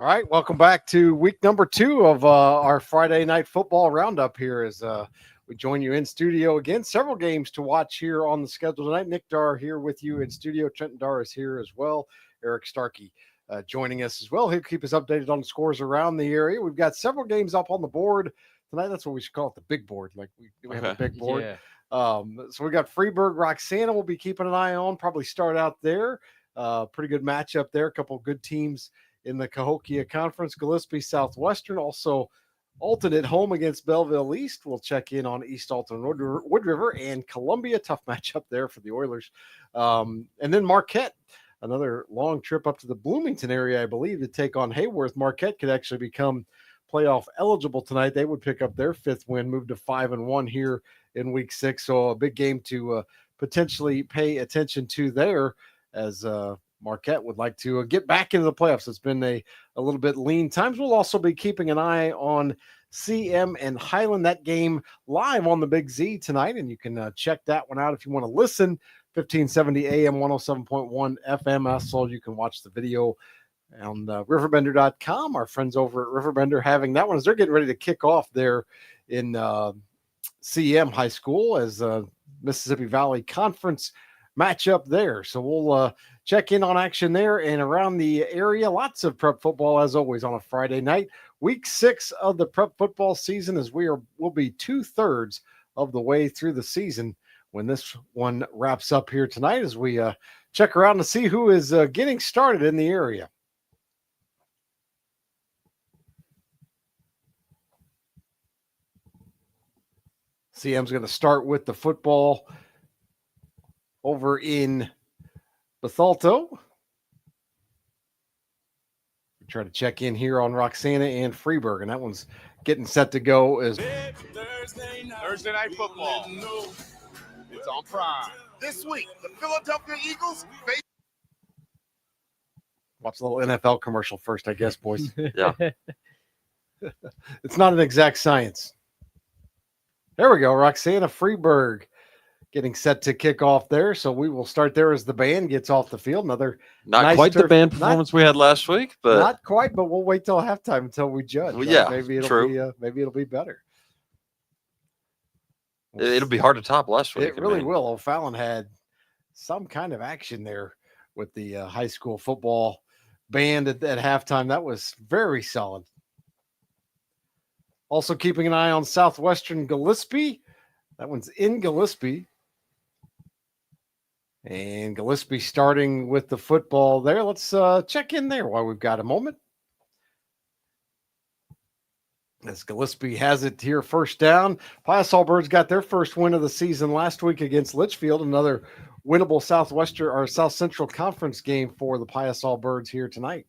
All right, welcome back to week number 2 of our Friday night football roundup here as we join you in studio again. Several games to watch here on the schedule tonight. Nick Dar here with you in studio. Trenton Dar is here as well. Eric Starkey joining us as well. He'll keep us updated on the scores around the area. We've got several games up on the board tonight. That's what we should call it, the big board. Like we have a big board. Yeah. So we got Freeburg, Roxana. We'll be keeping an eye on. Probably start out there. Pretty good matchup there. A couple of good teams in the Cahokia Conference. Gillespie Southwestern, also Alton at home against Belleville East. We'll check in on East Alton Wood River and Columbia. Tough matchup there for the Oilers. And then Marquette, another long trip up to the Bloomington area, I believe, to take on Hayworth. Marquette could actually become playoff eligible tonight. They would pick up their 5th win, move to 5-1 here in week 6. So a big game to potentially pay attention to there as Marquette would like to get back into the playoffs. It's been a little bit lean times. We'll also be keeping an eye on CM and Highland. That game live on the Big Z tonight, and you can check that one out if you want to listen. 1570 AM, 107.1 FM. Also, you can watch the video on riverbender.com. Our friends over at Riverbender having that one as they're getting ready to kick off there in CM High School as Mississippi Valley Conference matchup there. So we'll check in on action there and around the area. Lots of prep football as always on a Friday night. Week 6 of the prep football season as we'll be 2/3 of the way through the season when this one wraps up here tonight as we check around to see who is getting started in the area. CM's going to start with the football over in Bethalto. We try to check in here on Roxana and Freeburg, and that one's getting set to go as Thursday night football. It's on Prime. This week, the Philadelphia Eagles face. Watch a little NFL commercial first, I guess, boys. Yeah. It's not an exact science. There we go. Roxana Freeburg getting set to kick off there. So we will start there as the band gets off the field. Another Not nice quite the turf- band performance we had last week, but not quite, but we'll wait till halftime until we judge. Well, right? yeah, maybe it'll true. maybe it'll be better. it'll be hard to top last week. It really will. O'Fallon had some kind of action there with the high school football band at halftime. That was very solid. Also keeping an eye on Southwestern Gillespie. That one's in Gillespie. And Gillespie starting with the football there. Let's check in there while we've got a moment. As Gillespie has it here, first down. Piasol Birds got their first win of the season last week against Litchfield. Another winnable Southwestern or South Central Conference game for the Piasol Birds here tonight.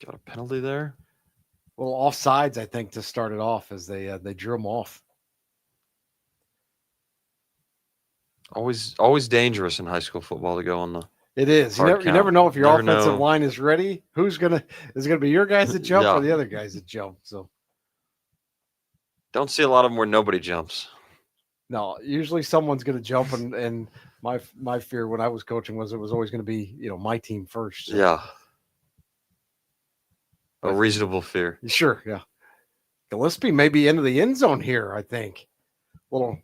Got a penalty there. A little offsides, I think, to start it off as they drew them off. Always dangerous in high school football to go on the. It is. You Hard never count. know if your Never offensive know. line is ready. Is it going to be your guys that jump Yeah. or the other guys that jump? So Don't see a lot of them where nobody jumps. no, usually someone's going to jump, and my fear when I was coaching was it was always going to be my team first. So. Yeah. A reasonable fear. Sure, yeah. Gillespie may be into the end zone here, I think. Little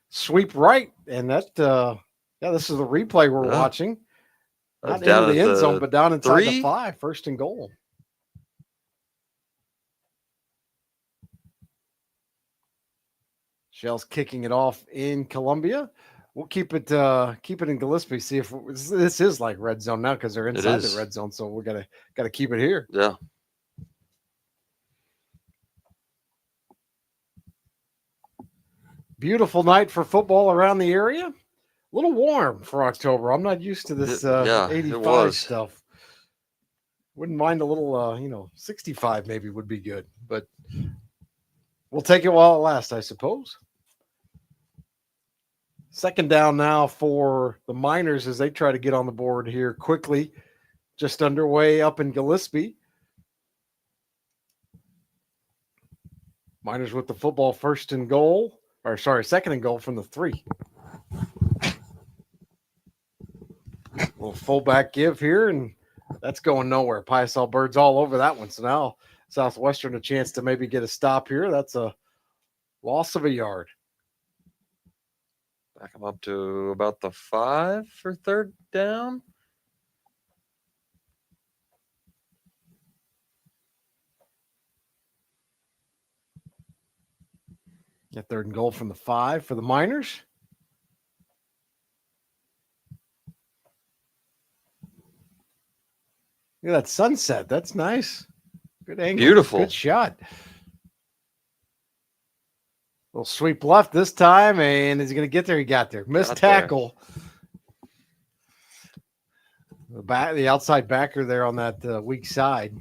sweep right, and that this is the replay we're Yeah. watching. Not Down into the at end zone, but down inside the 3. 5, first and goal. Shell's kicking it off in Columbia. We'll keep it in Gillespie. See if this is like red zone now because they're inside the is. red zone. So we gotta keep it here. Yeah. Beautiful night for football around the area. A little warm for October. I'm not used to this Yeah, it 85 was. stuff. Wouldn't mind a little 65 maybe would be good, but we'll take it while it lasts, I suppose. Second down now for the Miners as they try to get on the board here quickly. Just underway up in Gillespie. Miners with the football second and goal from the 3. fullback give here, and that's going nowhere. Piasol Birds all over that one. So now Southwestern a chance to maybe get a stop here. That's a loss of a yard. Back them up to about the 5 for third down. Get 3rd and goal from the 5 for the Miners. Look at that sunset. That's nice. Good angle. Beautiful. Good shot. Little sweep left this time, and is he going to get there? He got there. Missed tackle. The outside backer there on that weak side,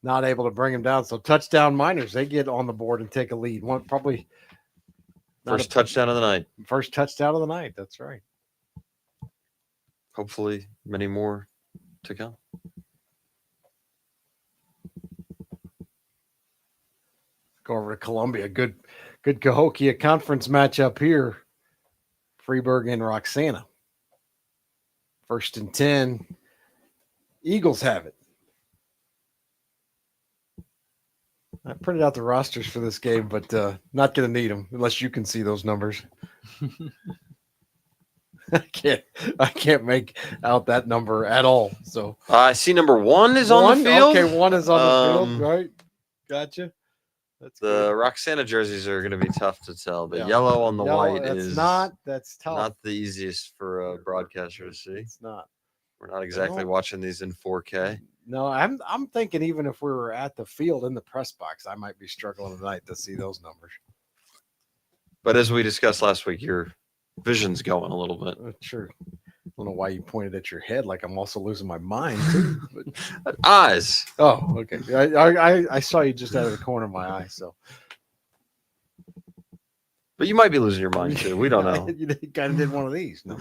not able to bring him down. So touchdown Miners. They get on the board and take a lead. Probably first touchdown of the night. First touchdown of the night. That's right. Hopefully, many more to come. Go over to Columbia. Good Cahokia conference matchup here. Freeburg and Roxana. 1st and 10. Eagles have it. I printed out the rosters for this game, but not going to need them unless you can see those numbers. I can't make out that number at all. So I see number 1 is on the field. Okay, 1 is on the field. Right. Gotcha. That's the Roxana jerseys are going to be tough to tell. The yellow on the white is that's tough. Not the easiest for a broadcaster to see. It's not. We're not exactly watching these in 4K. No, I'm thinking even if we were at the field in the press box, I might be struggling tonight to see those numbers. But as we discussed last week, your vision's going a little bit. Sure. I don't know why you pointed at your head like I'm also losing my mind too. But... Eyes. Oh, okay. I saw you just out of the corner of my eye. So, but you might be losing your mind too. We don't know. You kind of did one of these. No.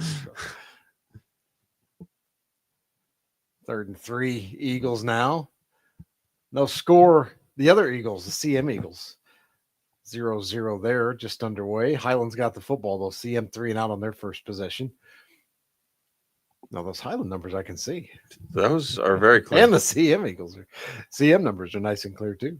3rd and 3. Eagles now. No score. The other Eagles, the CM Eagles. 0-0 there, just underway. Highland's got the football though. CM 3 and out on their first possession. Now those Highland numbers I can see. Those are very clear. And the CM Eagles CM numbers are nice and clear too.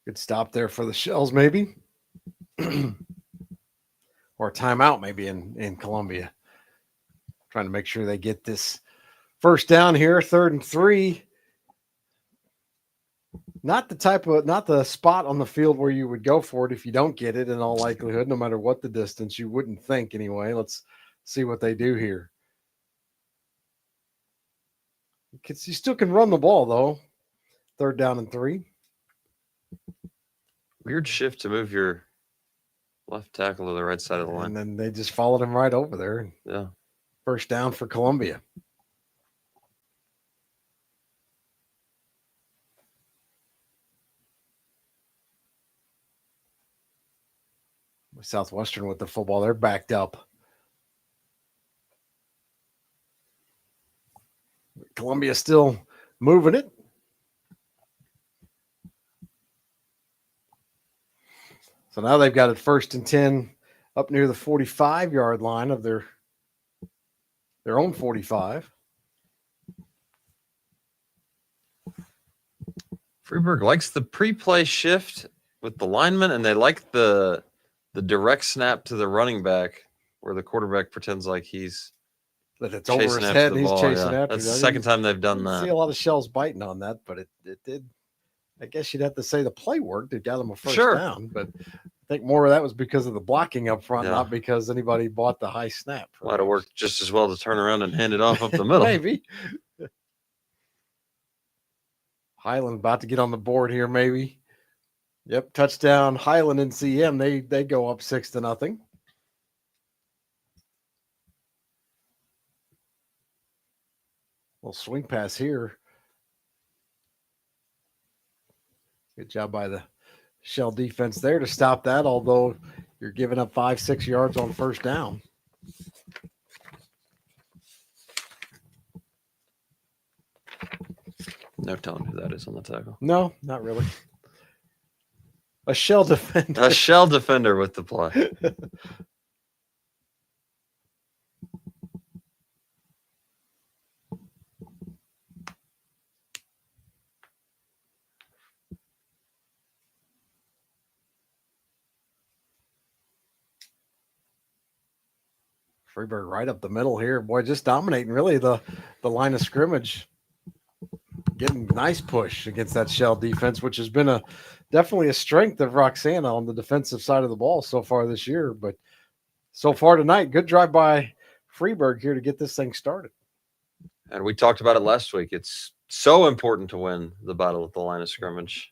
Good stop there for the Shells, maybe. Or timeout, maybe in Columbia. Trying to make sure they get this first down here, 3rd and 3. Not the spot on the field where you would go for it if you don't get it in all likelihood, no matter what the distance. You wouldn't think anyway. Let's see what they do here. You still can run the ball, though. 3rd down and 3. Weird shift to move your left tackle to the right side of the line. And then they just followed him right over there. Yeah. First down for Columbia. Southwestern with the football. They're backed up. Columbia still moving it. So now they've got it 1st and 10 up near the 45-yard line of their own 45. Freeburg likes the pre-play shift with the lineman, and they like the direct snap to the running back where the quarterback pretends like he's it's over his head and he's chasing after. That's the second time they've done that. See a lot of Shells biting on that, but it did. I guess you'd have to say the play worked. It got them a first down, but I think more of that was because of the blocking up front, not because anybody bought the high snap. Might have worked just as well to turn around and hand it off up the middle. Maybe. Highland about to get on the board here, maybe. Yep, touchdown Highland and CM. They go up 6-0. Little swing pass here. Good job by the Shell defense there to stop that, although You're giving up 5-6 yards on first down. No telling who that is on the tackle. No, not really. A shell defender. A shell defender with the play. Freeburg right up the middle here. Boy, just dominating really the line of scrimmage. Getting nice push against that shell defense, which has been definitely a strength of Roxana on the defensive side of the ball so far this year. But so far tonight, good drive by Freeburg here to get this thing started. And we talked about it last week. It's so important to win the battle at the line of scrimmage.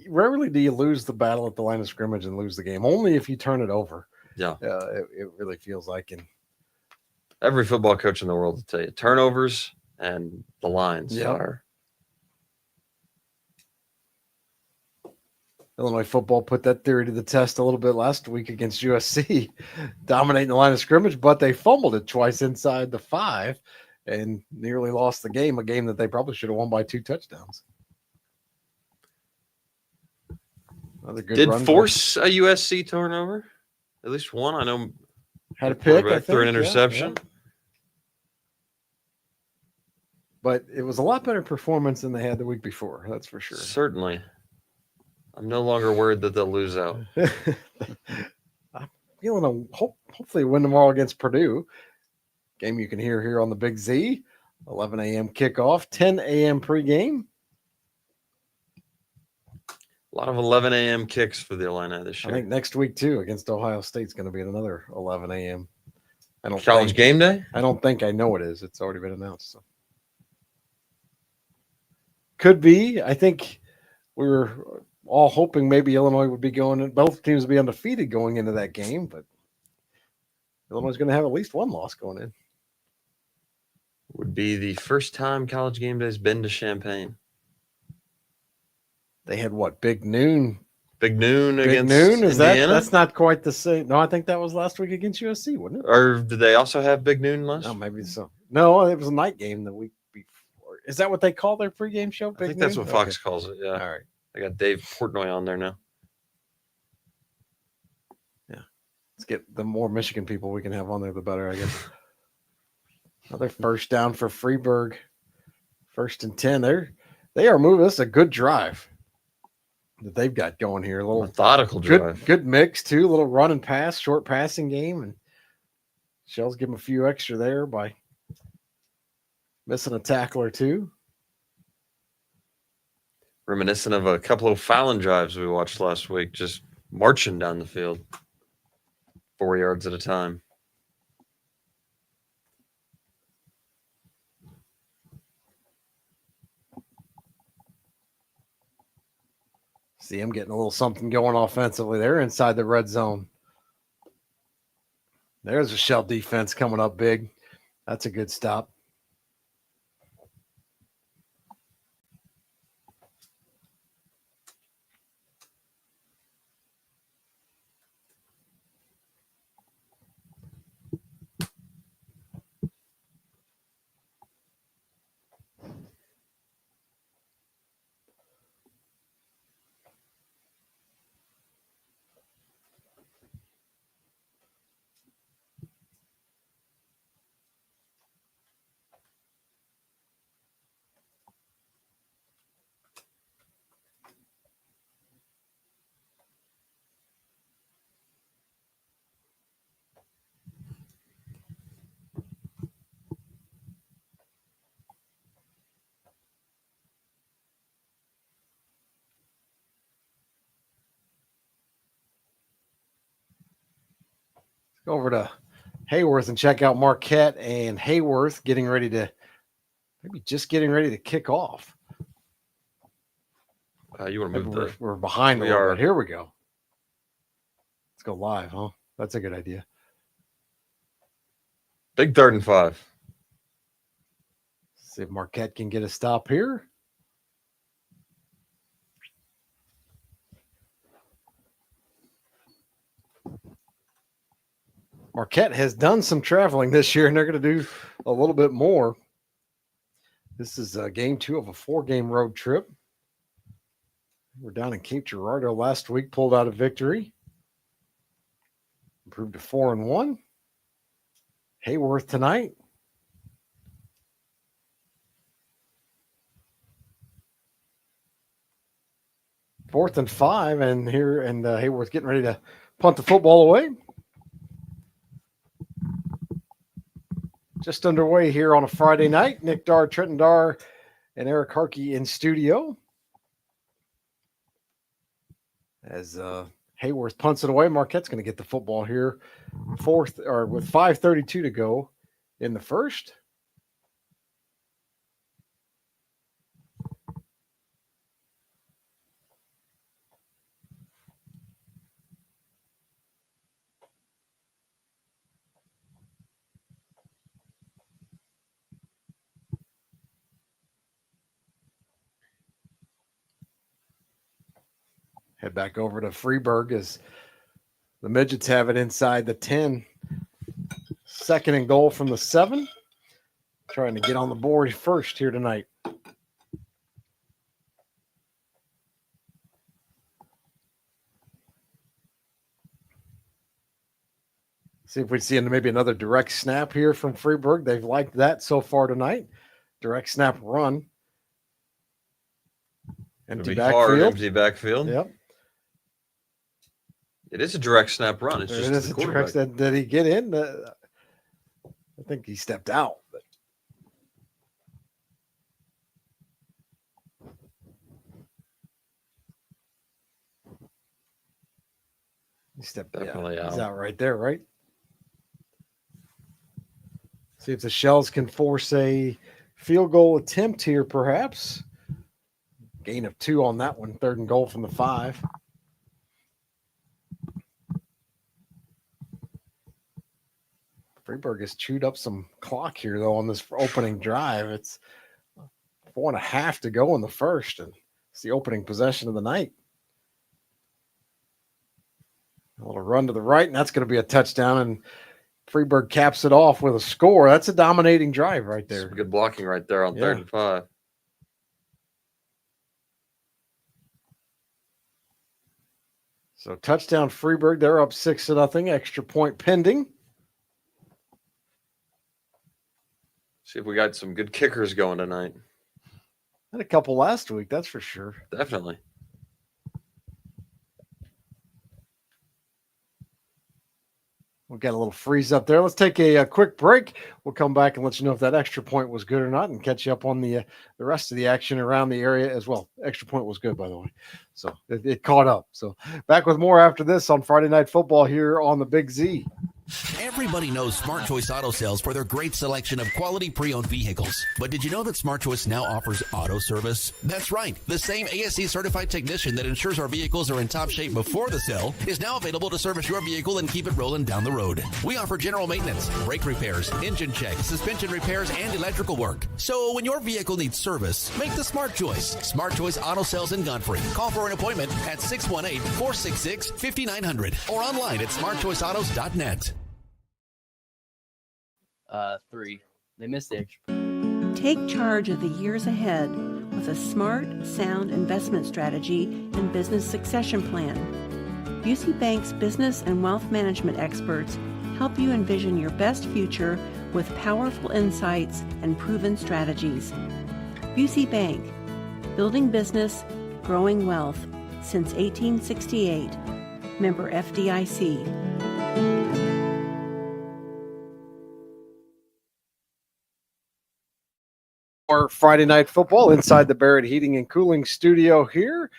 Rarely do you lose the battle at the line of scrimmage and lose the game. Only if you turn it over. Yeah. It really feels like. And every football coach in the world will tell you turnovers and the lines are. Illinois football put that theory to the test a little bit last week against USC, dominating the line of scrimmage, but they fumbled it twice inside the 5 and nearly lost the game, a game that they probably should have won by 2 touchdowns. Another good Did run force a USC turnover? At least one. I know had a pick, I think, threw an interception. Yeah. But it was a lot better performance than they had the week before. That's for sure. Certainly. I'm no longer worried that they'll lose out. I'm feeling hopefully win tomorrow against Purdue. Game you can hear here on the Big Z. 11 a.m. kickoff, 10 a.m. pregame. A lot of 11 a.m. kicks for the Illini this year. I think next week, too, against Ohio State's going to be at another 11 a.m. College game day? I don't think I know it is. It's already been announced. So. Could be. I think we were all hoping maybe Illinois would be going, both teams would be undefeated going into that game, but Illinois is going to have at least one loss going in. Would be the first time College game day has been to Champaign. They had what? Big Noon against Is Indiana? That's not quite the same. No, I think that was last week against USC, wasn't it? Or did they also have Big Noon last? No, maybe so. No, it was a night game the week before. Is that what they call their pregame show? I think that's what Fox calls it. Yeah. All right. They got Dave Portnoy on there now. Yeah. Let's get the more Michigan people we can have on there, the better, I guess. Another first down for Freeburg. 1st and 10. They are moving. This is a good drive that they've got going here. A little methodical drive. Good mix, too. A little run and pass, short passing game. And Shells give them a few extra there by missing a tackle or two. Reminiscent of a couple of Fallon drives we watched last week, just marching down the field 4 yards at a time. See them getting a little something going offensively. They're inside the red zone. There's a shell defense coming up big. That's a good stop. Go over to Hayworth and check out Marquette and Hayworth getting ready to kick off. You want to move we're behind. We are. Here we go. Let's go live, huh? That's a good idea. Big 3rd and 5. See if Marquette can get a stop here. Marquette has done some traveling this year, and they're going to do a little bit more. This is game 2 of a 4-game road trip. We're down in Cape Girardeau last week, pulled out a victory. Improved to 4-1. Hayworth tonight. Fourth and 5, and Hayworth getting ready to punt the football away. Just underway here on a Friday night. Nick Darr, Trenton Darr, and Eric Harkey in studio. As Hayworth punts it away, Marquette's going to get the football here. With 5:32 to go in the first. Head back over to Freeburg as the Midgets have it inside the 10. 2nd and goal from the 7. Trying to get on the board first here tonight. See if we see maybe another direct snap here from Freeburg. They've liked that so far tonight. Direct snap run. Empty backfield. Empty backfield. Yep. It is a direct snap run. It's just the quarterback. Did he get in? I think he stepped out. But. He stepped definitely out. He's out right there, right? See if the Shells can force a field goal attempt here, perhaps. Gain of 2 on that one. 3rd and goal from the 5. Freeburg has chewed up some clock here, though, on this opening drive. It's 4.5 to go in the first, and it's the opening possession of the night. A little run to the right, and that's going to be a touchdown, and Freeburg caps it off with a score. That's a dominating drive right there. Some good blocking right there on 3rd and 5. So touchdown Freeburg. They're up 6-0. Extra point pending. See if we got some good kickers going tonight. Had a couple last week, that's for sure. Definitely. We've got a little freeze up there. Let's take a quick break. We'll come back and let you know if that extra point was good or not and catch you up on the rest of the action around the area as well. Extra point was good, by the way. So it caught up. So back with more after this on Friday Night Football here on the Big Z. Everybody knows Smart Choice Auto Sales for their great selection of quality pre-owned vehicles. But did you know that Smart Choice now offers auto service? That's right. The same ASE certified technician that ensures our vehicles are in top shape before the sale is now available to service your vehicle and keep it rolling down the road. We offer general maintenance, brake repairs, engine checks, suspension repairs, and electrical work. So when your vehicle needs service, make the Smart Choice. Smart Choice Auto Sales in Godfrey. Call for an appointment at 618-466-5900 or online at smartchoiceautos.net. 3. They missed the extra. Take charge of the years ahead with a smart, sound investment strategy and business succession plan. Busey Bank's business and wealth management experts help you envision your best future with powerful insights and proven strategies. Busey Bank, building business, growing wealth since 1868. Member FDIC. Our Friday Night Football inside the Barrett Heating and Cooling studio here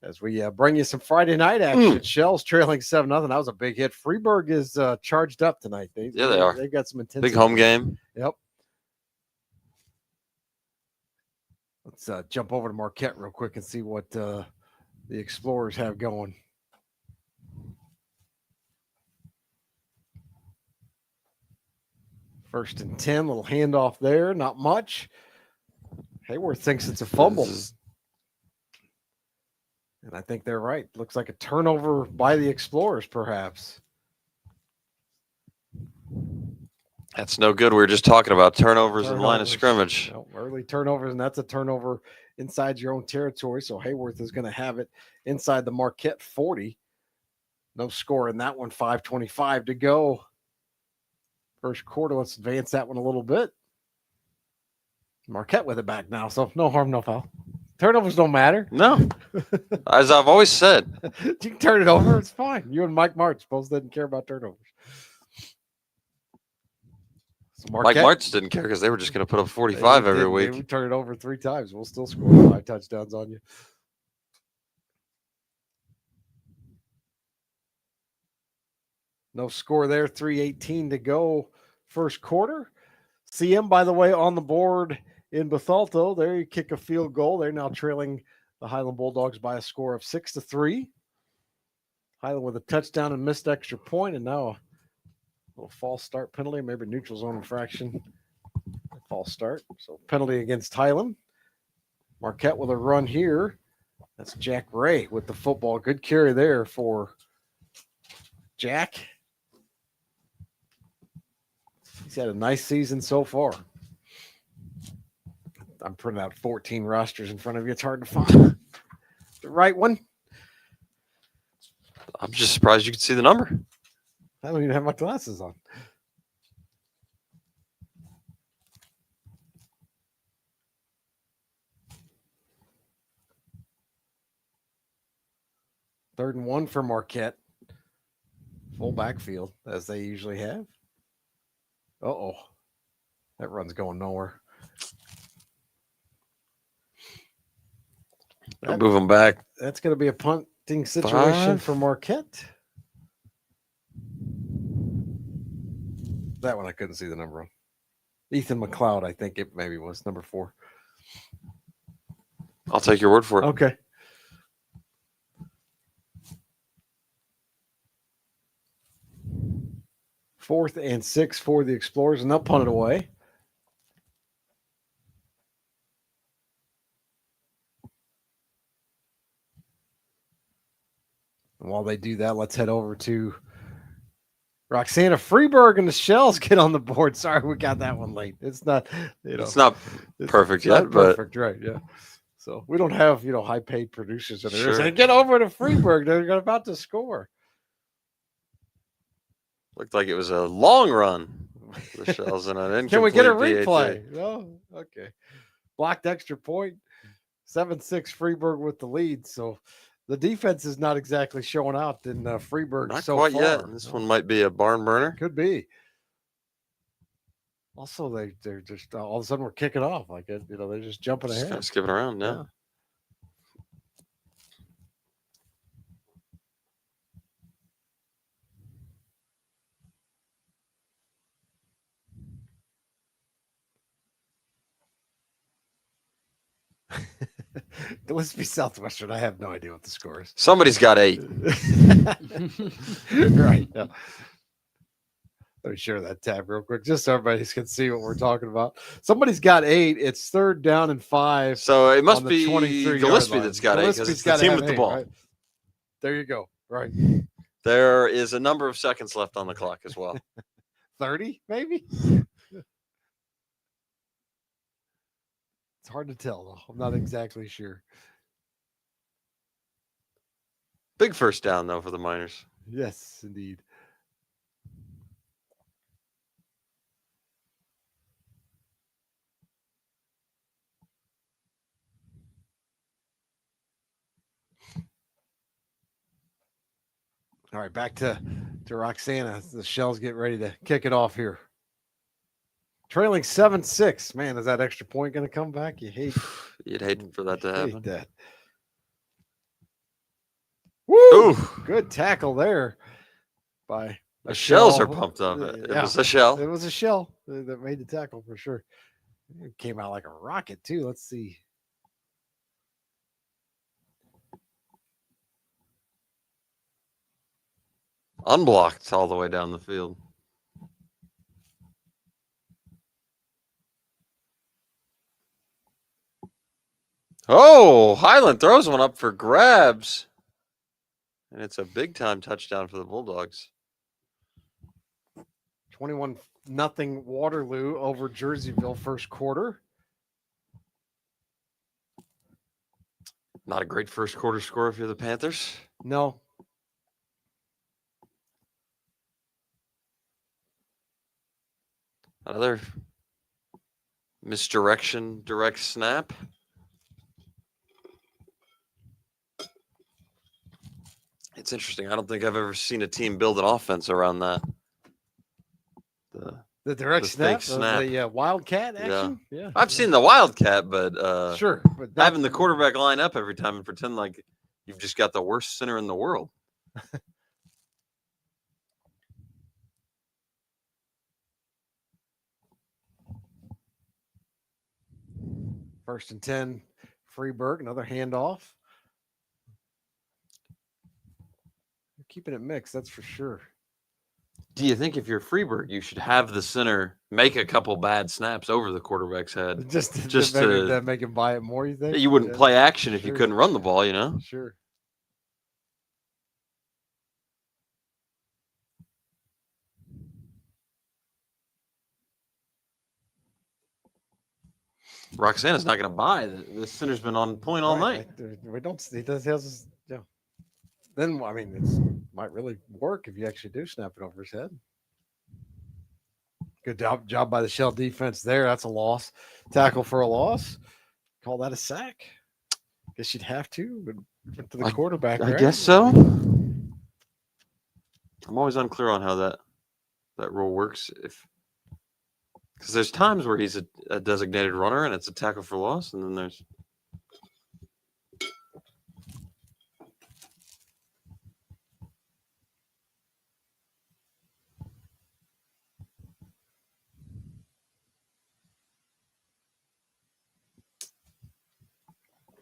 as we bring you some Friday night action. Shells trailing 7-0. That was a big hit. Freeburg is charged up tonight. They are. They've got some intensity. Big home game. Yep. Let's jump over to Marquette real quick and see what the Explorers have going. First and 10, little handoff there. Not much. Hayworth thinks it's a fumble. And I think they're right. Looks like a turnover by the Explorers, perhaps. That's no good. We were just talking about turnovers and line of scrimmage. No, early turnovers, and that's a turnover inside your own territory. So Hayworth is going to have it inside the Marquette 40. No score in that one. 5:25 to go. First quarter. Let's advance that one a little bit. Marquette with it back now. So no harm, no foul. Turnovers don't matter. No. As I've always said. You can turn it over. It's fine. You and Mike March both didn't care about turnovers. So Mike March didn't care because they were just going to put up 45 every week. We turn it over 3 times. We'll still score 5 touchdowns on you. No score there. 3:18 to go. First quarter. CM, by the way, on the board in Bethalto. There you kick a field goal. They're now trailing the Highland Bulldogs by a score of 6-3. Highland with a touchdown and missed extra point, and now a little false start penalty, maybe neutral zone infraction. False start. So penalty against Highland. Marquette with a run here. That's Jack Ray with the football. Good carry there for Jack. He's had a nice season so far. I'm printing out 14 rosters in front of you. It's hard to find the right one. I'm just surprised you could see the number. I don't even have my glasses on. Third and 1 for Marquette. Full backfield, as they usually have. Uh-oh. That run's going nowhere. Move them back. That's going to be a punting situation 5 for Marquette. That one I couldn't see the number on. Ethan McLeod, I think it maybe was number 4. I'll take your word for it. Okay. Fourth and 6 for the Explorers, and they'll punt it away. And while they do that, let's head over to Roxana Freeburg and the Shells get on the board. Sorry, we got that one late. It's not, it's not perfect yet, but perfect, right? Yeah. So we don't have high paid producers that are Sure. saying, get over to Freeburg. They're about to score. looked like it was a long run. The Shells and an incomplete Can we get a PAT. replay? No, okay. Blocked extra point. 7-6 Freeburg with the lead. So the defense is not exactly showing out in Freeburg Not so quite far. yet. This one might be a barn burner. Could be. Also, they're just all of a sudden we're kicking off like it. They're just jumping Just ahead. kind of skipping around now. Yeah. Gillespie Southwestern. I have no idea what the score is. Somebody's got 8. Right. Yeah. Let me share that tab real quick, just so everybody can see what we're talking about. Somebody's got 8. It's 3rd down and 5. So it must on the be 23-yard Gillespie line. that's got 8 because it's the gotta team have with the 8, ball. right? There you go. Right. There is a number of seconds left on the clock as well. 30, maybe? It's hard to tell, though. I'm not exactly sure. Big first down, though, for the Miners. Yes, indeed. All right, back to Roxana. The Shells get ready to kick it off here. Trailing 7-6. Man, is that extra point going to come back? You'd hate for that to happen. Hate that. Woo! Ooh. Good tackle there by The Shells are pumped up. It was a shell. It was a shell that made the tackle for sure. It came out like a rocket, too. Let's see. Unblocked all the way down the field. Oh, Highland throws one up for grabs. And it's a big-time touchdown for the Bulldogs. 21-0 Waterloo over Jerseyville first quarter. Not a great first quarter score if you're the Panthers. No. Another misdirection, direct snap. It's interesting. I don't think I've ever seen a team build an offense around that. The direct the snap, fake snap. the wildcat action. Yeah, I've seen the Wildcat, but sure, but having the quarterback line up every time and pretend like you've just got the worst center in the world. First and 10, Freeburg, another handoff. You're keeping it mixed, that's for sure. Do you think if you're Freeburg, you should have the center make a couple bad snaps over the quarterback's head? Just to make him buy it more, you think? You wouldn't play action if you Sure. couldn't run the ball, you know? Sure. Roxana's not going to buy. The center's been on point all night. We don't. He does. He has. Yeah. Then I mean, it's might really work if you actually do snap it over his head. Good job by the Shell defense there. That's a loss. Tackle for a loss. Call that a sack. Guess you'd have to. But went to the quarterback. I right? guess so. I'm always unclear on how that rule works. Because there's times where he's a designated runner and it's a tackle for loss, and then there's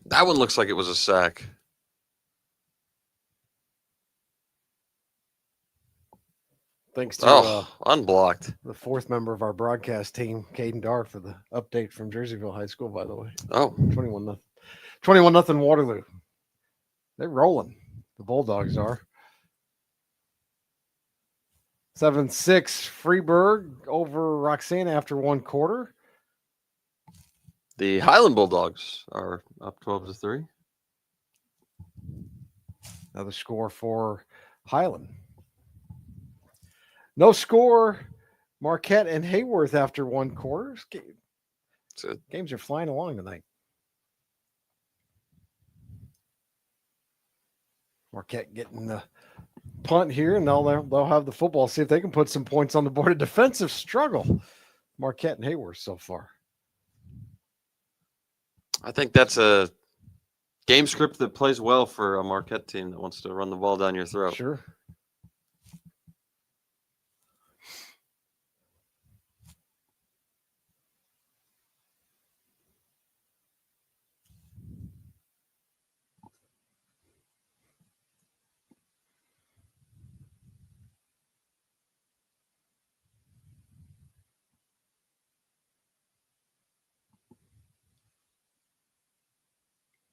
that one looks like it was a sack. Thanks to unblocked. the fourth member of our broadcast team, Caden Dar, for the update from Jerseyville High School, by the way. Oh, 21-0. 21-0 Waterloo. They're rolling. The Bulldogs are. 7-6 Freeburg over Roxana after one quarter. The Highland Bulldogs are up 12-3. Another score for Highland. No score, Marquette and Hayworth after one quarter. Games are flying along tonight. Marquette getting the punt here, and they'll have the football. See if they can put some points on the board. A defensive struggle, Marquette and Hayworth so far. I think that's a game script that plays well for a Marquette team that wants to run the ball down your throat. Sure.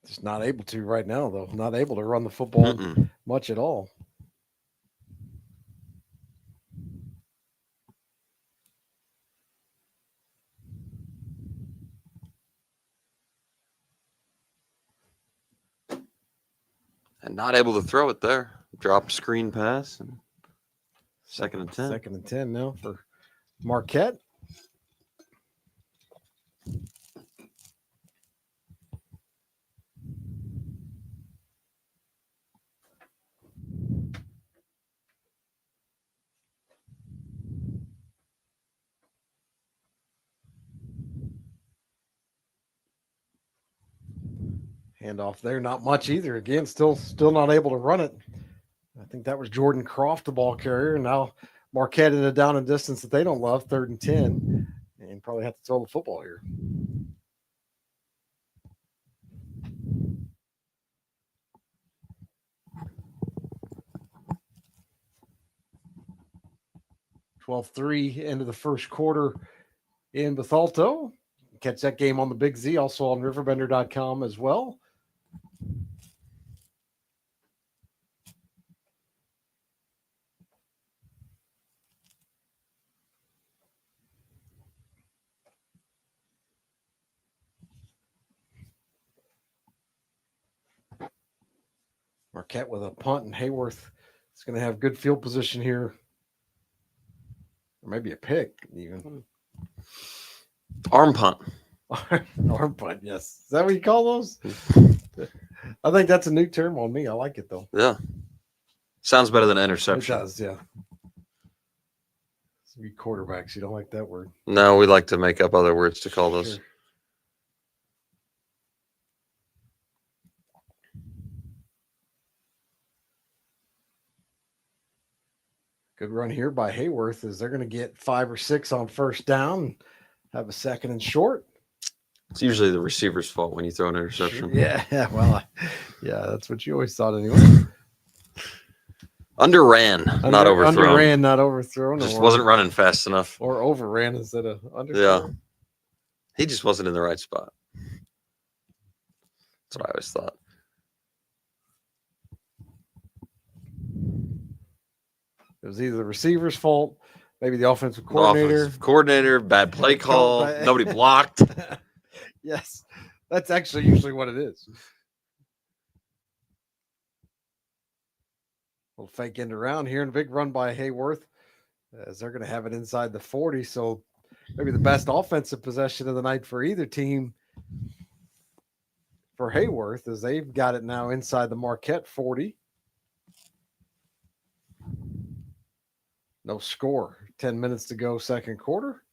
Just not able to right now, though. Not able to run the football much at all. And not able to throw it there. Drop screen pass. And second and 10. Second and 10 now for Marquette. Handoff there, not much either. Again, still not able to run it. I think that was Jordan Croft, the ball carrier. Now Marquette in a down and distance that they don't love, 3rd and 10, and probably have to throw the football here. (12-3) into the first quarter in Bethalto. Catch that game on the Big Z, also on riverbender.com as well. Marquette with a punt, and Hayworth is going to have good field position here. Or maybe a pick, even. Arm punt. Arm punt, yes. Is that what you call those? I think that's a new term on me. I like it, though. Yeah. Sounds better than It interception. does, yeah. We quarterbacks, you don't like that word. No, we like to make up other words to call those. Sure. Good run here by Hayworth as they're going to get 5 or 6 on first down, have a second and short. It's usually the receiver's fault when you throw an interception. Yeah, well, yeah, that's what you always thought anyway. Underran, not overthrown. Underran, not overthrown. Just wasn't running fast enough. Or overran instead of underthrown. Yeah. He just wasn't in the right spot. That's what I always thought. It was either the receiver's fault, maybe the offensive coordinator. Offensive coordinator, bad play call, nobody blocked. Yes, that's actually usually what it is. Little fake end around here and a big run by Hayworth as they're going to have it inside the 40. So maybe the best offensive possession of the night for either team for Hayworth as they've got it now inside the Marquette 40. No score. 10 minutes to go, second quarter.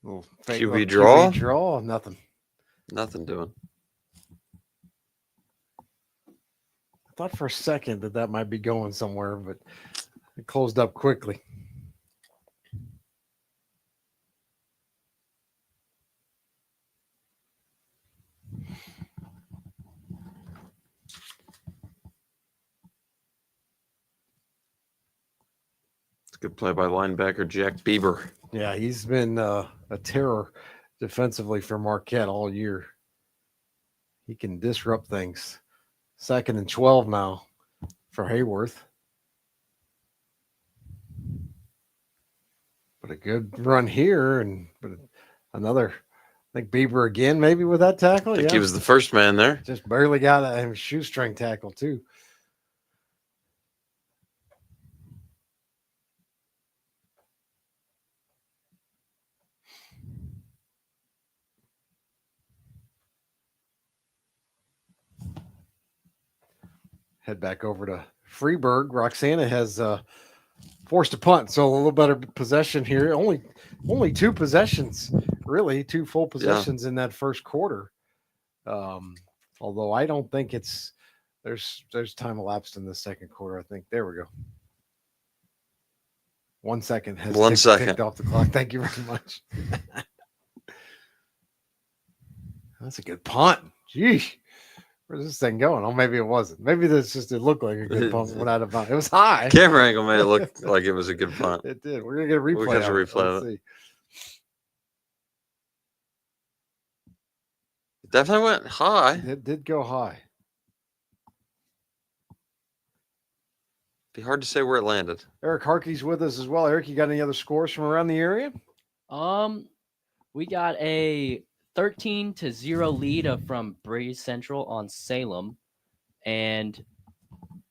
Little fake QB draw? QB draw, nothing. Nothing doing. I thought for a second that might be going somewhere, but it closed up quickly. It's a good play by linebacker Jack Bieber. Yeah, he's been a terror defensively for Marquette all year. He can disrupt things. 2nd and 12 now for Hayworth. But a good run here, but another, I think Bieber again maybe with that tackle. I think he was the first man there. Just barely got a shoestring tackle too. Head back over to Freeburg. Roxana has forced a punt, so a little better possession here. Only 2 possessions, really, 2 full possessions in that first quarter. Although I don't think there's time elapsed in the second quarter. I think there we go. 1 second has 1 second ticked off the clock. Thank you very much. That's a good punt. Gee. Where's this thing going? Oh, maybe it wasn't. Maybe it looked like a good punt went out of bounds. It was high. Camera angle made it look like it was a good punt. It did. We're gonna get a replay. We'll catch a replay of it. See. It definitely went high. It did go high. Be hard to say where it landed. Eric Harkey's with us as well. Eric, you got any other scores from around the area? We got a 13-0 lead from Breeze Central on Salem, and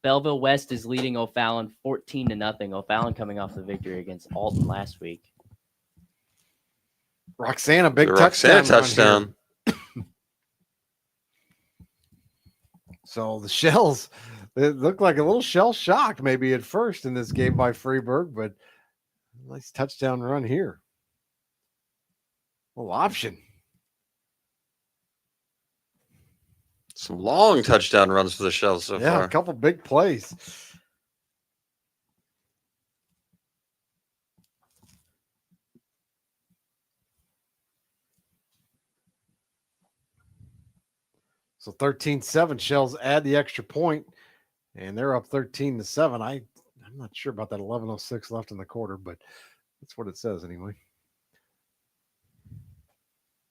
Belleville West is leading O'Fallon 14-0. O'Fallon coming off the victory against Alton last week. Roxana, big Roxana touchdown. touchdown. So the Shells, it looked like a little shell shock maybe at first in this game by Freeburg, but nice touchdown run here. Little option. Some long touchdown runs for the Shells so Yeah, far. a couple big plays. So 13-7, Shells add the extra point, and they're up 13-7. I'm not sure about that 11:06 left in the quarter, but that's what it says anyway.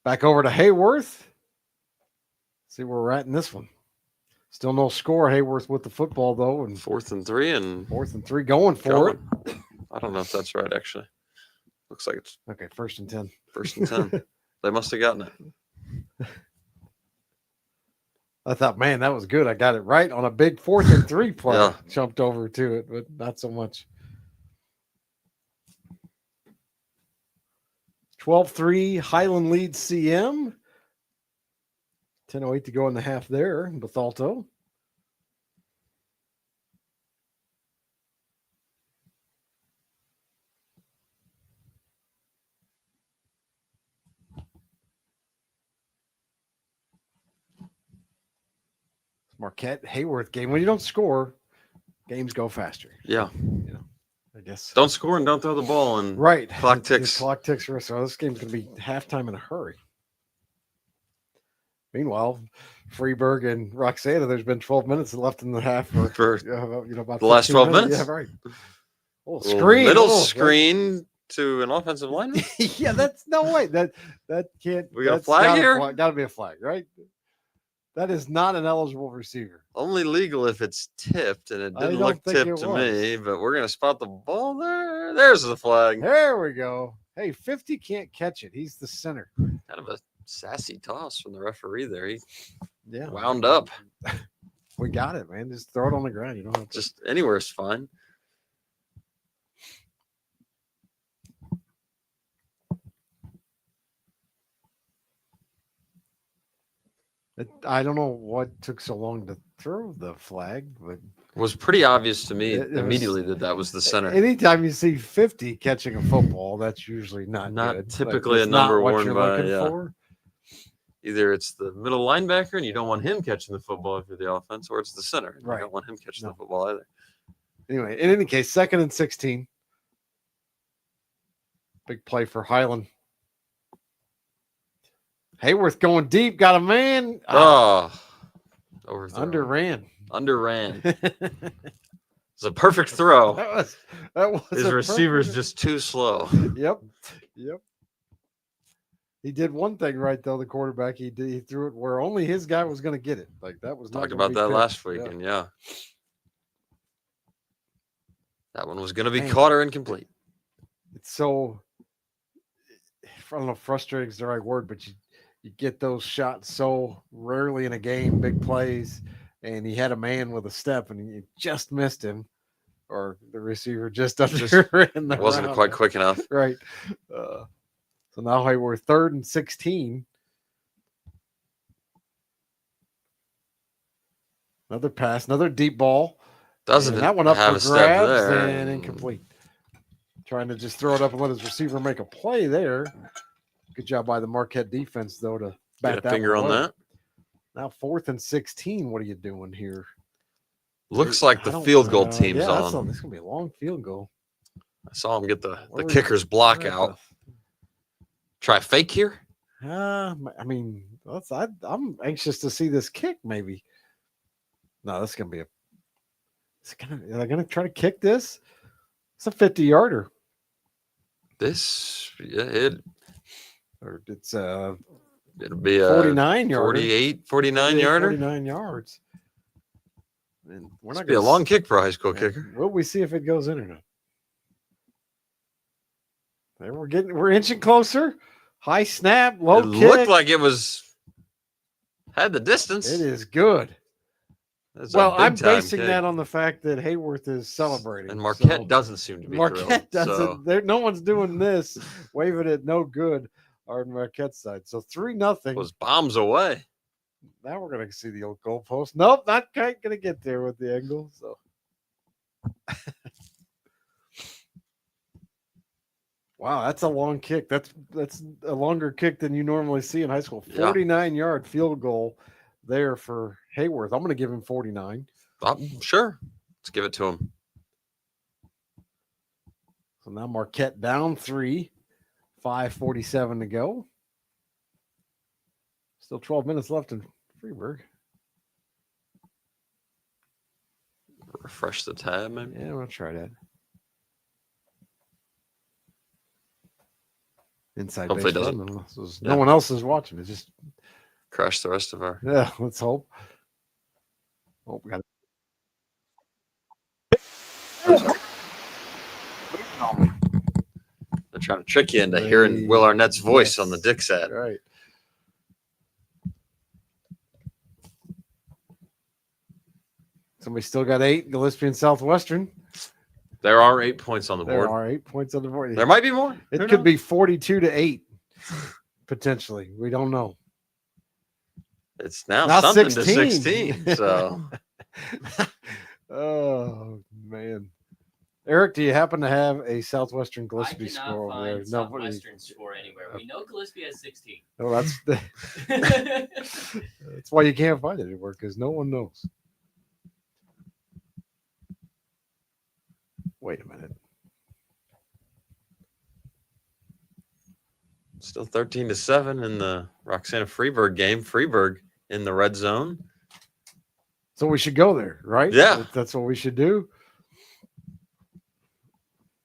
Back over to Hayworth. See where we're at in this one. Still no score. Hayworth with the football, though. And 4th and 3 and 4th and 3 going for it. I don't know if that's right, actually. Looks like it's Okay, 1st and 10. 1st and 10. They must have gotten it. I thought, man, that was good. I got it right on a big 4th and 3 play. Yeah. Jumped over to it, but not so much. 12-3, Highland leads CM. 10:08 to go in the half there in Bethalto. Marquette, Hayworth game. When you don't score, games go faster. Yeah. You know, I guess. Don't score and don't throw the ball. And Right. Clock ticks. The clock ticks. So this game's going to be halftime in a hurry. Meanwhile, Freeburg and Roxana, there's been 12 minutes left in the half for about the last 12 minutes. Yeah, right. Little Screen. middle screen to an offensive lineman. Yeah, that's no way. That can't. We got a flag here? Got to be a flag, right? That is not an eligible receiver. Only legal if it's tipped, and it didn't look tipped to me, but we're going to spot the ball there. There's the flag. There we go. Hey, 50 can't catch it. He's the center. Kind of a sassy toss from the referee there. He Yeah, wound up. We got it, man. Just throw it on the ground. You don't have to. Just anywhere is fine. I don't know what took so long to throw the flag, but It was pretty obvious to me It was- immediately that was the center. anytime you see 50 catching a football, that's usually not good. Typically It's a not number what worn you're by. looking Yeah. for. Either it's the middle linebacker and you don't want him catching the football if you're the offense, or it's the center. And Right. You don't want him catching No. the football either. Anyway, in any case, 2nd and 16. Big play for Highland. Hayworth going deep, got a man. Overthrown. Underran. It's a perfect throw. that was His a receiver's perfect- just too slow. Yep. He did one thing right though. The quarterback he threw it where only his guy was going to get it. Like that was not Talked gonna about be that picked. last week, Yeah. and yeah. That one was going to be Man. caught or incomplete. It's so, I don't know if frustrating is the right word, but you get those shots so rarely in a game, big plays, and he had a man with a step and you just missed him, or the receiver just underran the Wasn't route. quite quick enough. Right. So now we're 3rd and 16. Another pass, another deep ball. Doesn't And that one up have for a step grabs there. and incomplete. Trying to just throw it up and let his receiver make a play there. Good job by the Marquette defense, though, to bat Get a that finger one on away. that. Now 4th and 16. What are you doing here? Looks like I the don't- field goal team's yeah, on. This is gonna be a long field goal. I saw him get the Where is kicker's it? block Where at out. Try fake here. I mean, I'm anxious to see this kick. Maybe. No, this is gonna be a. Are they gonna try to kick this? It's a 50-yarder. This, yeah, Or it's it'll be a 49-yarder. 49 yarder. 49 yards. And we're It's not be a gonna long s- kick for a high school yeah, kicker. Will we see if it goes in or not? There we're inching closer. High snap, low It kick. looked like it had the distance. It is good. That's a Well, I'm big-time basing kick. that on the fact that Hayworth is celebrating. And Marquette so- doesn't seem to be Marquette thrilled. doesn't. No one's doing this, waving it no good on Marquette's side. So 3-0. Was bombs away. Now we're gonna see the old goalpost. Nope, not quite gonna get there with the angle. So wow, that's a long kick. That's a longer kick than you normally see in high school. Yeah. 49-yard field goal there for Hayworth. I'm gonna give him 49. Sure. Let's give it to him. So now Marquette down 3, 5:47 to go. Still 12 minutes left in Freeburg. Refresh the tab, maybe. Yeah, we'll try that. Inside Hopefully it baseball. doesn't. No one else is watching. It's just crush the rest of our. yeah. Let's hope. Oh, we got They're trying to trick you into hearing Will Arnett's voice on the Dix ad. Right. Somebody still got 8. Gillespie and Southwestern. There are 8 points on the There board. are 8 points on the board. There might be more. It Who could knows? be 42-8 potentially. We don't know. It's now Not something 16. to 16. So Oh man, Eric, do you happen to have a Southwestern I Gillespie cannot score over there? find Southwestern score anywhere. We know Gillespie has 16. No, that's why you can't find it anywhere because no one knows. Wait a minute. still 13-7 in the Roxana Freeburg game. Freeburg in the red zone. So we should go there, right? Yeah. That's what we should do.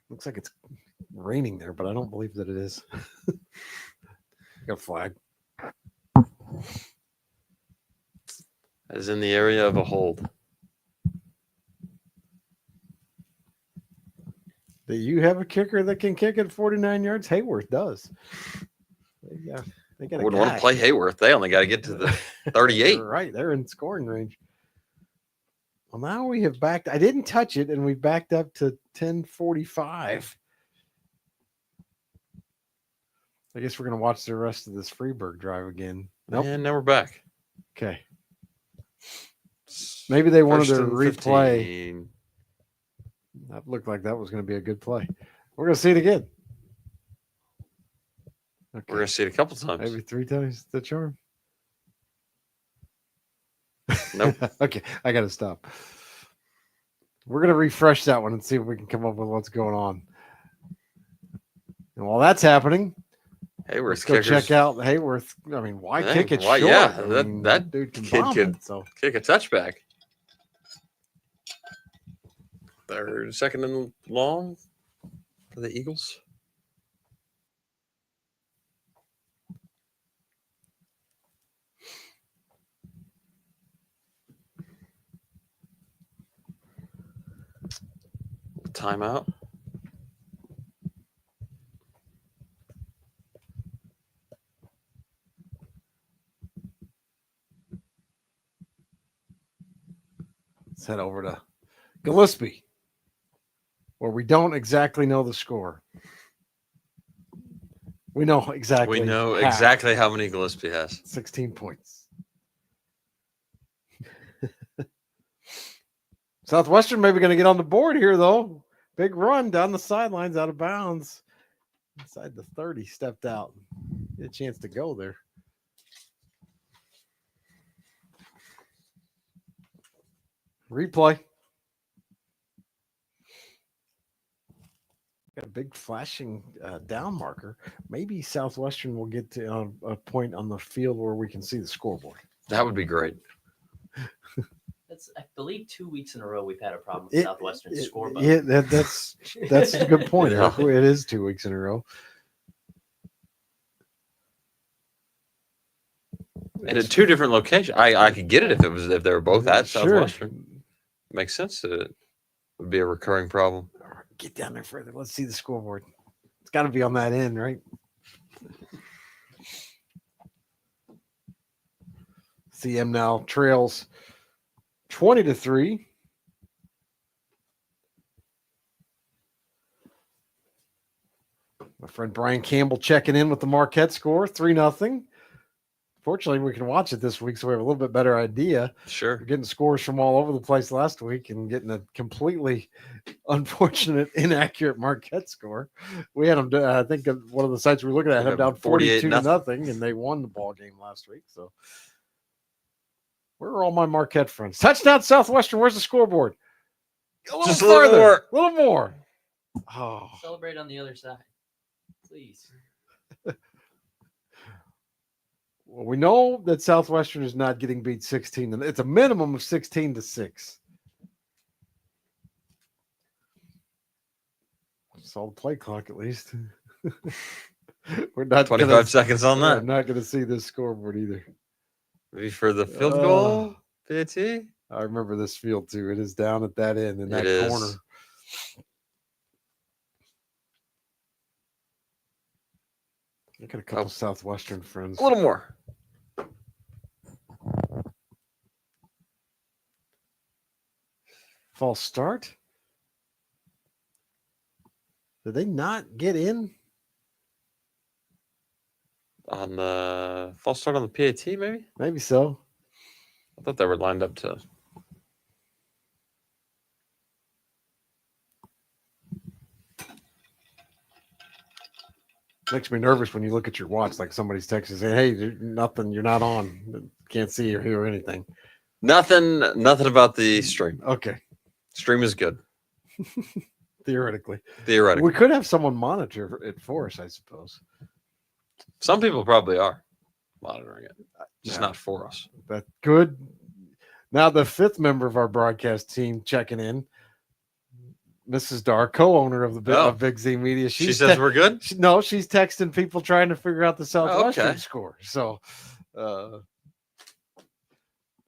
Looks like it's raining there, but I don't believe that it is. Got a flag. As in the area of a hold. Do you have a kicker that can kick it 49 yards? Hayworth does. Yeah, they got a Wouldn't want guy. to play Hayworth. They only got to get to the 38. Right, they're in scoring range. Well, now we have backed. I didn't touch it, and we backed up to 10:45. I guess we're going to watch the rest of this Freeburg drive again. Nope. And now we're back. Okay. Maybe they wanted First to and replay. 15. That looked like that was going to be a good play. We're going to see it again. Okay. We're going to see it a couple times. Maybe 3 times the charm. Nope. Okay, I got to stop. We're going to refresh that one and see if we can come up with what's going on. And while that's happening, Hayworth let's go check out Hayworth. I mean, why Dang, kick it why- short? yeah, I that- mean, that dude can kid bomb could- it, so kick a touchback. Third, second and long for the Eagles. Timeout. let's head over to Gillespie, where we don't exactly know the score. We know exactly. We know half. exactly how many Gillespie has. 16 points. Southwestern maybe going to get on the board here, though. Big run down the sidelines, out of bounds. Inside the 30, stepped out. Get a chance to go there. Replay. Got a big flashing down marker. Maybe Southwestern will get to a point on the field where we can see the scoreboard. That would be great. That's, I believe, 2 weeks in a row we've had a problem with Southwestern's score button. Yeah, that's a good point, Eric. It is 2 weeks in a row. And at 2 different locations. I could get it if they were both at Sure. Southwestern. Makes sense that it would be a recurring problem. Get down there further. Let's see the scoreboard. It's got to be on that end, right? CM now trails 20-3. My friend Brian Campbell checking in with the Marquette score, 3-0. Fortunately, we can watch it this week, so we have a little bit better idea. Sure. We're getting scores from all over the place last week and getting a completely unfortunate, inaccurate Marquette score. We had them, I think, one of the sites we were looking at had them down 42-0, and they won the ball game last week. So, where are all my Marquette friends? Touchdown Southwestern. Where's the scoreboard? Just a little more. A little more. Oh, Celebrate on the other side, please. well, we know that Southwestern is not getting beat 16. And it's a minimum of 16-6. Saw the play clock at least. We're not 25 seconds on We're that. not going to see this scoreboard either. Maybe for the field goal, PAT. I remember this field too. It is down at that end in that It is. corner. I got a couple Southwestern friends. A little more. False start. Did they not get in? On the false start on the PAT, maybe? Maybe so. I thought they were lined up to. Makes me nervous when you look at your watch, like somebody's texting saying, "Hey, nothing. You're not on. Can't see or hear anything." Nothing about the stream. Okay, Stream is good. theoretically. Theoretically. We could have someone monitor it for us, I suppose. Some people probably are monitoring it, just Yeah. not for us. That good. Now the fifth member of our broadcast team checking in, Mrs. Dar, co-owner of the of Big Z Media. She says we're good. No, she's texting people trying to figure out the Southwestern okay. score. So,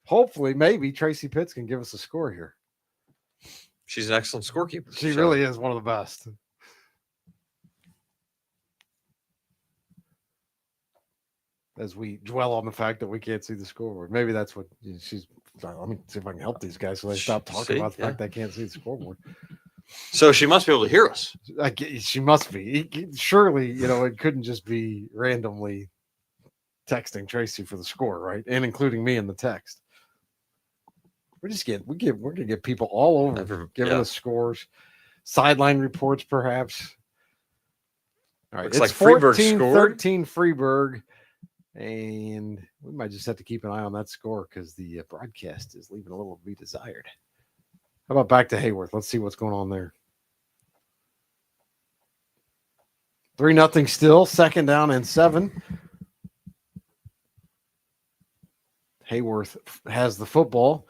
hopefully, maybe Tracy Pitts can give us a score here. She's an excellent scorekeeper. She really is one of the best. As we dwell on the fact that we can't see the scoreboard, maybe that's what she's. Let me see if I can help these guys so they stop talking about the fact they can't see the scoreboard. So she must be able to hear us. She must be. Surely, it couldn't just be randomly texting Tracy for the score, right? And including me in the text. We're gonna get people all over giving us scores, sideline reports, perhaps. All right, Looks it's like Freeburg scored. 13 Freeburg, and we might just have to keep an eye on that score because the broadcast is leaving a little to be desired. How about back to Hayworth? Let's see what's going on there. 3-0 still, 2nd down and 7. Hayworth has the football.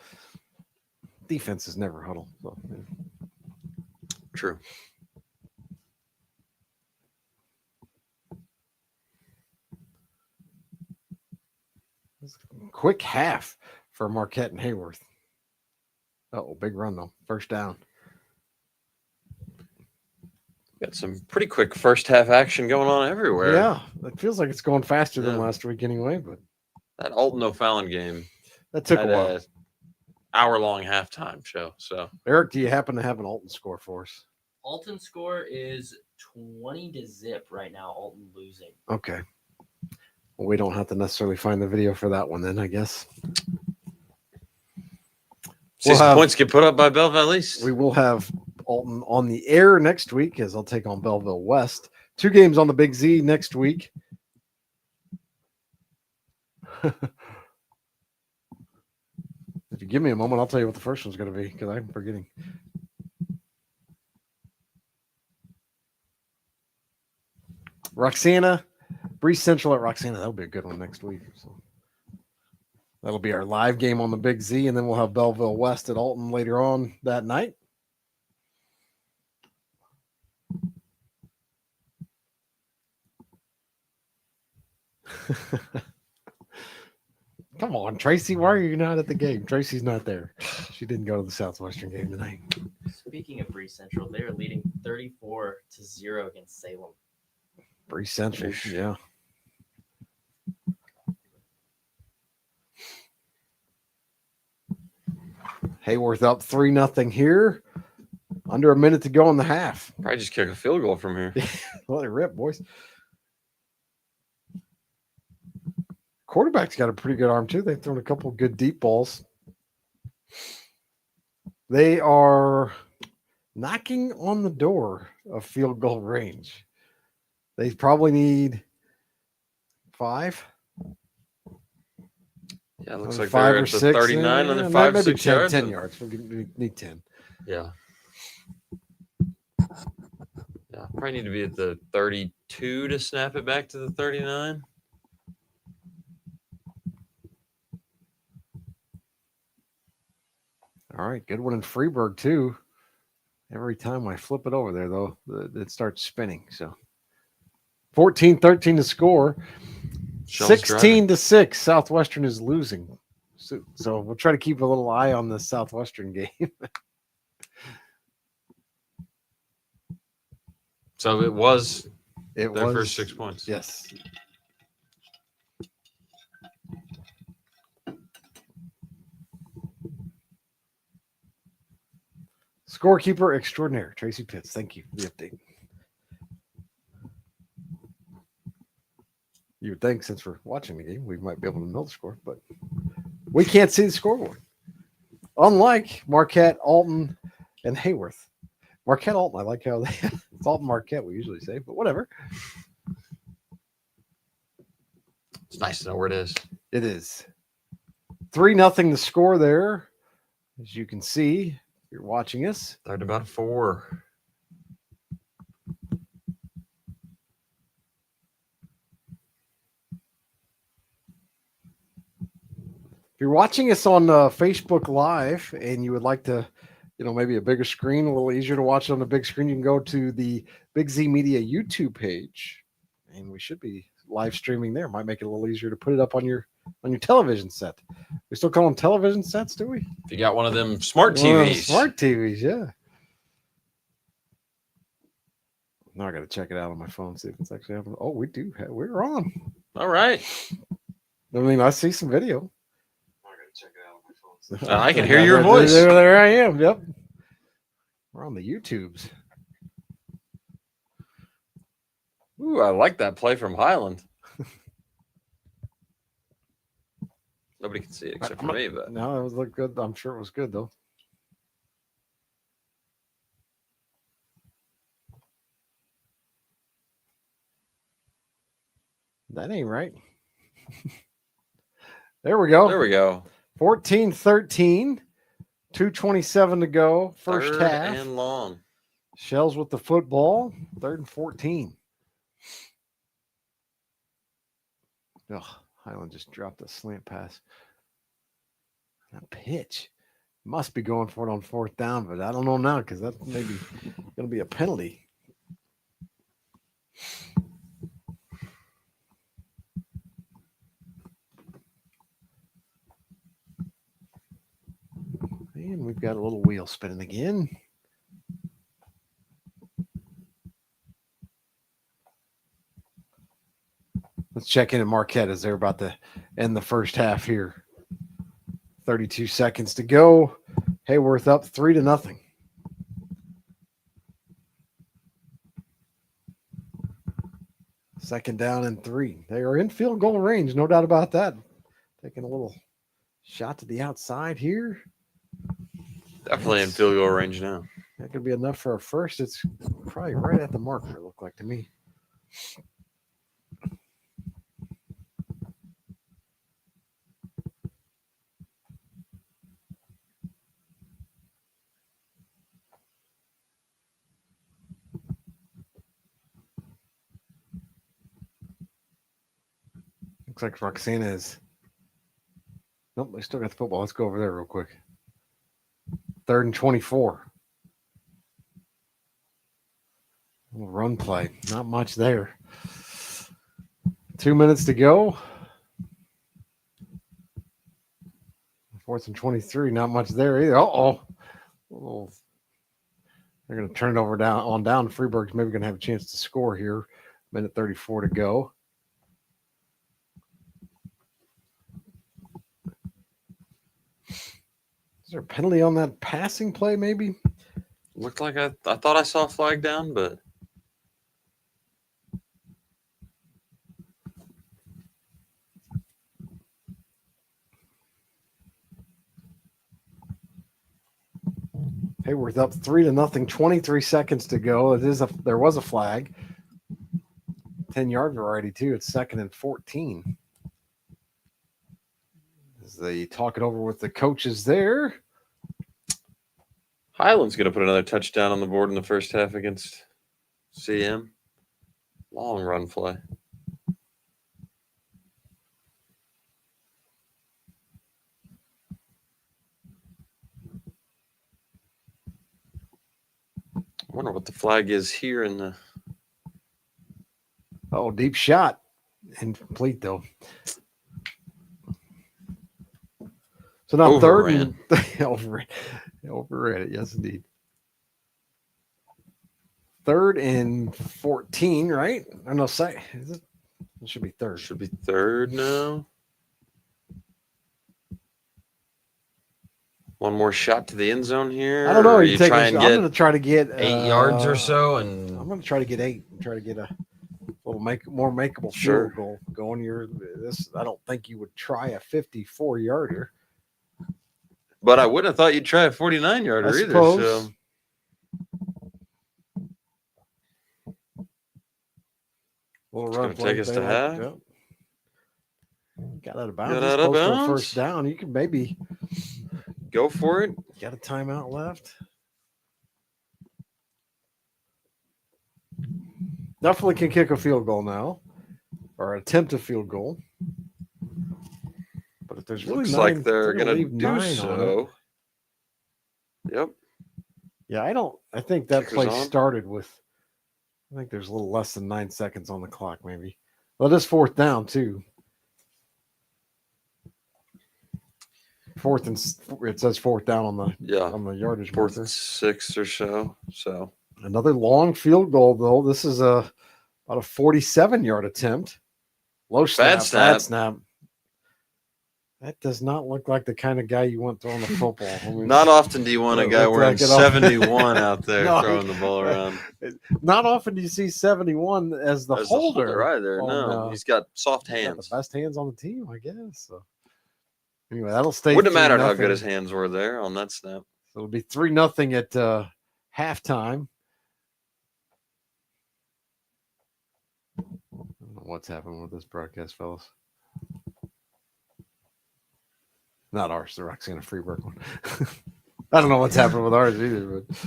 Defense is never huddle. So, yeah. True. Quick half for Marquette and Hayworth. Big run though. 1st down. Got some pretty quick first half action going on everywhere. Yeah, it feels like it's going faster than last week anyway. But that Alton O'Fallon game that took a while. Hour-long halftime show. So, Eric, do you happen to have an Alton score for us? Alton score is 20-0 right now. Alton losing. Okay. Well, we don't have to necessarily find the video for that one then, I guess. See some points get put up by Belleville East. We will have Alton on the air next week as I'll take on Belleville West. 2 games on the Big Z next week. If you give me a moment, I'll tell you what the first one's going to be because I'm forgetting. Roxana, Breeze Central at Roxana. That'll be a good one next week. So that'll be our live game on the Big Z, and then we'll have Belleville West at Alton later on that night. Come on, Tracy. Why are you not at the game? Tracy's not there. She didn't go to the Southwestern game tonight. Speaking of Breeze Central, they are leading 34-0 against Salem. Breeze Central, yeah. Hayworth up 3-0 here. Under a minute to go in the half. Probably just kick a field goal from here. Let it rip, boys. Quarterback's got a pretty good arm, too. They've thrown a couple of good deep balls. They are knocking on the door of field goal range. They probably need 5. Yeah, it looks like 5 they're or at the 6. 39 on the 5 maybe 6 10, yards. 10 yards. We need 10. Yeah. Yeah, probably need to be at the 32 to snap it back to the 39. All right, good one in Freeburg, too. Every time I flip it over there, though, it starts spinning. So 14-13 to score. Shell's driving. 16-6. Southwestern is losing. So we'll try to keep a little eye on the Southwestern game. So it was It their was first 6 points. Yes. Scorekeeper extraordinaire, Tracy Pitts. Thank you for the update. You would think since we're watching the game, we might be able to know the score, but we can't see the scoreboard. Unlike Marquette, Alton, and Hayworth. Marquette, Alton, I like how it's Alton Marquette, we usually say, but whatever. It's nice to know where it is. It is 3-0 the score there. As you can see, if you're watching us. They're at about 4. If you're watching us on Facebook Live and you would like to, maybe a bigger screen, a little easier to watch on the big screen, you can go to the Big Z Media YouTube page, and we should be live streaming there. Might make it a little easier to put it up on your television set. We still call them television sets, do we? If you got one of them smart TVs. Smart TVs, yeah. Now I got to check it out on my phone, see if it's actually happening. Oh, we do. We're on. All right. I mean, I see some video. Check it out on my phone. I can hear your voice. There I am. Yep. We're on the YouTubes. Ooh, I like that play from Highland. Nobody can see it except for me, but No, it was look good. I'm sure it was good though. That ain't right. There we go. there we go. 14-13. 2:27 to go. First Third half. and long. Shells with the football. 3rd and 14. Oh, Highland just dropped a slant pass. That pitch must be going for it on 4th down, but I don't know now because that's maybe going to be a penalty. And we've got a little wheel spinning again. Let's check in at Marquette as they're about to end the first half here. 32 seconds to go. Hayworth up 3-0. Second down and 3. They are in field goal range, no doubt about that. Taking a little shot to the outside here. Definitely in field goal range now. That could be enough for a first. It's probably right at the marker, it looked like to me. Looks like Roxana is. Nope, they still got the football. Let's go over there real quick. 3rd and 24. Little run play. Not much there. 2 minutes to go. 4th and 23. Not much there either. Uh-oh. Oh. They're going to turn it over down. Freeburg's maybe going to have a chance to score here. Minute 34 to go. Is there a penalty on that passing play, maybe? Looked like I thought I saw a flag down, but Hayworth up 3-0, 23 seconds to go. There was a flag. 10-yard variety, too. It's 2nd and 14. As they talk it over with the coaches there. Highland's going to put another touchdown on the board in the first half against CM. Long run play. I wonder what the flag is here in the. Oh, deep shot. Incomplete, though. So now third and overran it. Yes, indeed. 3rd and 14, right? I know. Say it should be third. Should be third now. One more shot to the end zone here. I don't know. Or I'm going to try to get 8 yards or so, and I'm going to try to get 8. Try to get a little more makeable Sure. field goal going. I don't think you would try a 54-yarder. but I wouldn't have thought you'd try a 49-yarder either. Suppose. So Little It's run gonna play take us to thing. half. Yep. Got out of bounds. Got He's out of close to a bounds. first down. You can maybe go for it. got a timeout left. Definitely can kick a field goal now, or attempt a field goal. But if there's really Looks 9, like they're gonna going to leave do 9 on it. so. Yep. Yeah, I think that Kicker's play on. started with. I think there's a little less than 9 seconds on the clock, maybe. Well, this 4th down too. It says 4th down on the yardage 4th marker. and 6 or so. So Another long field goal, though. This is about a 47-yard attempt. Low snap, bad snap. That does not look like the kind of guy you want throwing the football. I mean, not often do you want a it guy looked wearing like it all- 71 out there No, throwing the ball around. Not often do you see 71 as the There's holder. either. on, No, he's got soft got hands. the best hands on the team, I guess. So anyway, that'll stay. Wouldn't have mattered how 3-0. good his hands were there on that snap. So it'll be 3-0 at halftime. I don't know what's happening with this broadcast, fellas. Not ours. The Roxana Freeburg one. I don't know what's happening with ours either, but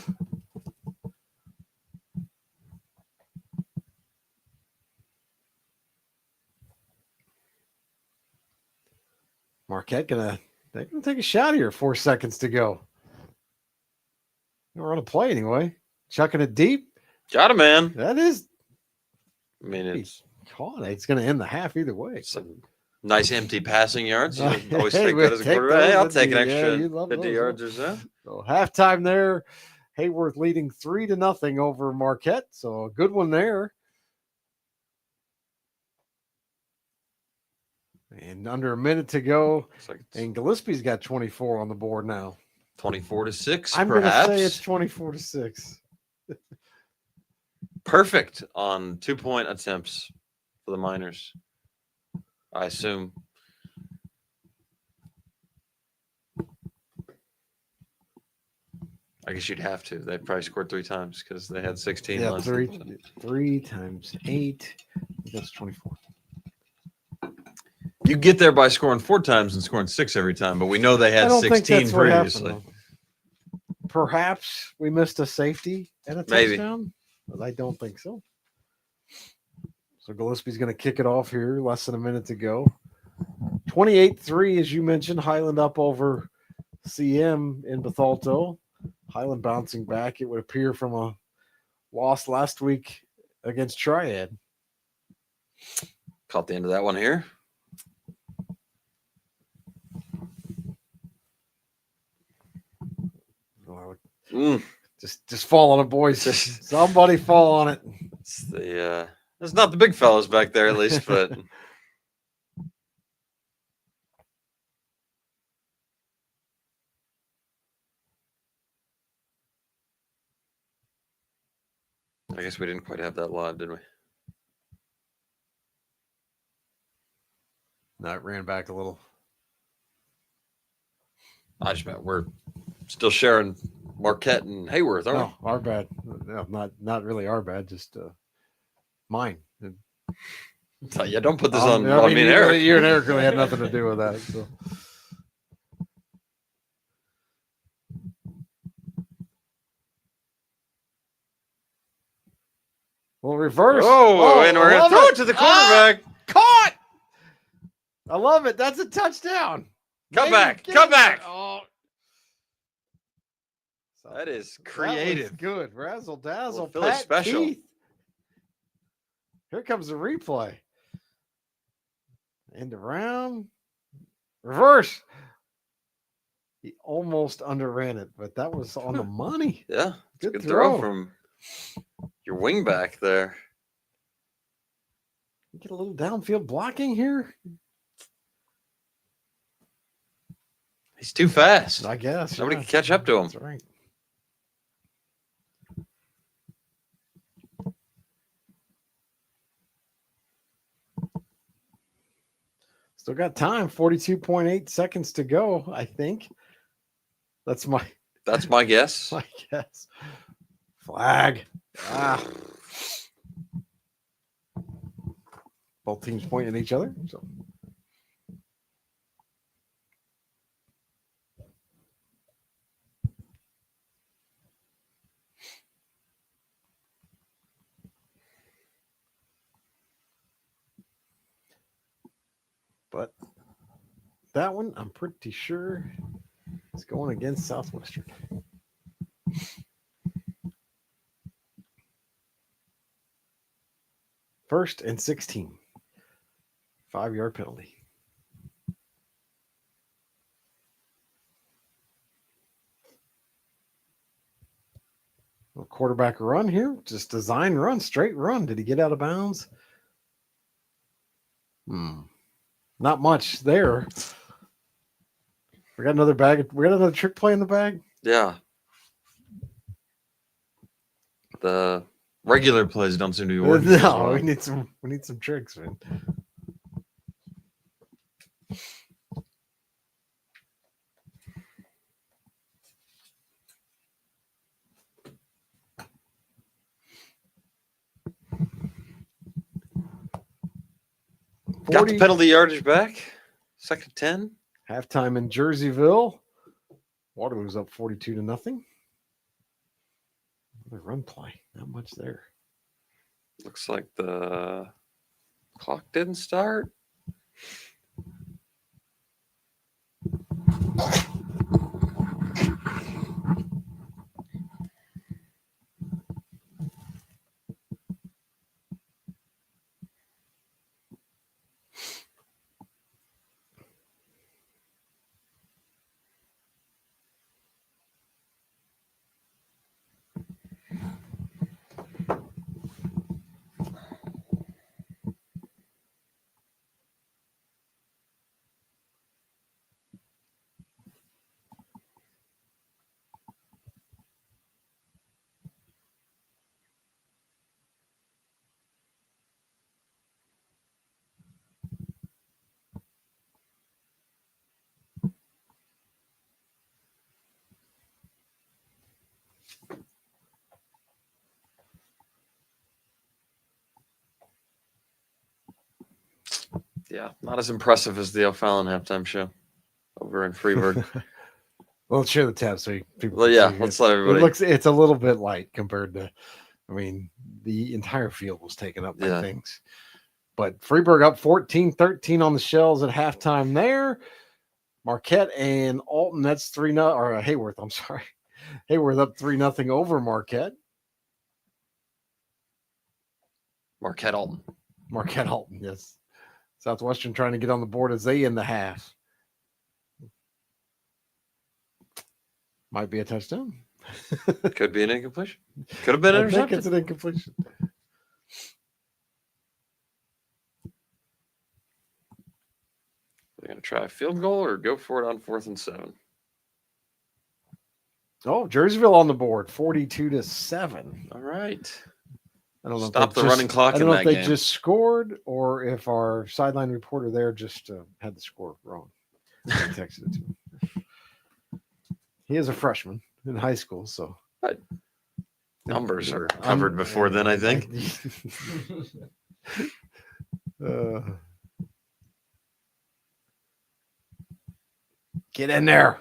Marquette they're gonna take a shot here. 4 seconds to go. They're on a play anyway. Chucking it deep. Got him, man. That is I mean, it's caught. It's gonna end the half either way. some nice empty passing yards. You always Hey, take we'll that as a take quarterback. Hey, those I'll with take an you. Yeah, extra you love 50 those, yards or so. So halftime there. Hayworth leading 3-0 over Marquette. So a good one there. And under a minute to go. Looks like it's And Gillespie's got 24 on the board now. 24-6, I'm going to perhaps. say it's 24-6. Perfect on 2-point attempts for the Miners, I assume. I guess you'd have to. They probably scored 3 times because they had 16 Yeah, last 3 times 8. That's 24. You get there by scoring 4 times and scoring 6 every time, but we know they I had don't think 16 that's what happened, previously. though. Perhaps we missed a safety and a Maybe. touchdown, but I don't think so. So Gillespie's going to kick it off here. Less than a minute to go. 28-3, as you mentioned. Highland up over CM in Bethalto. Highland bouncing back, it would appear, from a loss last week against Triad. Caught the end of that one here. Just fall on it, boys. Somebody fall on it. It's it's not the big fellas back there, at least, but I guess we didn't quite have that live, did we? No, it ran back a little. I just meant we're still sharing Marquette and Hayworth, aren't No, our bad. No, not really our bad. Just mine. we? Yeah, don't put this on. I mean, you, Eric. you and Eric really had nothing to do with that. So. Well, reverse. Oh, and we're I going to love throw it to the quarterback. Caught. I love it. That's a touchdown. Come Maybe back. get Come it. back. Oh. That is That was creative. good. Razzle dazzle. Well, Philly's Pat special. Keith. Here comes the replay. End around. Reverse. He almost underran it, but that was on the money. Yeah. Good Good throw. throw from your wing back there. Get a little downfield blocking here, He's too fast. I guess. Nobody yeah. can catch up to him. That's right. Still got time. 42.8 seconds to go, I think. That's my guess. my guess. Flag. Ah. Both teams pointing at each other. So. But that one, I'm pretty sure, is going against Southwestern. First and 16. 5-yard penalty. A quarterback run here. Just design run, straight run. Did he get out of bounds? Not much there. We got another bag. We got another trick play in the bag. Yeah. The regular plays don't seem to be working. as No, well. we need some tricks, man. Got the penalty yardage back. 2nd 10. Halftime in Jerseyville. Waterloo's up 42-0. Another run play. Not much there. Looks like the clock didn't start. Yeah, not as impressive as the O'Fallon halftime show over in Freeburg. Well, share the tab so people. Well, can yeah, see it. let's let everybody. It's a little bit light compared to. I mean, the entire field was taken up by Yeah. things. But Freeburg up 14-13 on the Shells at halftime there. Marquette and Alton, that's 3-0, or Hayworth, I'm sorry. Hayworth up 3-0 over Marquette. Marquette Alton. Marquette Alton, yes. Southwestern trying to get on the board as they end the half. Might be a touchdown. Could be an incompletion. Could have been I think intercepted. it's an incompletion. They're going to try a field goal or go for it on 4th and 7. Oh, Jerseyville on the board, 42-7. All right. I don't know. Stop if the they running clock I in don't know that if they game. just scored or if our sideline reporter there just had the score wrong. I texted it to him. He is a freshman in high school, so Numbers are covered before then, I think. Get in there.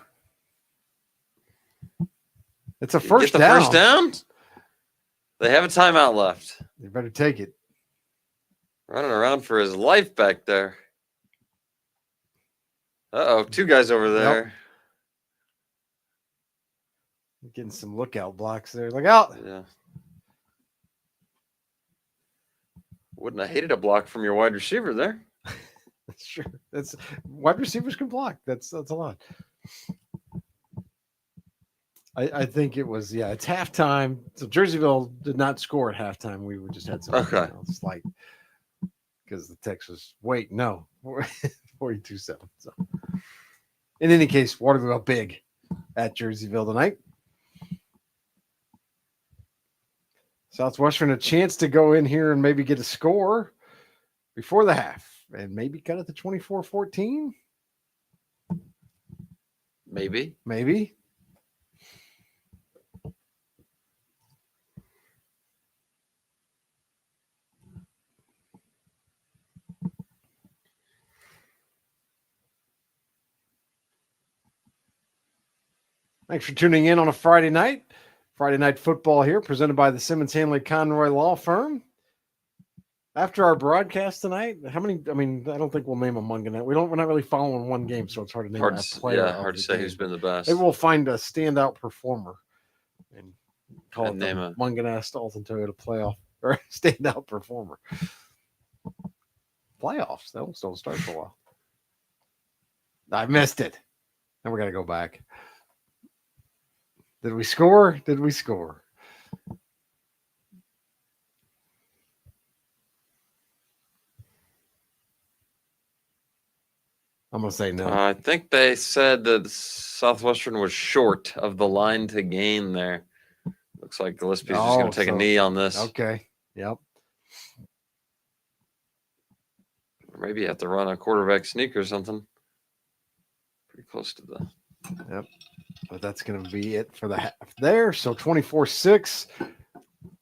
It's a Get first the down. first down. They have a timeout left. You better take it. Running around for his life back there. Uh-oh, 2 guys over there. Getting some lookout blocks there. Look out. Yeah. Wouldn't have hated a block from your wide receiver there. Sure. That's wide receivers can block. That's a lot. I think it was, it's halftime. So Jerseyville did not score at halftime. We just had some else, like, because the text was, wait, no, 42-7. So in any case, Waterville big at Jerseyville tonight. Southwestern a chance to go in here and maybe get a score before the half and maybe cut it to 24-14. Maybe. Thanks for tuning in on a Friday night. Friday Night Football here, presented by the Simmons Hanley Conroy Law Firm. After our broadcast tonight, how many? I mean, I don't think we'll name a Munganette. We're not really following one game, so it's hard to name a player. Hard to say who's been the best. Maybe we'll find a standout performer and call it name the Munganast Alton Toyota playoff or standout performer. Playoffs, those don't start for a while. I missed it. Now we got to go back. Did we score? I'm going to say no. I think they said that Southwestern was short of the line to gain there. Looks like Gillespie's just going to take a knee on this. Okay. Yep. Or maybe you have to run a quarterback sneak or something. Pretty close to the. Yep. But that's going to be it for the half there. So 24-6.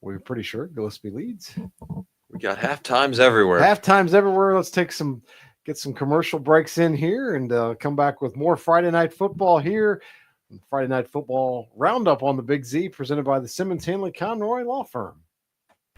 We're pretty sure Gillespie leads. We got half times everywhere. Let's get some commercial breaks in here and come back with more Friday Night Football here. Friday Night Football Roundup on the Big Z, presented by the Simmons Hanley Conroy Law Firm.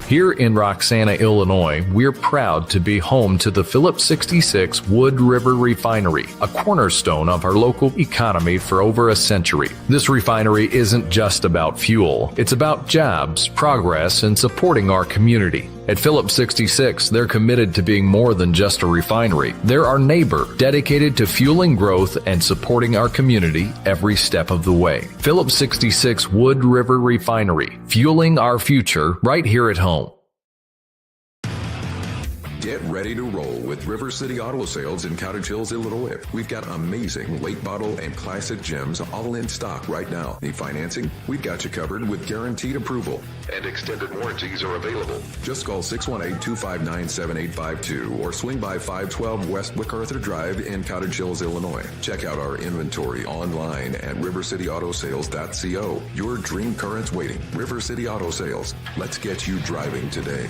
Here in Roxana, Illinois, we're proud to be home to the Phillips 66 Wood River Refinery, a cornerstone of our local economy for over a century. This refinery isn't just about fuel. It's about jobs, progress, and supporting our community. At Phillips 66, they're committed to being more than just a refinery. They're our neighbor, dedicated to fueling growth and supporting our community every step of the way. Phillips 66 Wood River Refinery, fueling our future right here at home. Get ready to roll with River City Auto Sales in Cottage Hills, Illinois. We've got amazing late model and classic gems all in stock right now. Need financing? We've got you covered with guaranteed approval. And extended warranties are available. Just call 618-259-7852 or swing by 512 West MacArthur Drive in Cottage Hills, Illinois. Check out our inventory online at rivercityautosales.co. Your dream car is waiting. River City Auto Sales. Let's get you driving today.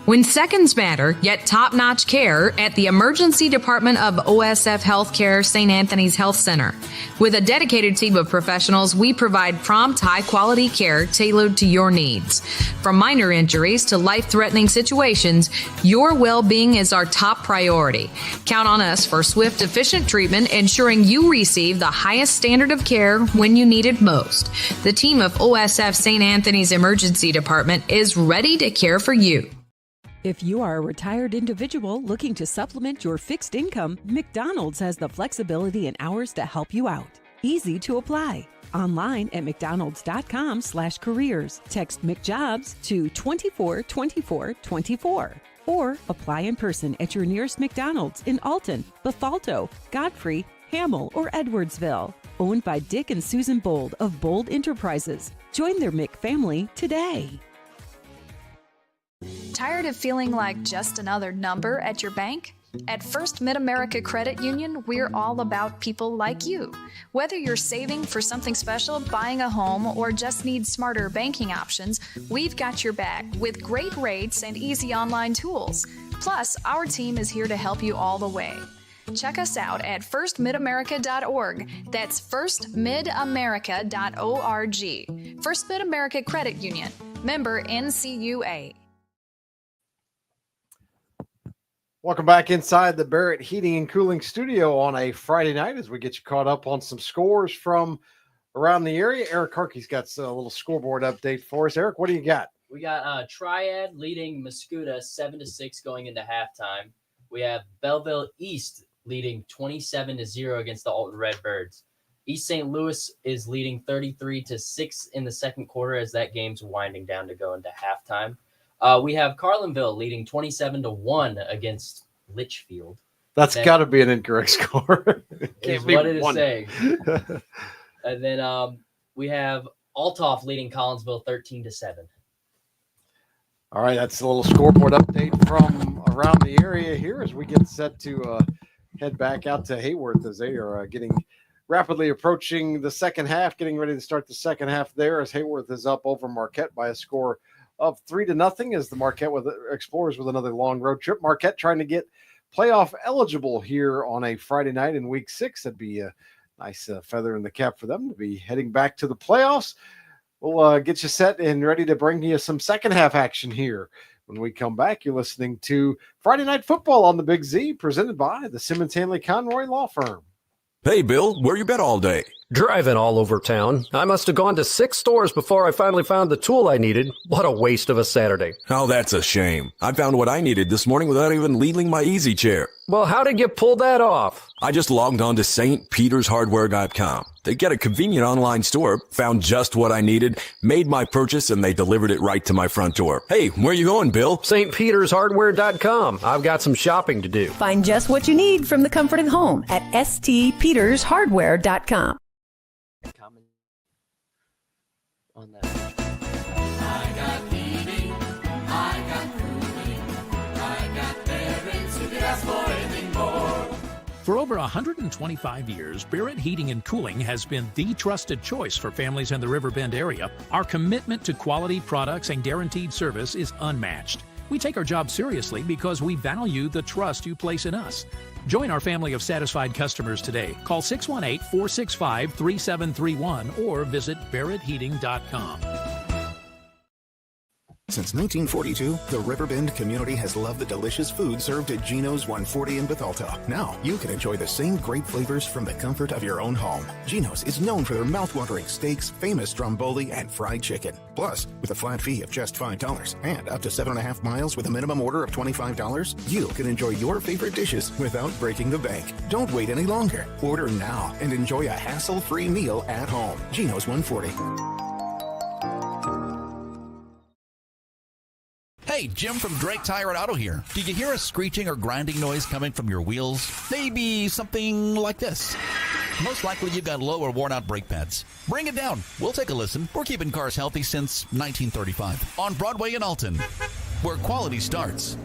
When seconds matter, yet top-notch care at the Emergency Department of OSF Healthcare St. Anthony's Health Center. With a dedicated team of professionals, we provide prompt, high-quality care tailored to your needs. From minor injuries to life-threatening situations, your well-being is our top priority. Count on us for swift, efficient treatment, ensuring you receive the highest standard of care when you need it most. The team of OSF St. Anthony's Emergency Department is ready to care for you. If you are a retired individual looking to supplement your fixed income, McDonald's has the flexibility and hours to help you out. Easy to apply. Online at mcdonalds.com/careers. Text McJobs to 242424 or apply in person at your nearest McDonald's in Alton, Bethalto, Godfrey, Hamel, or Edwardsville. Owned by Dick and Susan Bold of Bold Enterprises. Join their Mc family today. Tired of feeling like just another number at your bank? At First Mid-America Credit Union, we're all about people like you. Whether you're saving for something special, buying a home, or just need smarter banking options, we've got your back with great rates and easy online tools. Plus, our team is here to help you all the way. Check us out at firstmidamerica.org. That's firstmidamerica.org. First Mid-America Credit Union. Member NCUA. Welcome back inside the Barrett Heating and Cooling Studio on a Friday night as we get you caught up on some scores from around the area. Eric Harkey's got a little scoreboard update for us. Eric, what do you got? We got Triad leading Mascuda 7-6 going into halftime. We have Belleville East leading 27-0 against the Alton Redbirds. East St. Louis is leading 33-6 in the second quarter as that game's winding down to go into halftime. We have Carlinville leading 27-1 against Litchfield. That's got to be an incorrect score. Is what it is saying. And then we have Althoff leading Collinsville 13-7. All right, that's a little scoreboard update from around the area here as we get set to head back out to Hayworth as they are getting rapidly approaching the second half, getting ready to start the second half there as Hayworth is up over Marquette by a score of 3-0 as the Marquette Explorers with another long road trip. Marquette trying to get playoff eligible here on a Friday night in week 6. That'd be a nice feather in the cap for them to be heading back to the playoffs. We'll get you set and ready to bring you some second half action here. When we come back, you're listening to Friday Night Football on the Big Z, presented by the Simmons Hanley Conroy Law Firm. Hey, Bill, where you been all day? Driving all over town. I must have gone to 6 stores before I finally found the tool I needed. What a waste of a Saturday. Oh, that's a shame. I found what I needed this morning without even leaving my easy chair. Well, how did you pull that off? I just logged on to stpetershardware.com. They get a convenient online store, found just what I needed, made my purchase, and they delivered it right to my front door. Hey, where you going, Bill? stpetershardware.com. I've got some shopping to do. Find just what you need from the comfort of home at stpetershardware.com. Comment on that. I got heating, I got cooling, I got parents who could ask for anything more. For over 125 years, Barrett Heating and Cooling has been the trusted choice for families in the Riverbend area. Our commitment to quality products and guaranteed service is unmatched. We take our job seriously because we value the trust you place in us. Join our family of satisfied customers today. Call 618-465-3731 or visit barrettheating.com. Since 1942, the Riverbend community has loved the delicious food served at Gino's 140 in Bethalto. Now, you can enjoy the same great flavors from the comfort of your own home. Gino's is known for their mouth-watering steaks, famous stromboli, and fried chicken. Plus, with a flat fee of just $5 and up to 7.5 miles with a minimum order of $25, you can enjoy your favorite dishes without breaking the bank. Don't wait any longer. Order now and enjoy a hassle-free meal at home. Gino's 140. Hey, Jim from Drake Tire and Auto here. Did you hear a screeching or grinding noise coming from your wheels? Maybe something like this. Most likely you've got low or worn out brake pads. Bring it down. We'll take a listen. We're keeping cars healthy since 1935 on Broadway in Alton, where quality starts.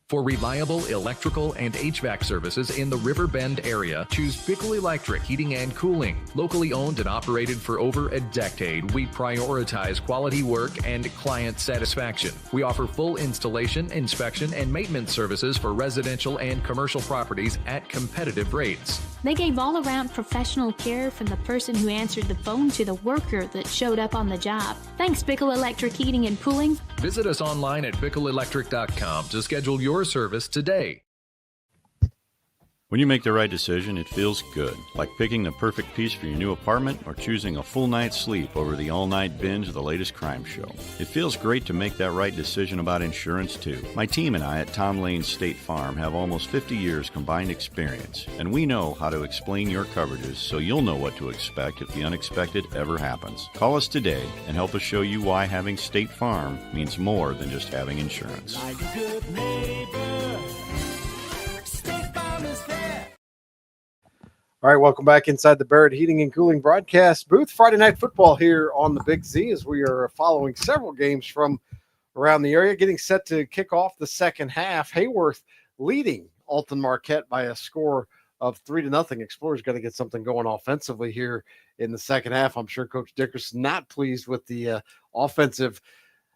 For reliable electrical and HVAC services in the Riverbend area, choose Bickle Electric Heating and Cooling. Locally owned and operated for over a decade, we prioritize quality work and client satisfaction. We offer full installation, inspection, and maintenance services for residential and commercial properties at competitive rates. They gave all-around professional care from the person who answered the phone to the worker that showed up on the job. Thanks, Bickle Electric Heating and Cooling. Visit us online at bickleelectric.com to schedule your service today. When you make the right decision, it feels good, like picking the perfect piece for your new apartment or choosing a full night's sleep over the all-night binge of the latest crime show. It feels great to make that right decision about insurance, too. My team and I at Tom Lane State Farm have almost 50 years combined experience, and we know how to explain your coverages so you'll know what to expect if the unexpected ever happens. Call us today and help us show you why having State Farm means more than just having insurance. Like a good neighbor, State Farm is there. All right, welcome back inside the Barrett Heating and Cooling broadcast booth. Friday Night Football here on the Big Z as we are following several games from around the area, getting set to kick off the second half. Hayworth leading Alton Marquette by a score of 3-0. Explorers got to get something going offensively here in the second half. I'm sure Coach Dickerson not pleased with the offensive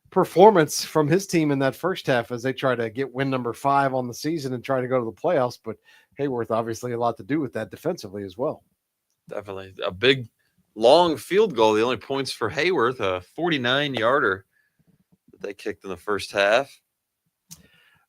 performance from his team in that first half as they try to get win number 5 on the season and try to go to the playoffs. But Hayworth obviously a lot to do with that defensively as well. Definitely a big, long field goal. The only points for Hayworth, a 49-yarder that they kicked in the first half.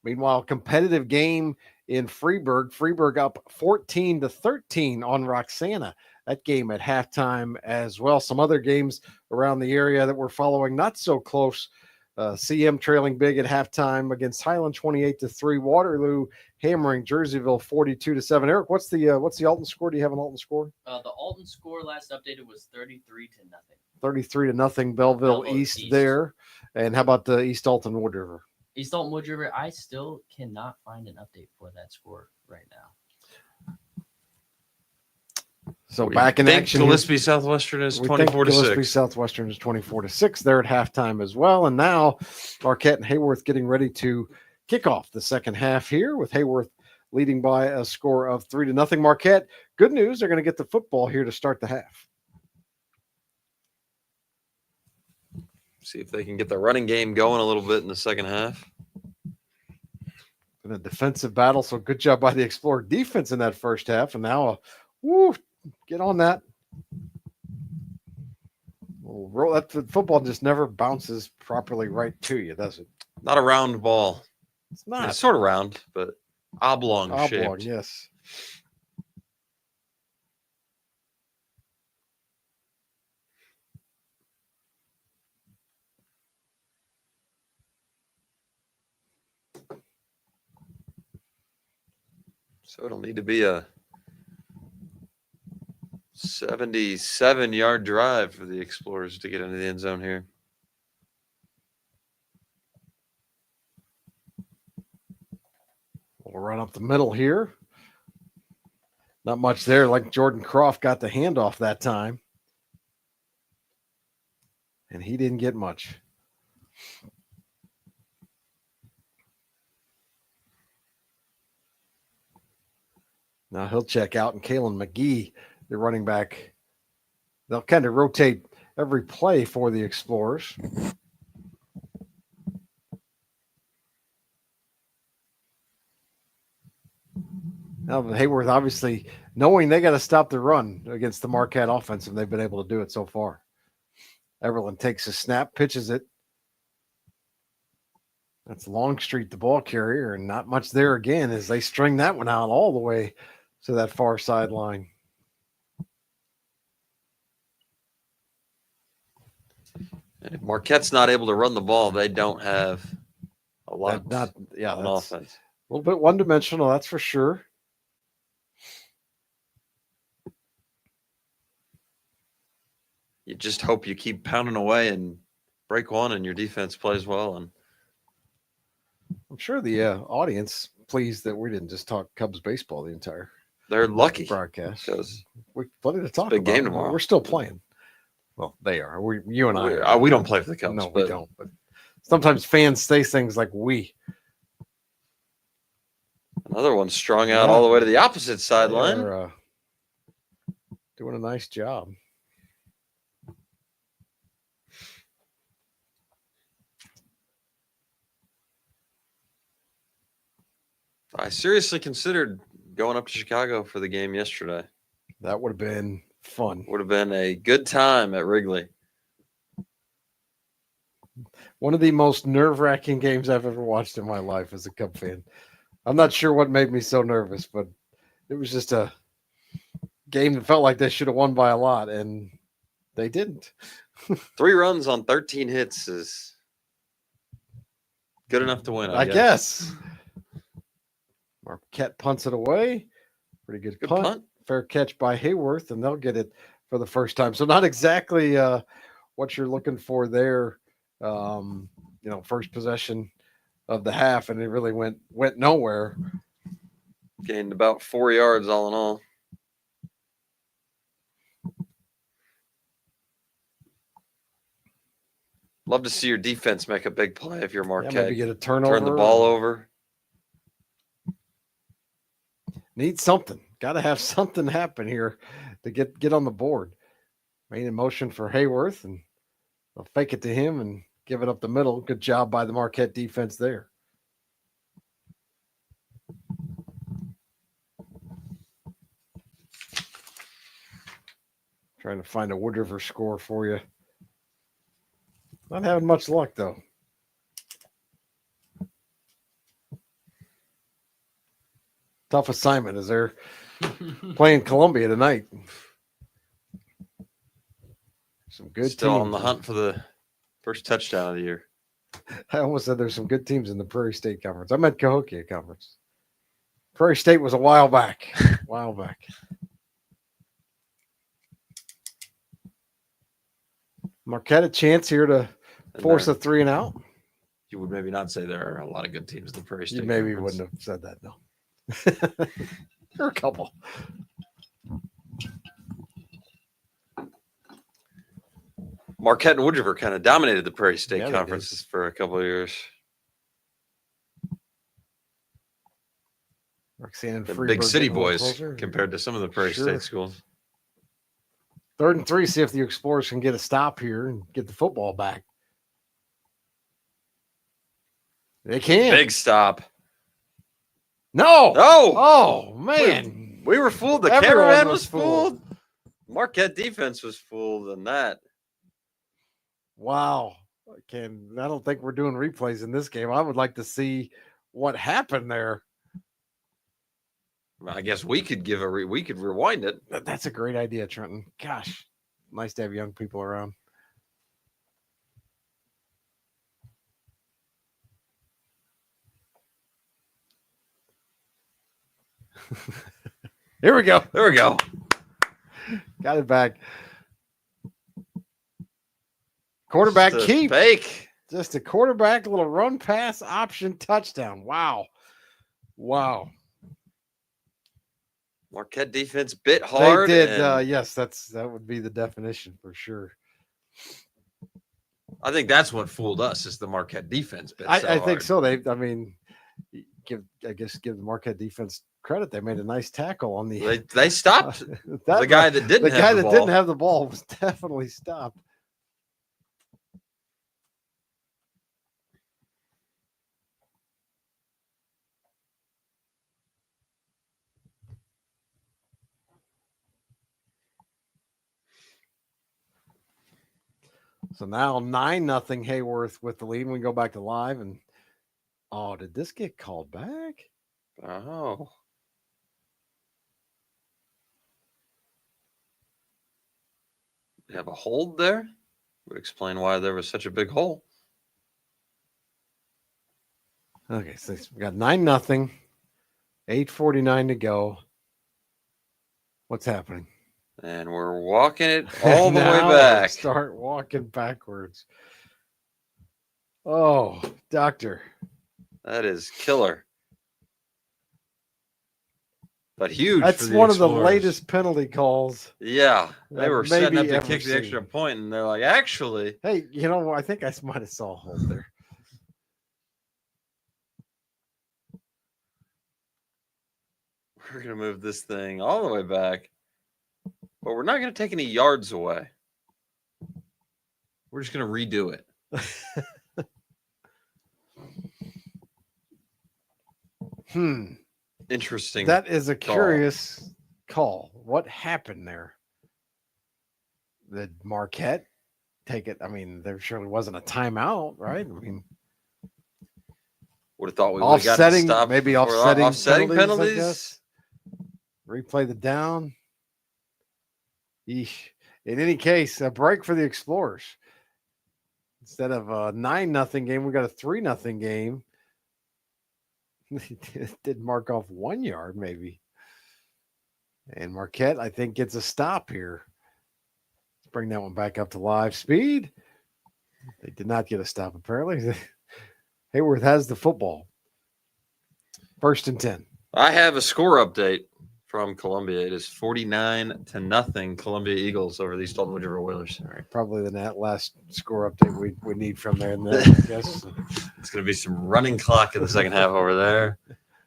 Meanwhile, competitive game in Freeburg. Freeburg up 14-13 on Roxana that game at halftime as well. Some other games around the area that we're following not so close. CM trailing big at halftime against Highland 28-3. Waterloo hammering Jerseyville 42-7. Eric, what's the Alton score? Do you have an Alton score? The Alton score last updated was 33-0. 33-0 Belleville East there. And how about the East Alton Wood River? East Alton Wood River, I still cannot find an update for that score right now. So back in action. Gillespie Southwestern is 24-6. Gillespie Southwestern is 24-6. They're at halftime as well. And now Marquette and Hayworth getting ready to kick off the second half here with Hayworth leading by a score of 3-0. Marquette, good news. They're going to get the football here to start the half. See if they can get the running game going a little bit in the second half. In a defensive battle. So good job by the Explorer defense in that first half. And now, get on that. Roll that football just never bounces properly right to you, does it? Not a round ball. It's not. It's sort of round, but oblong shaped. Yes. So it'll need to be a 77-yard drive for the Explorers to get into the end zone here. We'll run up the middle here. Not much there, like Jordan Croft got the handoff that time. And he didn't get much. Now he'll check out, and Kalen McGee, the running back, they'll kind of rotate every play for the Explorers. Now Hayworth obviously knowing they got to stop the run against the Marquette offense, and they've been able to do it so far. Everland takes a snap, pitches it. That's Longstreet, the ball carrier, and not much there again as they string that one out all the way to that far sideline. And if Marquette's not able to run the ball, they don't have a lot on offense. A little bit one-dimensional, that's for sure. You just hope you keep pounding away and break one and your defense plays well. And I'm sure the audience pleased that we didn't just talk Cubs baseball the entire they're lucky broadcast. Because we plenty to talk big about. game tomorrow. We're still playing. Well, they are. You and I are. We don't play for the Cubs. No, we don't. But sometimes fans say things like we. Another one strung out all the way to the opposite sideline. They're, doing a nice job. I seriously considered going up to Chicago for the game yesterday. That would have been fun. Would have been a good time at Wrigley. One of the most nerve-wracking games I've ever watched in my life as a Cub fan. I'm not sure what made me so nervous, but it was just a game that felt like they should have won by a lot, and they didn't. 3 runs on 13 hits is good enough to win, I guess. Marquette punts it away. Pretty good punt. Fair catch by Hayworth, and they'll get it for the first time. So not exactly what you're looking for there. First possession of the half, and it really went nowhere. Gained about 4 yards all in all. Love to see your defense make a big play if you're Marquette. Maybe get a turnover. Turn the ball over. Need something. Got to have something happen here to get on the board. Made a motion for Hayworth, and they'll fake it to him and give it up the middle. Good job by the Marquette defense there. Trying to find a Wood River score for you. Not having much luck, though. Tough assignment as they're playing Columbia tonight. Some good Still teams. on the hunt for the first touchdown of the year. I almost said there's some good teams in the Prairie State Conference. I meant Cahokia Conference. Prairie State was a while back. Marquette a chance here to force a 3 and out. You would maybe not say there are a lot of good teams in the Prairie State. You maybe Conference. wouldn't have said that, no. There are a couple. Marquette and Wood River kind of dominated the Prairie State Yeah, they Conferences for a couple of years. Roxanne and The Freeburg big city getting a little boys closer. compared to some of the Prairie Sure. State schools. 3rd and 3, see if the Explorers can get a stop here and get the football back. They can. Big stop. No. No. Oh, man. We were fooled. The Everyone cameraman was was fooled. Marquette defense was fooled in that. Wow. I don't think we're doing replays in this game. I would like to see what happened there. I guess we could we could rewind it. That's a great idea, Trenton. Gosh, nice to have young people around. Here we go. There we go. Got it back. Quarterback Just a keep. fake. Just a quarterback, little run pass option touchdown. Wow. Marquette defense bit hard. They did. and Yes, that would be the definition for sure. I think that's what fooled us is the Marquette defense bit. I think so. Give the Marquette defense credit. They made a nice tackle on the. They stopped the guy that didn't. The guy that didn't have the ball was definitely stopped. So now 9-0 Hayworth with the lead. We go back to live and did this get called back? Oh. You have a hold there? Would explain why there was such a big hole. Okay, so we got 9-0, 8:49 to go. What's happening? And we're walking it all the way Now back. Start walking backwards. Oh, doctor. That is killer. But huge. That's for the one of the Explorers. latest penalty calls. Yeah. They that were setting up maybe to ever kick the extra seen. point, and they're like, actually. Hey, I think I might have saw a hold there. We're going to move this thing all the way back. But we're not going to take any yards away. We're just going to redo it. Interesting. That is a call. curious call. What happened there? Did Marquette take it? I mean, there surely wasn't a timeout, right? I mean, would have thought we would have gotten offsetting, stopped maybe before offsetting penalties. I penalties. guess. Replay the down. Eesh. In any case, a break for the Explorers. Instead of a 9-0 game, we got a 3-0 game. Did mark off 1 yard, maybe. And Marquette, I think, gets a stop here. Let's bring that one back up to live speed. They did not get a stop, apparently. Hayworth has the football. 1st and 10. I have a score update from Columbia. It is 49-0 Columbia Eagles over the East Alton Wood River Whalers. All right, probably the last score update we need from there. I guess. It's going to be some running clock in the second half over there.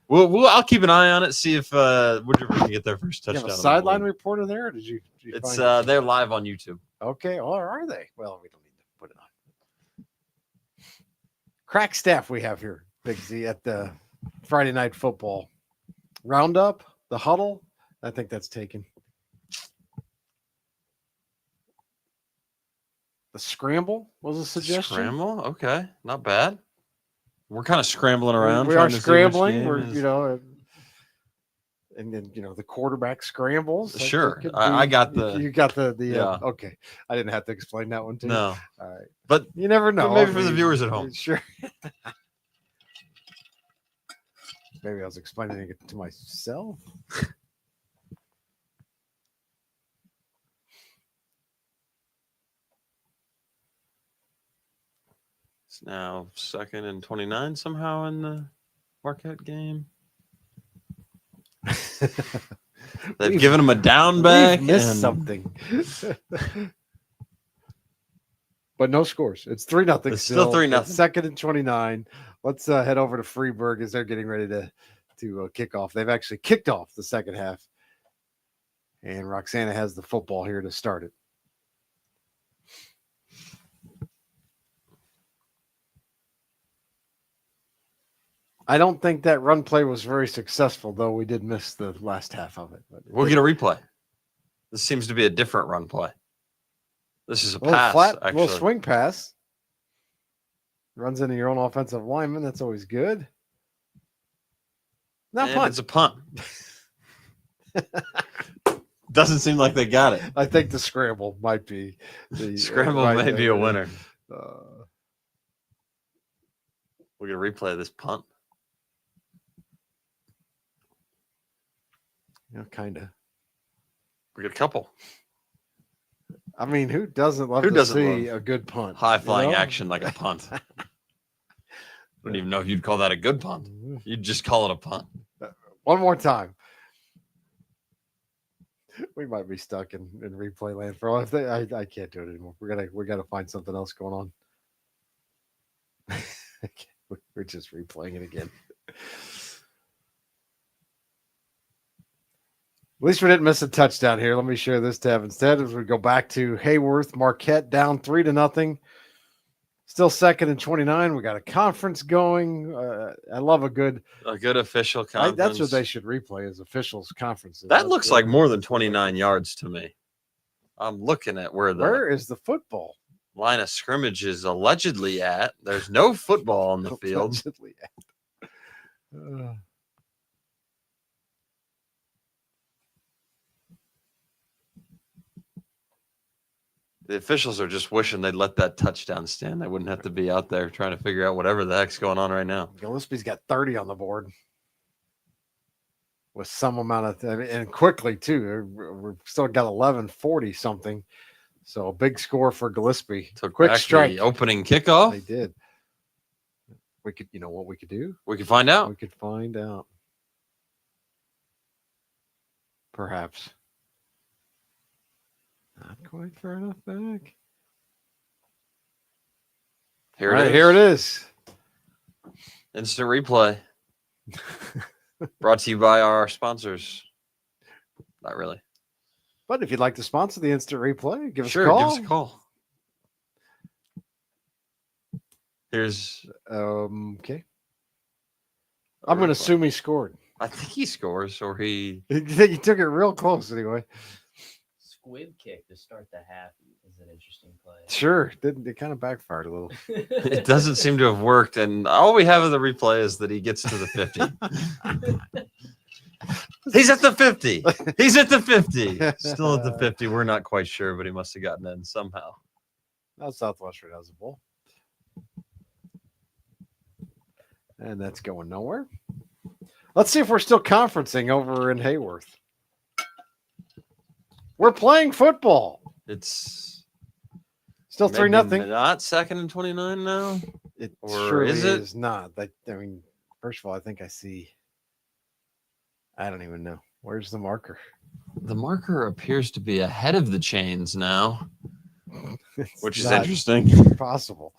I'll keep an eye on it, see if Wood River can get their first You touchdown. have a sideline reporter there? Or did you It's find it? they're live on YouTube. Okay, or are they? Well, we don't need to put it on. Crack staff we have here, Big Z, at the Friday Night Football Roundup, the huddle. I think that's taken. The scramble was a suggestion. Scramble, okay, not bad. We're kind of scrambling around. We trying are to see which scrambling. game We're is- And then, the quarterback scrambles. Sure. I got the. You got the Yeah. Okay. I didn't have to explain that one to you. No. All right. But you never know. maybe for the viewers at home. Sure. Maybe I was explaining it to myself. It's now 2nd and 29 somehow in the Marquette game. They've given him a down back. We've missed something. But no scores. It's 3-0. It's still 3-0. 2nd and 29. Let's head over to Freeburg as they're getting ready to kick off. They've actually kicked off the second half. And Roxana has the football here to start it. I don't think that run play was very successful, though we did miss the last half of it. But We'll get a replay. This seems to be a different run play. This is a little pass, flat, actually. little swing pass. Runs into your own offensive lineman. That's always good. Now And punt. it's a punt. Doesn't seem like they got it. I think the scramble might be the Scramble right may be a there. winner. We're going to replay this punt. Yeah, kind of. We got a couple. I mean, who doesn't love Who to doesn't see love a good punt? High flying you know? action like a punt. I don't even know if you'd call that a good punt. You'd just call it a punt. One more time. We might be stuck in replay land for all. I can't do it anymore. We gotta find something else going on. We're just replaying it again. At least we didn't miss a touchdown here. Let me share this tab instead as we go back to Hayworth. Marquette down 3-0. Still 2nd and 29. We got a conference going. I love a good official conference. That's what they should replay is officials conferences. That looks like more than 29 yards to me. I'm looking at where is the football line of scrimmage is allegedly at. There's no football on the field. Allegedly at. The officials are just wishing they'd let that touchdown stand. They wouldn't have to be out there trying to figure out whatever the heck's going on right now. Gillespie's got 30 on the board with some amount of and quickly too. We've still got 11:40 something. So a big score for Gillespie. Took Quick back strike. the opening kickoff. They did. We could, what we could do? We could find out. We could find out. Perhaps. Not quite far enough back. Here All it right, is. here it is. Instant replay. Brought to you by our sponsors. Not really. But if you'd like to sponsor the instant replay, give us Sure, a call. give us a call. Here's okay. I'm going to assume he scored. I think he scores or he He took it real close anyway. Squib kick to start the half is an interesting play. Sure. It kind of backfired a little. it doesn't seem to have worked. And all we have of the replay is that he gets to the 50. He's at the 50. He's at the 50. Still at the 50. We're not quite sure, but he must have gotten in somehow. Now Southwestern has a ball. And that's going nowhere. Let's see if we're still conferencing over in Hayworth. We're playing football. It's still 3-0. Not 2nd and 29 now. It or surely is it? is not. I mean, first of all, I think I see. I don't even know. Where's the marker? The marker appears to be ahead of the chains now, which is not interesting. Possible.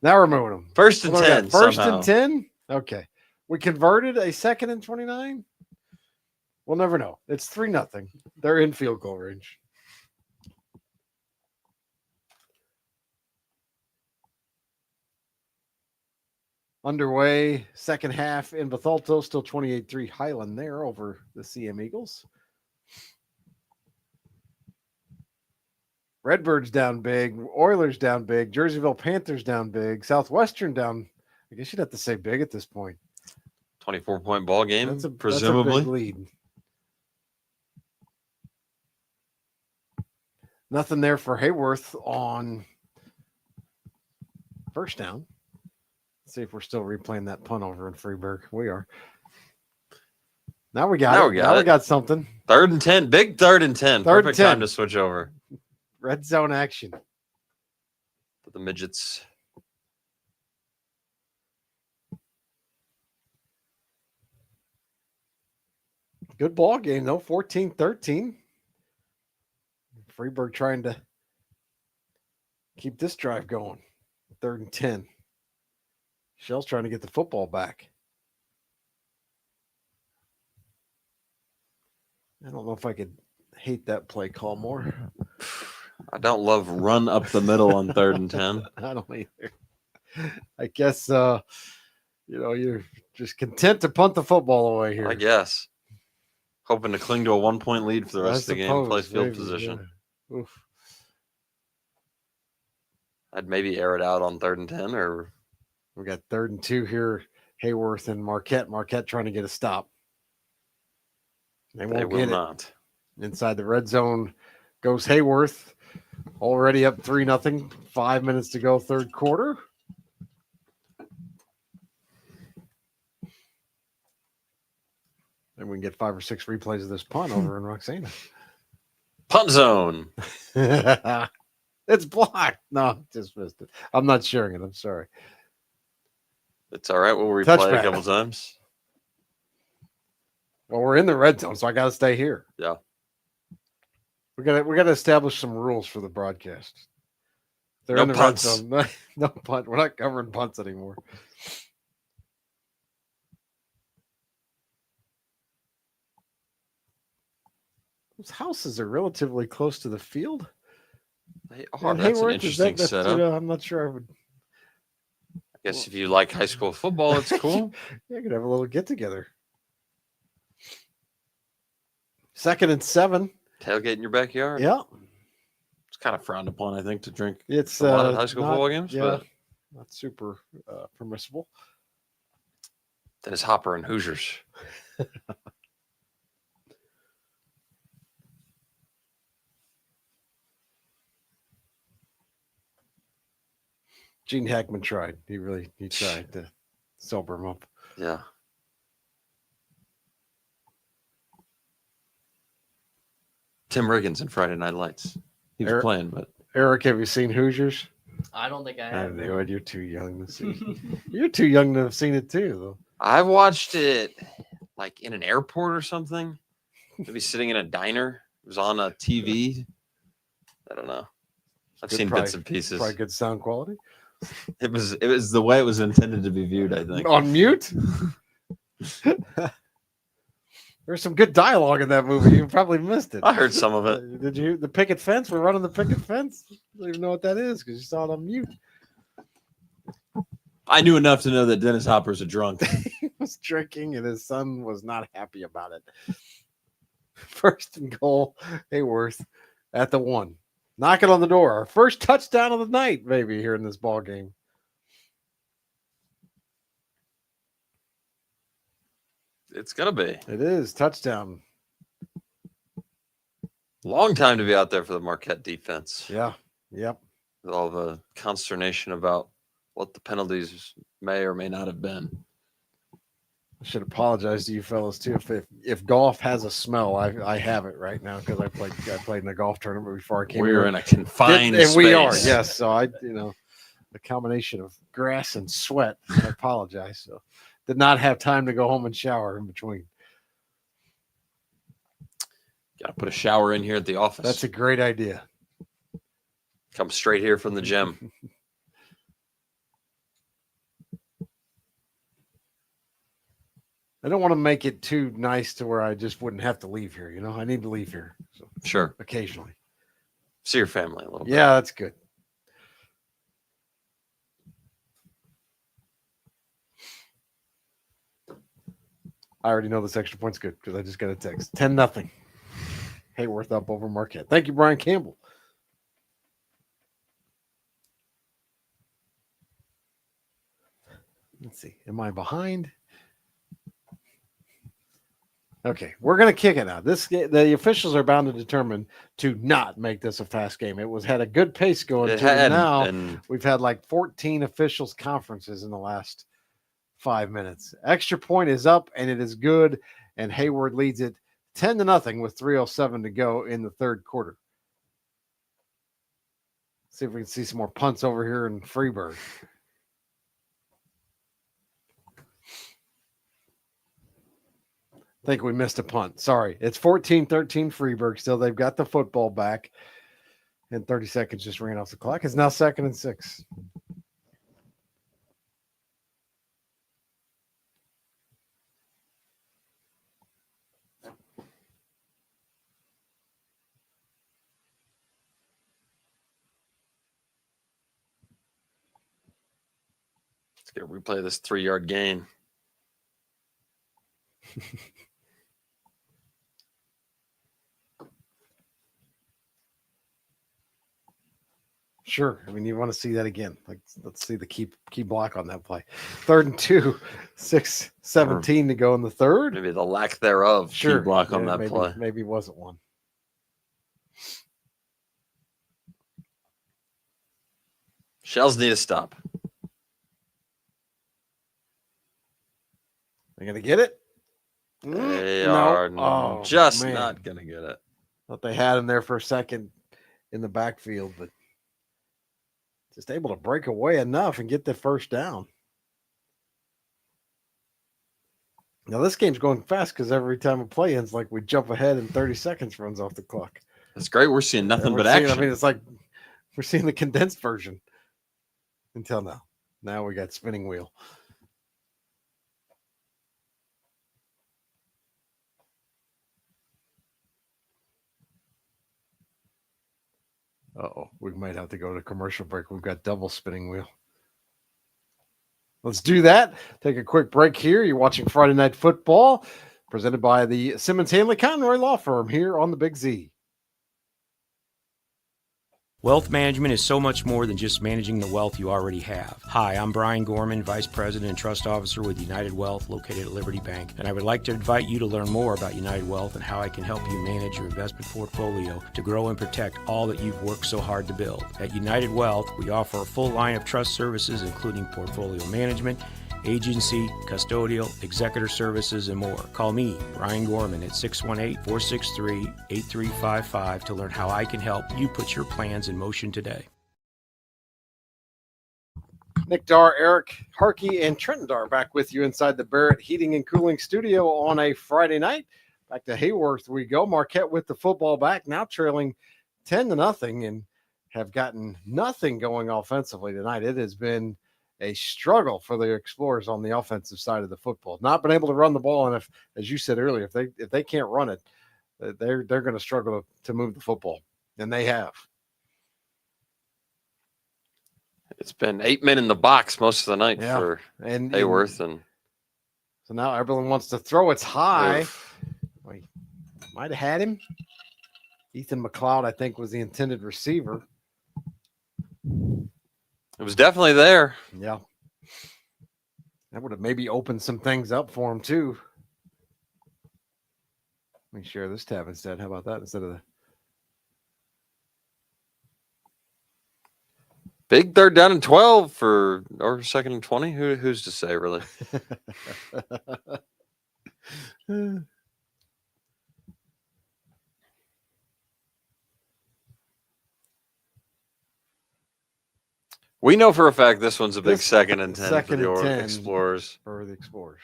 Now we're moving them. 1st and What do we got? 10. First somehow. and 10? Okay. We converted a 2nd and 29? We'll never know. It's 3-0. They're in field goal range. Underway, second half in Bethalto, still 28-3 Highland there over the CM Eagles. Redbirds down big, Oilers down big, Jerseyville Panthers down big, Southwestern down, I guess you'd have to say big at this point. 24-point ball game, That's a presumably. big lead. Nothing there for Hayworth on first down. Let's see if we're still replaying that punt over in Freeburg. We are. Now we got it. Now we got something. 3rd and 10. Big 3rd and 10. Third and Perfect 10. time to switch over. Red zone action. For the midgets. Good ball game, though. 14-13. Freeburg trying to keep this drive going. 3rd and 10. Shell's trying to get the football back. I don't know if I could hate that play call more. I don't love run up the middle on 3rd and 10. I don't either. I guess, you're just content to punt the football away here. I guess. Hoping to cling to a 1-point lead for the rest of the game, play field maybe, position. Yeah. Oof. I'd maybe air it out on 3rd and 10, or we got 3rd and 2 here. Hayworth and Marquette. Marquette trying to get a stop. They won't get it. Inside the red zone goes Hayworth. Already up 3-0. 5 minutes to go, 3rd quarter. And we can get 5 or 6 replays of this punt over in Roxana. Punt zone. It's blocked. No, just missed it. I'm not sharing it. I'm sorry. It's all right. We'll replay it a couple times. Well, we're in the red zone, so I got to stay here. Yeah. We got to establish some rules for the broadcast. They're No in the punts. red zone. No punt. We're not covering punts anymore. Those houses are relatively close to the field. They are. That's an Hayworth, interesting setup. I'm not sure I would. I guess if you like high school football, it's cool. Yeah, I could have a little get together. 2nd and 7. Tailgate in your backyard. Yeah. It's kind of frowned upon, I think, to drink It's a lot of high school not, football games. Yeah, But not super permissible. then it's Hopper and Hoosiers. Gene Hackman tried. He tried to sober him up. Yeah. Tim Riggins in Friday Night Lights. He was playing, but Eric, have you seen Hoosiers? I don't think I I have. knew it. You're too young to see. You're too young to have seen it too, though. I watched it like in an airport or something. Maybe sitting in a diner. It was on a TV. I don't know. I've seen bits and pieces. Probably good sound quality. It was the way it was intended to be viewed, I think. On mute? There's some good dialogue in that movie. You probably missed it. I heard some of it. Did you? The picket fence? We're running the picket fence? I don't even know what that is because you saw it on mute. I knew enough to know that Dennis Hopper's a drunk. He was drinking and his son was not happy about it. 1st and goal, Hayworth at the 1. Knocking on the door. Our first touchdown of the night, maybe, here in this ball game. It's gonna be. It is. Touchdown. Long time to be out there for the Marquette defense. Yeah. Yep. With all the consternation about what the penalties may or may not have been. I should apologize to you fellas too. If golf has a smell, I have it right now because I played in a golf tournament before I came here. We're in a confined and space. we are, yes. So a combination of grass and sweat. I apologize. So did not have time to go home and shower in between. Got to put a shower in here at the office. That's a great idea. Come straight here from the gym. I don't want to make it too nice to where I just wouldn't have to leave here. I need to leave here. So Sure. occasionally. See your family a little bit. Yeah, that's good. I already know this extra point's good because I just got a text. 10-0. Hayworth up over Marquette. Thank you, Brian Campbell. Let's see. Am I behind? Okay, we're going to kick it now. The officials are bound to determine to not make this a fast game. Had a good pace going It to, and had, now and we've had like 14 officials conferences in the last 5 minutes. Extra point is up, and it is good, and Hayward leads it 10-0 with 3:07 to go in the third quarter. See if we can see some more punts over here in Freeburg. I think we missed a punt. Sorry. It's 14-13 Freeburg still. They've got the football back. And 30 seconds just ran off the clock. It's now 2nd and 6. let's get a replay of this 3-yard gain. Sure. I mean, you want to see that again. Like, let's see the key block on that play. 3rd and 2, 6:17 to go in the third. Maybe the lack thereof. Sure. Key block on that maybe, play. Maybe wasn't one. Shells need to stop. They're going to get it? They No. are just not going to get it. Thought they had him there for a second in the backfield, but just able to break away enough and get the first down. Now, this game's going fast because every time a play ends, like we jump ahead and 30 seconds runs off the clock. That's great. We're seeing nothing but seeing, action. I mean, it's like we're seeing the condensed version until now. Now we got spinning wheel. Uh-oh, we might have to go to commercial break. We've got double spinning wheel. Let's do that. Take a quick break here. You're watching Friday Night Football, presented by the Simmons Hanley Conroy Law Firm here on the Big Z. Wealth management is so much more than just managing the wealth you already have. Hi, I'm Brian Gorman, Vice President and Trust Officer with United Wealth, located at Liberty Bank, and I would like to invite you to learn more about United Wealth and how I can help you manage your investment portfolio to grow and protect all that you've worked so hard to build. At United Wealth, we offer a full line of trust services, including portfolio management, agency, custodial, executor services, and more. Call me, Brian Gorman, at 618-463-8355 to learn how I can help you put your plans in motion today. Nick Dar, Eric Harkey, and Trenton Dar back with you inside the Barrett Heating and Cooling Studio on a Friday night. Back to Hayworth we go. Marquette with the football back, now trailing 10-0 and have gotten nothing going offensively tonight. It has been a struggle for the Explorers on the offensive side of the football. Not been able to run the ball, and if, as you said earlier, if they can't run it, they're going to struggle to move the football, and they have. It's been 8 men in the box most of the night for Hayworth, and so now everyone wants to throw. It's high. We might have had him. Ethan McLeod, I think, was the intended receiver. It was definitely there. Yeah. That would have maybe opened some things up for him, too. Let me share this tab instead. How about that? Instead of the big 3rd down and 12 or 2nd and 20. Who's to say, really? We know for a fact this one's a big 2nd and 10 for the Explorers. For the Explorers.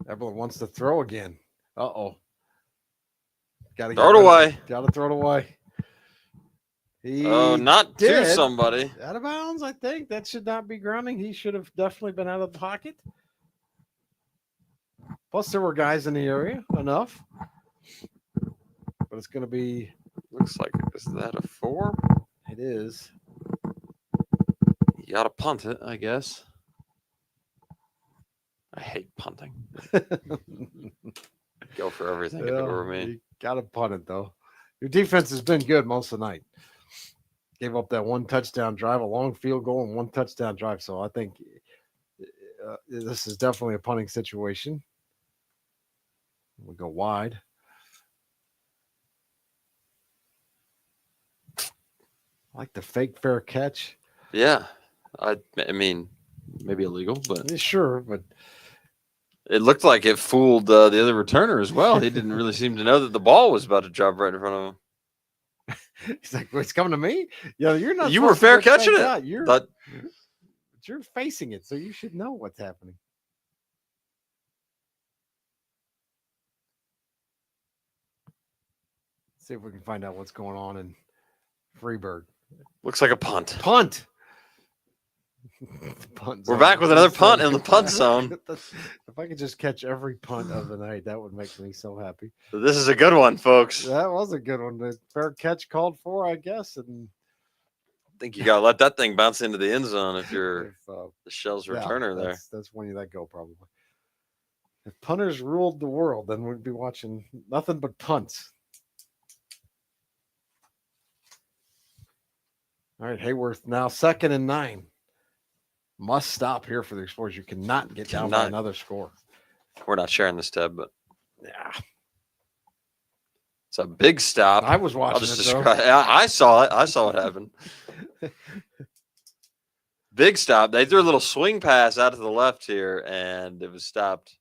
Everyone wants to throw again. Uh-oh. Got to throw it away. Got to throw it away. Not to somebody. Out of bounds, I think. That should not be grounding. He should have definitely been out of the pocket. Plus, there were guys in the area enough. But it's going to be... Looks like, is that a 4? It is. You got to punt it, I guess. I hate punting. Go for everything if it were me. You got to punt it, though. Your defense has been good most of the night. Gave up that 1 touchdown drive, a long field goal, and 1 touchdown drive. So I think this is definitely a punting situation. We go wide. I like the fake fair catch. Yeah. I mean, maybe illegal, but Yeah, sure, but it looked like it fooled the other returner as well. He didn't really seem to know that the ball was about to drop right in front of him. he's like, well, it's coming to me. Yeah, you're not. You were supposed to fair get that catching it. guy. You're facing it, so you should know what's happening. See if we can find out what's going on in Freeburg. Looks like a punt. Punt. We're back with another punt in the punt zone. If I could just catch every punt of the night, that would make me so happy. So this is a good one, folks. That was a good one. The fair catch called for, I guess, and I think you got to let that thing bounce into the end zone if you're the Shells returner there. That's when you let go, probably. If punters ruled the world, then we'd be watching nothing but punts. All right, Hayworth now 2nd and 9. Must stop here for the Explorers. You cannot get down by another score. We're not sharing this tab, but yeah, it's a big stop. I was watching I'll just it, describe. though. I saw it. I saw what happened. Big stop. They threw a little swing pass out to the left here, and it was stopped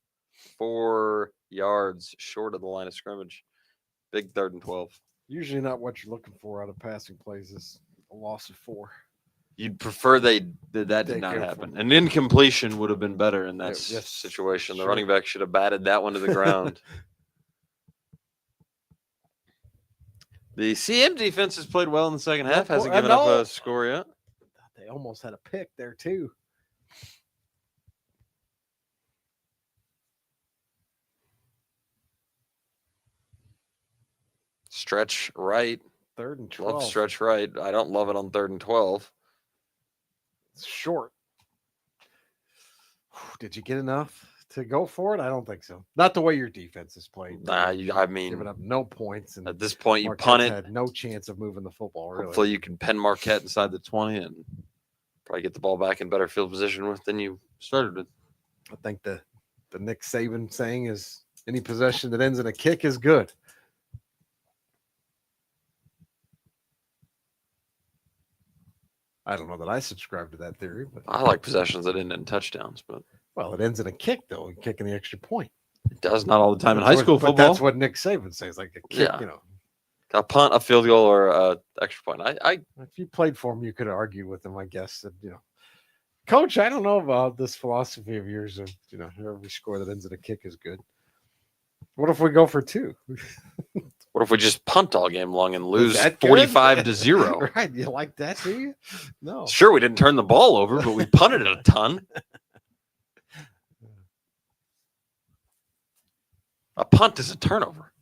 4 yards short of the line of scrimmage. Big 3rd and 12. Usually not what you're looking for out of passing plays is a loss of 4. You'd prefer that did not happen. An incompletion would have been better in that situation. The running back should have batted that one to the ground. The CM defense has played well in the second half. Hasn't given up a score yet. They almost had a pick there, too. Stretch right. 3rd and 12. Love stretch right. I don't love it on 3rd and 12. It's short. Did you get enough to go for it? I don't think so. Not the way your defense is played. Nah, I mean, giving up no points. And at this point, you Marquette punt it. Had no chance of moving the football. Really. Hopefully, you can pen Marquette inside the 20 and probably get the ball back in better field position with than you started with. I think the Nick Saban saying is any possession that ends in a kick is good. I don't know that I subscribe to that theory, but I like possessions that end in touchdowns. But well, it ends in a kick though, kicking the extra point. It does not all the time in high school but football. That's what Nick Saban says, like a kick. Yeah. You know, a punt, a field goal, or a extra point. I if you played for him, you could argue with him, I guess. That, you know, Coach, I don't know about this philosophy of yours of every score that ends in a kick is good. What if we go for 2? What if we just punt all game long and lose 45-0? Right? You like that, do you? No. Sure, we didn't turn the ball over, but we punted it a ton. A punt is a turnover.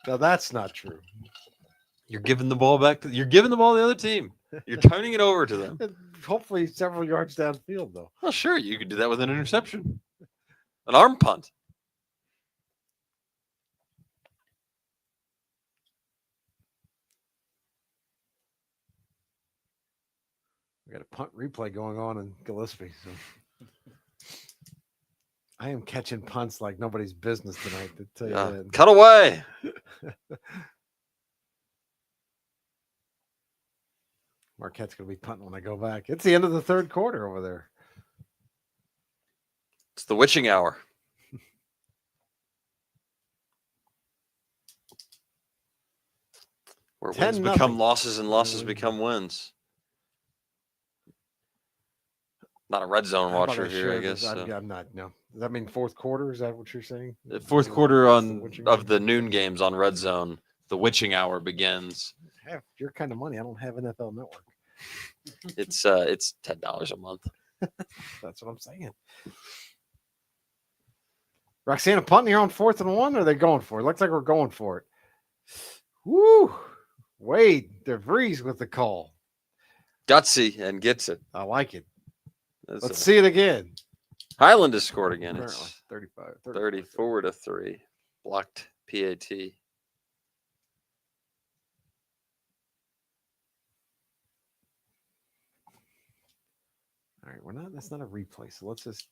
No, that's not true. You're giving the ball back. You're giving the ball to the other team. You're turning it over to them. Hopefully, several yards downfield, though. Well, sure, you could do that with an interception, an arm punt. We got a punt replay going on in Gillespie. So. I am catching punts like nobody's business tonight. To tell you that. Cut away. Marquette's going to be punting when I go back. It's the end of the 3rd quarter over there. It's the witching hour. Where wins become losses and losses become wins. Not a red zone watcher here, I guess. I'm not. No. Does that mean 4th quarter? Is that what you're saying? The 4th quarter of the noon games on red zone, the witching hour begins. Have your kind of money. I don't have NFL Network. It's $10 a month. That's what I'm saying. Roxana punting here on 4th and 1. Or are they going for it? Looks like we're going for it. Woo! Wade DeVries with the call. Gutsy and gets it. I like it. Let's see it again. Highland has scored again. Apparently. It's 34-3. Blocked PAT. All right, that's not a replay. So let's just.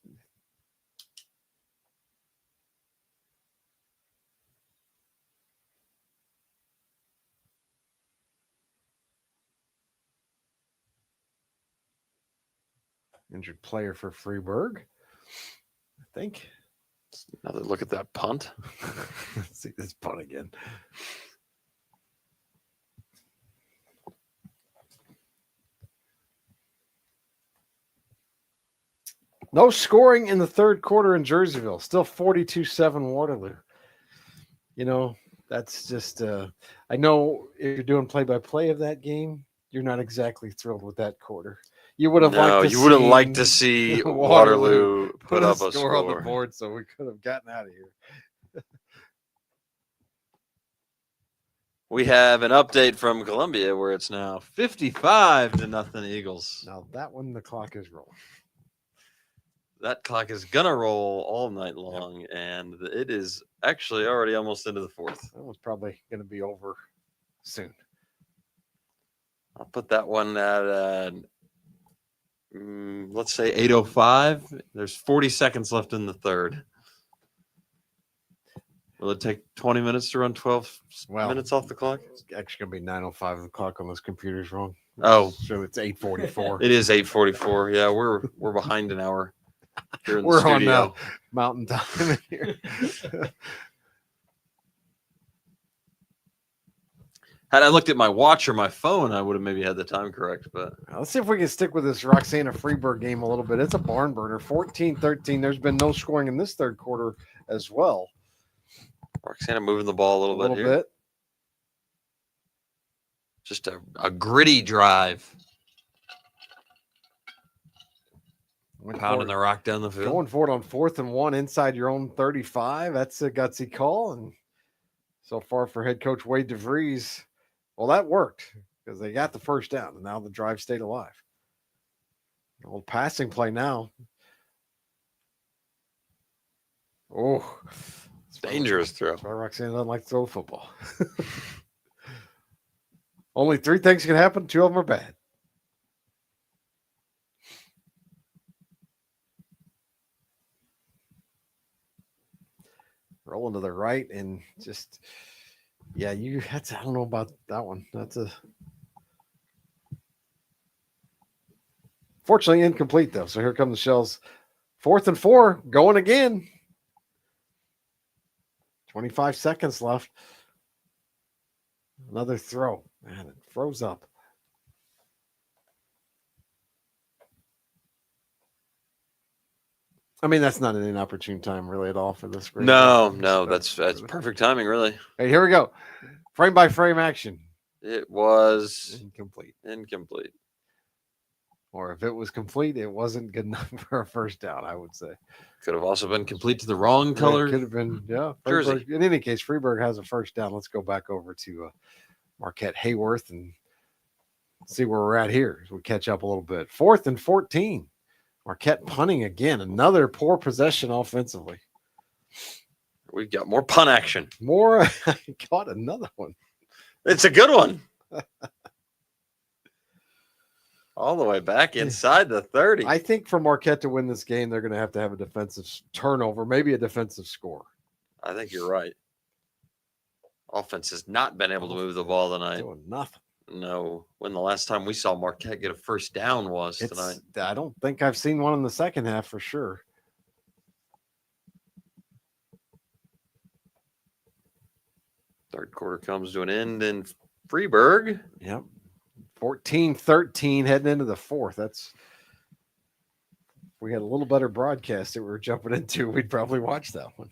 Injured player for Freiburg, I think. Another look at that punt. Let's see this punt again. No scoring in the third quarter in Jerseyville. Still 42-7 Waterloo. You know, that's just I know if you're doing play-by-play of that game, you're not exactly thrilled with that quarter. You would have would have liked to see Waterloo put up a score on the board, so we could have gotten out of here. We have an update from Columbia where it's now 55-0 Eagles. Now that one, the clock is rolling. That clock is gonna roll all night long, and it is actually already almost into the fourth. That one's probably gonna be over soon. I'll put that one at let's say 8:05. There's 40 seconds left in the third. Will it take 20 minutes to run 12 minutes off the clock? It's actually gonna be 9:05. The clock on this computer's wrong. Oh, so it's 8:44. It is 8:44. Yeah, we're behind an hour. Here in the We're studio. on mountain time here. Had I looked at my watch or my phone, I would have maybe had the time correct. But Let's see if we can stick with this Roxana Freiburg game a little bit. It's a barn burner, 14-13. There's been no scoring in this third quarter as well. Roxana moving the ball a little bit. Just a gritty drive. Pounding the rock down the field. Going for it on 4th and 1 inside your own 35. That's a gutsy call. And so far for head coach Wade DeVries, well, that worked because they got the first down, and now the drive stayed alive. An old passing play now. Oh, dangerous throw. That's why Roxana doesn't like to throw football. Only 3 things can happen. 2 of them are bad. Rolling to the right and just, I don't know about that one. That's fortunately incomplete though. So here come the Shells. 4th and 4 going again. 25 seconds left. Another throw. Man, it froze up. I mean, that's not an inopportune time really at all for this. No, that's perfect timing, really. Hey, here we go. Frame by frame action. It was incomplete. Or if it was complete, it wasn't good enough for a first down, I would say. Could have also been complete to the wrong color. Could have been, jersey. In any case, Freiburg has a first down. Let's go back over to Marquette Hayworth and see where we're at here as we catch up a little bit. 4th and 14. Marquette punting again. Another poor possession offensively. We've got more punt action. More. I caught another one. It's a good one. All the way back inside the 30. I think for Marquette to win this game, they're going to have a defensive turnover, maybe a defensive score. I think you're right. Offense has not been able to move the ball tonight. Doing nothing. No. When the last time we saw Marquette get a first down was tonight. I don't think I've seen one in the second half for sure. Third quarter comes to an end in Freiburg. Yep. 14-13 heading into the fourth. If we had a little better broadcast that we were jumping into, we'd probably watch that one.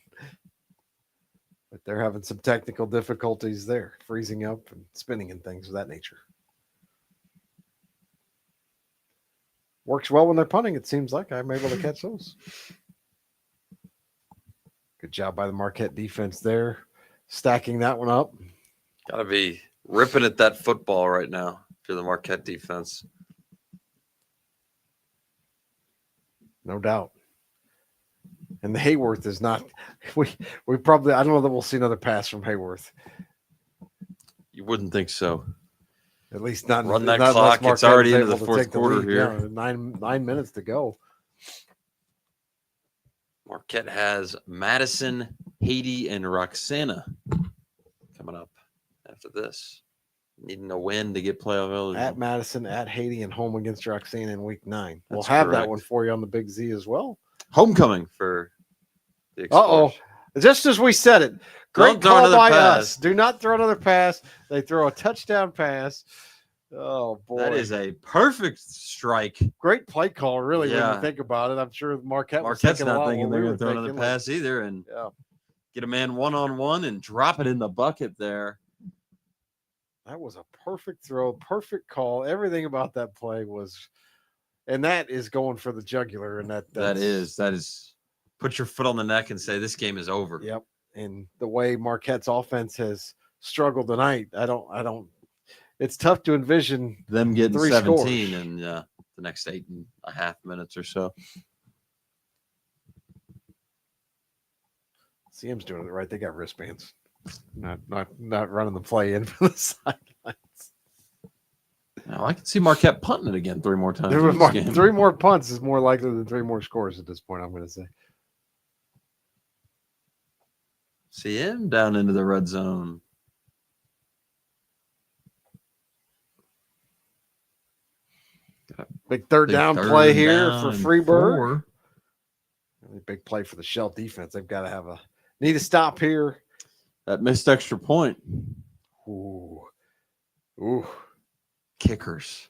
But they're having some technical difficulties there, freezing up and spinning and things of that nature. Works well when they're punting, it seems like. I'm able to catch those. Good job by the Marquette defense there, stacking that one up. Got to be ripping at that football right now for the Marquette defense. No doubt. And the Hayworth is not. We probably. I don't know that we'll see another pass from Hayworth. You wouldn't think so. At least not Run that not clock. unless It's already Marquette's into the able to fourth take the quarter lead. here. Yeah, 9 minutes to go. Marquette has Madison, Haiti, and Roxana coming up after this. Needing a win to get playoff eligible. At Madison, at Haiti, and home against Roxana in week 9. We'll That's have that correct. one for you on the Big Z as well. Homecoming for the Uh-oh. Explorers. Just as we said it. Great Don't throw call another by pass. us. Do not throw another pass. They throw a touchdown pass. Oh, boy. That is a perfect strike. Great play call, really, when Yeah. you think about it. I'm sure Marquette's Marquette's a not lot thinking what they're we going to were throw another thinking, like, pass either and yeah. get a man one-on-one and drop it in the bucket there. That was a perfect throw, perfect call. Everything about that play was, and that is going for the jugular. And That is put your foot on the neck and say this game is over. Yep. And the way Marquette's offense has struggled tonight, I don't. It's tough to envision Them getting 3 17 scores. in the next 8.5 minutes or so. CM's doing it right. They got wristbands. Not running the play in for the sidelines. Now I can see Marquette punting it again 3 more times. There in were this game. 3 more punts is more likely than 3 more scores at this point, I'm going to say. CM down into the red zone. Big third down play here for Freeburg. Really big play for the Shell defense. They've got to need a stop here. That missed extra point. Ooh. Kickers.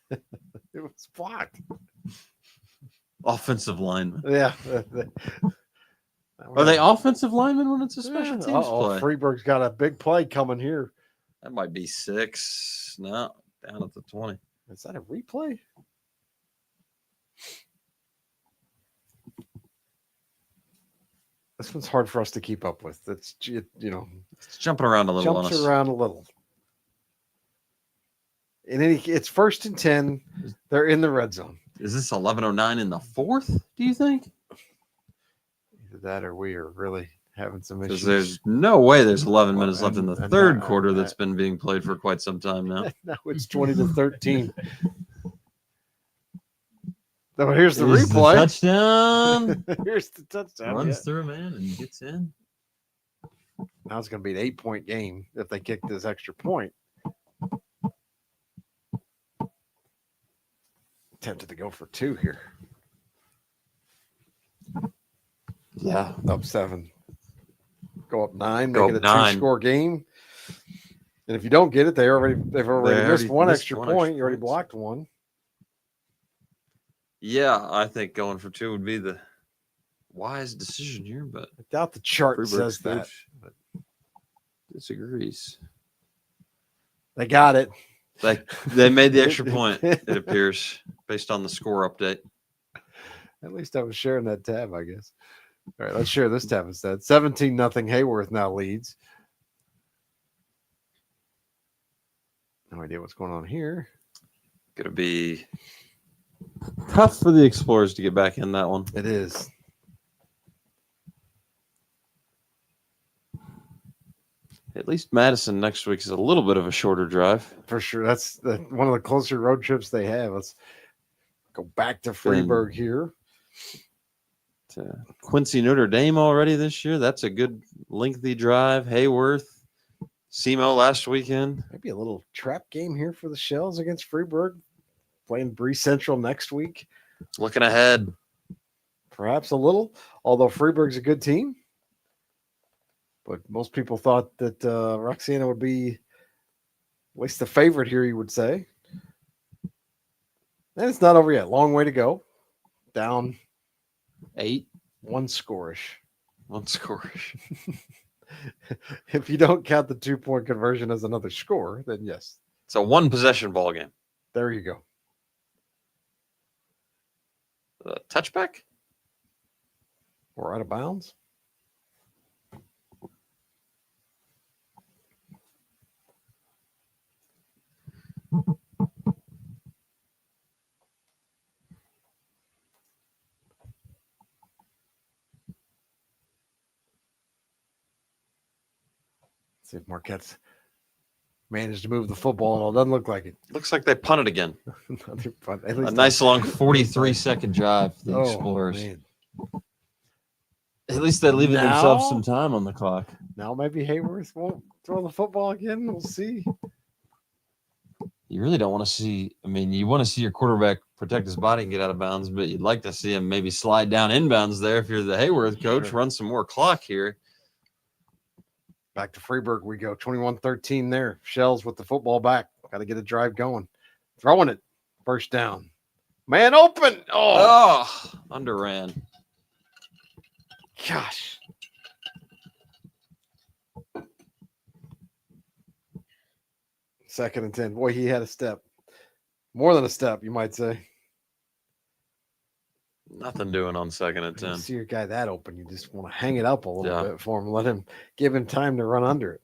It was blocked. Offensive lineman. Yeah. Are they offensive linemen when it's a special teams play? Freeburg's got a big play coming here. That might be 6. No, down at the 20. Is that a replay? This one's hard for us to keep up with. It's It's jumping around a little. Jumps around a little. It's 1st and 10. They're in the red zone. Is this 11:09 in the 4th? Do you think? Either that or we are really having some Because issues. there's no way there's 11 minutes left in the and third now- quarter that's been being played for quite some time now. Now it's 20-13. So here's the Here's replay. touchdown. Here's the touchdown. Runs Yeah. through, man, and gets in. Now it's going to be an 8-point game if they kick this extra point. Tempted to go for 2 here. Yeah. Up 7. Go up 9. Go Make it up a 9. 2-score game. And if you don't get it, they've already missed one extra point. extra You already points. blocked one. Yeah, I think going for 2 would be the wise decision here, but I doubt the chart Freeburg's says that. coach disagrees. They got it. They made the extra point, it appears, based on the score update. At least I was sharing that tab, I guess. All right, let's share this tab instead. 17-0 Hayworth now leads. No idea what's going on here. Gonna be tough for the Explorers to get back in that one. It is. At least Madison next week is a little bit of a shorter drive. For sure. That's one of the closer road trips they have. Let's go back to Freeburg here. To Quincy Notre Dame already this year. That's a good lengthy drive. Hayworth, SEMO last weekend. Maybe a little trap game here for the Shells against Freeburg. Playing Bree Central next week. Looking ahead. Perhaps a little, although Freeburg's a good team. But most people thought that Roxana would be at least the favorite here, you would say. And it's not over yet. Long way to go. Down 8. 1 scorish. 1 scorish. If you don't count the 2-point conversion as another score, then yes. It's a 1 possession ball game. There you go. Touchback? Or out of bounds? See if Marquette's managed to move the football, and all doesn't look like it. Looks like they punted again. Another punt. At A least nice long 43-second drive for the Oh, Explorers. man. At least they leave Now- themselves some time on the clock. Now maybe Hayworth won't throw the football again. We'll see. You really don't want to see. I mean, you want to see your quarterback protect his body and get out of bounds, but you'd like to see him maybe slide down inbounds there. If you're the Hayworth coach, run some more clock here. Back to Freeburg we go. 21-13 there. Shells with the football back. Got to get a drive going. Throwing it. First down. Man open. Oh, underran. Gosh. Second and 10. Boy, he had a step. More than a step, you might say. Nothing doing on second and You 10. see your guy that open, you just want to hang it up a little bit for him. Give him time to run under it.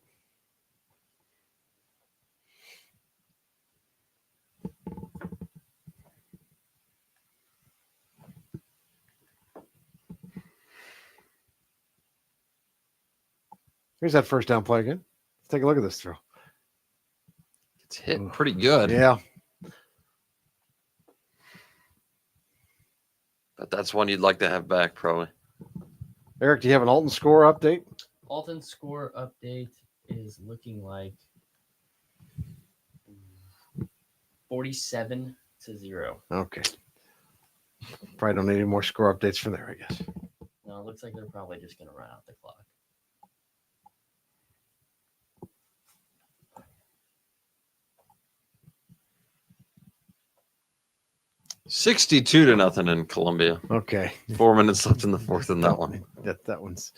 Here's that first down play again. Let's take a look at this throw. It's hit pretty good. Yeah. But that's one you'd like to have back, probably. Eric, do you have an Alton score update? Alton score update is looking like 47-0. Okay. Probably don't need any more score updates from there, I guess. No, it looks like they're probably just going to run out the clock. 62-0 in Columbia. Okay. 4 minutes left in the fourth in that one. That one's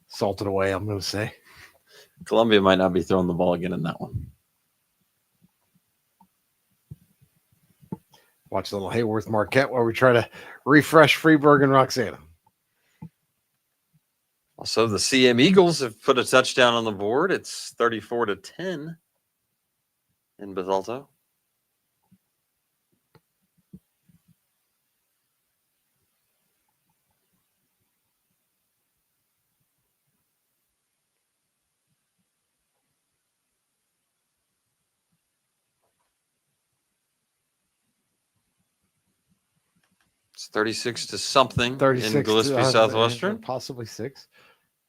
salted away, I'm going to say. Columbia might not be throwing the ball again in that one. Watch a little Hayworth Marquette while we try to refresh Freeburg and Roxana. Also, the CM Eagles have put a touchdown on the board. It's 34-10 in Bethalto. It's 36 to something 36 in Gillespie to, Southwestern. Possibly 6.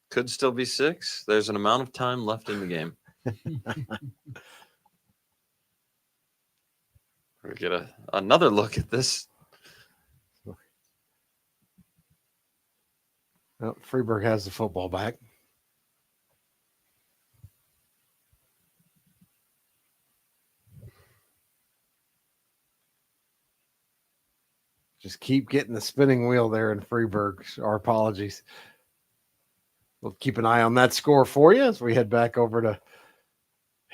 Could still be 6. There's an amount of time left in the game. We get another look at this. Well, Freeburg has the football back. Just keep getting the spinning wheel there in Freeburg. Our apologies. We'll keep an eye on that score for you as we head back over to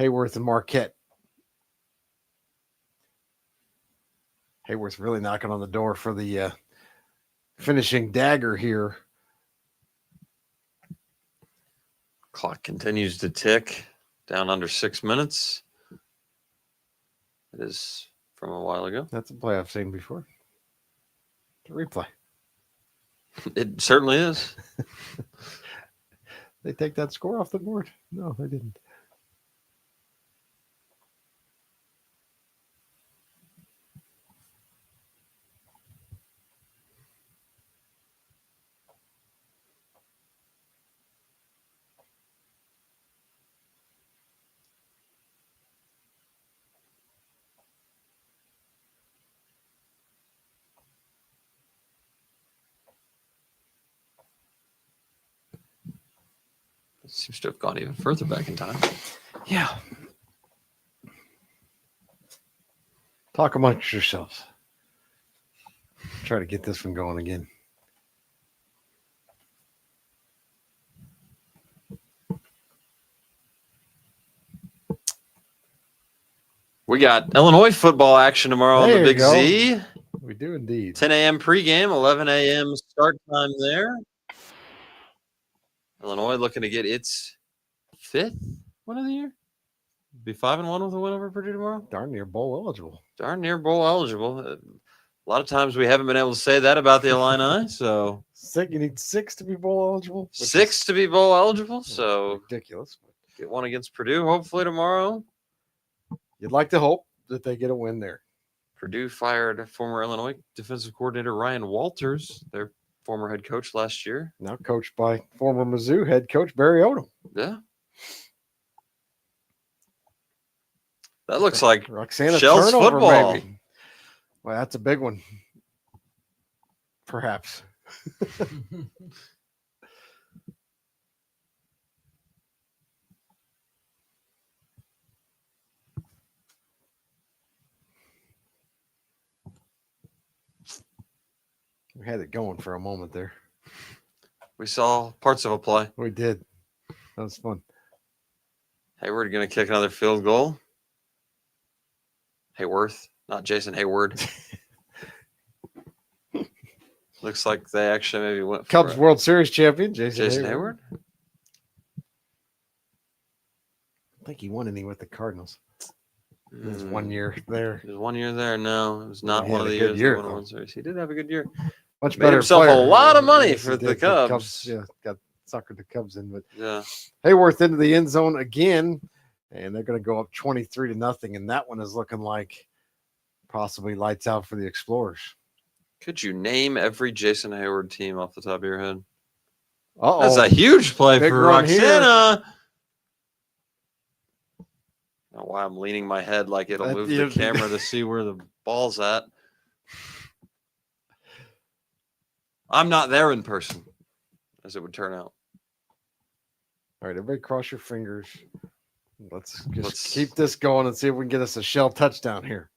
Hayworth and Marquette. Hayworth really knocking on the door for the finishing dagger here. Clock continues to tick down under 6 minutes. It is from a while ago. That's a play I've seen before. It's a replay. It certainly is. They take that score off the board? No, they didn't. It seems to have gone even further back in time. Yeah. Talk amongst yourselves. Try to get this one going again. We got Illinois football action tomorrow on There the you Big go. Z. We do indeed. 10 a.m. pregame, 11 a.m. start time there. Illinois looking to get its 5th win of the year. Be 5-1 with a win over Purdue tomorrow. Darn near bowl eligible. Darn near bowl eligible. A lot of times we haven't been able to say that about the Illini. So You need 6 to be bowl eligible. 6 to be bowl eligible. So ridiculous. Get one against Purdue hopefully tomorrow. you'd like to hope that they get a win there. Purdue fired former Illinois defensive coordinator Ryan Walters, their former head coach last year. Now coached by former Mizzou head coach Barry Odom. Yeah. That looks like Roxana Shell's turnover, football. maybe. Well, that's a big one. Perhaps. We had it going for a moment there. We saw parts of a play. We did. That was fun. Hayward going to kick another field goal. Hayworth, not Jason Hayward. Looks like they actually maybe went for Cubs World Series champion, Jason Hayward. I think he won any with the Cardinals. It was 1 year there. It was 1 year there. No, it was not He one had of a the good years. year, He won a though. World Series. He did have a good year. Much Made better himself player. a lot of money Yes, he for did. the Cubs. Yeah, got suckered the Cubs in, but Yeah. Hayworth into the end zone again, and they're going to go up 23-0, and that one is looking like possibly lights out for the Explorers. Could you name every Jason Hayward team off the top of your head? Uh-oh. That's a huge play Big for run here. Roxana. I don't know why I'm leaning my head like it'll move the camera to see where the ball's at. I'm not there in person, as it would turn out. All right, everybody cross your fingers. Let's just keep this going and see if we can get us a shell touchdown here.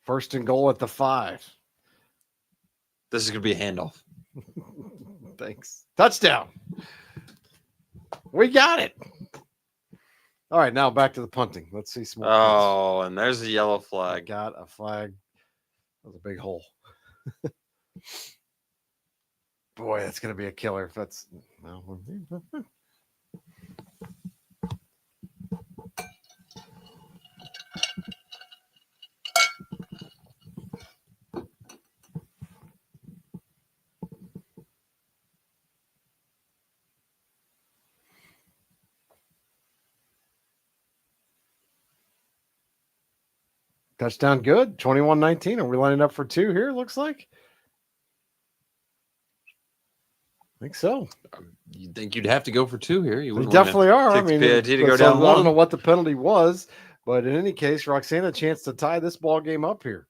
First and goal at the 5. This is going to be a handoff. Thanks. Touchdown. We got it. All right, now back to the punting. Let's see some more. Oh, and there's a yellow flag. Got a flag. That was a big hole. Boy, that's going to be a killer if that's. No. Touchdown good. 21-19. Are we lining up for 2 here, looks like? I think so. You'd think you'd have to go for 2 here. You They wouldn't wanna definitely are. I take the mean, PAT to go so down I don't 1. know what the penalty was, but in any case, Roxana a chance to tie this ball game up here.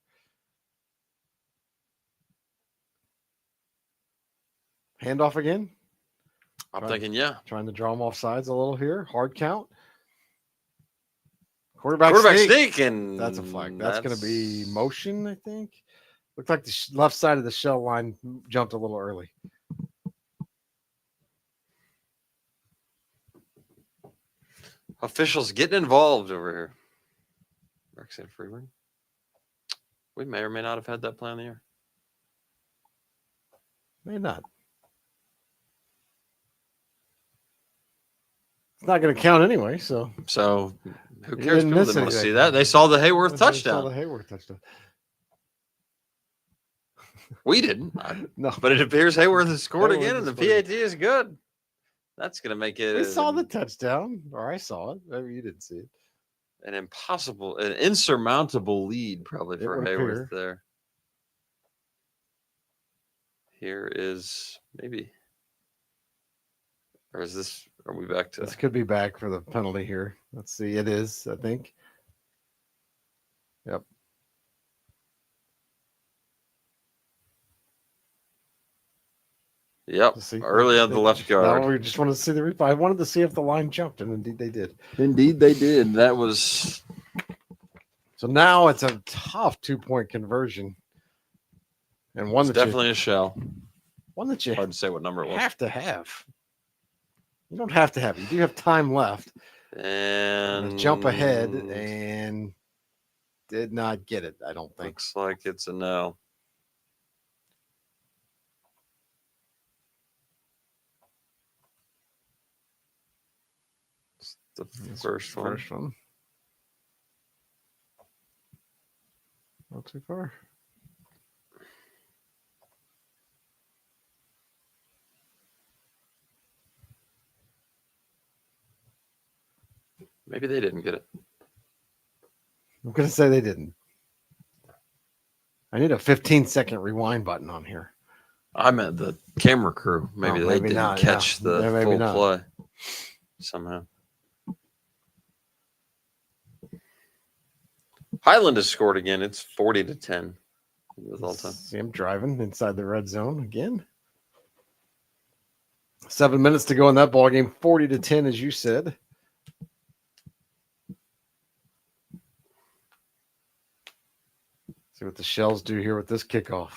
Handoff again. I'm thinking, yeah. Trying to draw them off sides a little here. Hard count. Quarterback sneak, and that's a flag. That's going to be motion, I think. Looked like the left side of the shell line jumped a little early. Officials getting involved over here. Roxanne Freeman. We may or may not have had that play on the air. May not. It's not going to count anyway, so. So who You cares? didn't People miss didn't want to anything. see that. They saw the Hayworth They touchdown. saw the Hayworth touchdown. We didn't. No. But it appears Hayworth has scored Hayworth again, has and the scored. PAT is good. That's going to make it We saw the touchdown, or I saw it. Maybe you didn't see it. an insurmountable lead probably It for would Hayworth appear. there. Here is maybe. Or is this, are we back to? This could be back for the penalty here. Let's see. It is, I think. Yep. Yep. See, Early on the left guard. No, we just wanted to see the replay. I wanted to see if the line jumped, and indeed they did. Indeed they did. That was. So now it's a tough 2-point conversion. And one It's that definitely a shell. One that you Hard to say what number it was. have to have. You don't have to have. You do have time left. And Jump ahead and did not get it, I don't think. Looks like it's a no. It's the first one. First one. Not too far. Maybe they didn't get it. I'm going to say they didn't. I need a 15-second rewind button on here. I meant the camera crew. Maybe they maybe didn't not, catch yeah. the Maybe full not. play somehow. Highland has scored again. It's 40-10 with all time. See him driving inside the red zone again. 7 minutes to go in that ball game. 40-10, as you said. See what the Shells do here with this kickoff.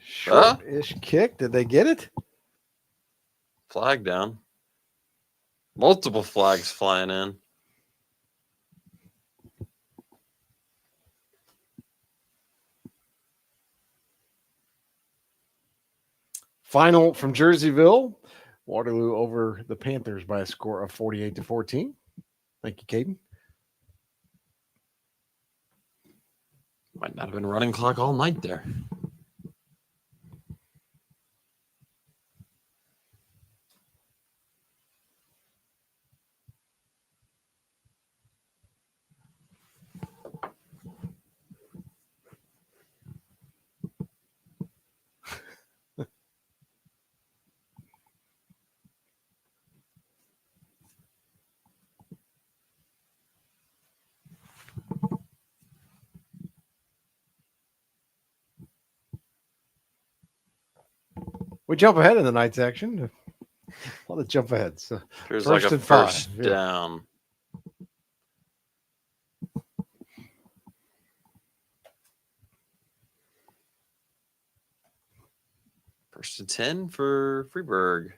Short-ish kick. Did they get it? Flag down. Multiple flags flying in. Final from Jerseyville. Waterloo over the Panthers by a score of 48-14. Thank you, Caden. Might not have been running clock all night there. We jump ahead in the night's action. A lot of jump ahead. So There's like a and first 5. down. First and 10 for Freeburg.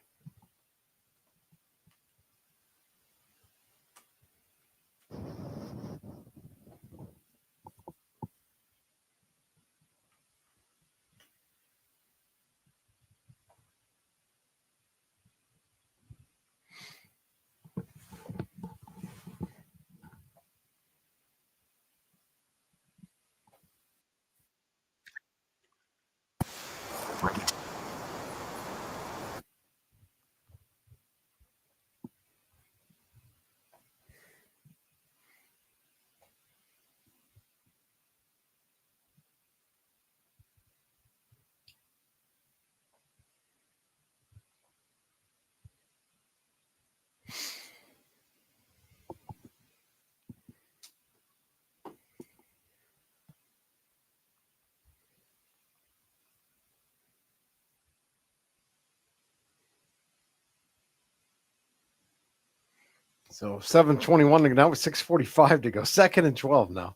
So 7:21 to go. Now with 6:45 to go. 2nd and 12 now.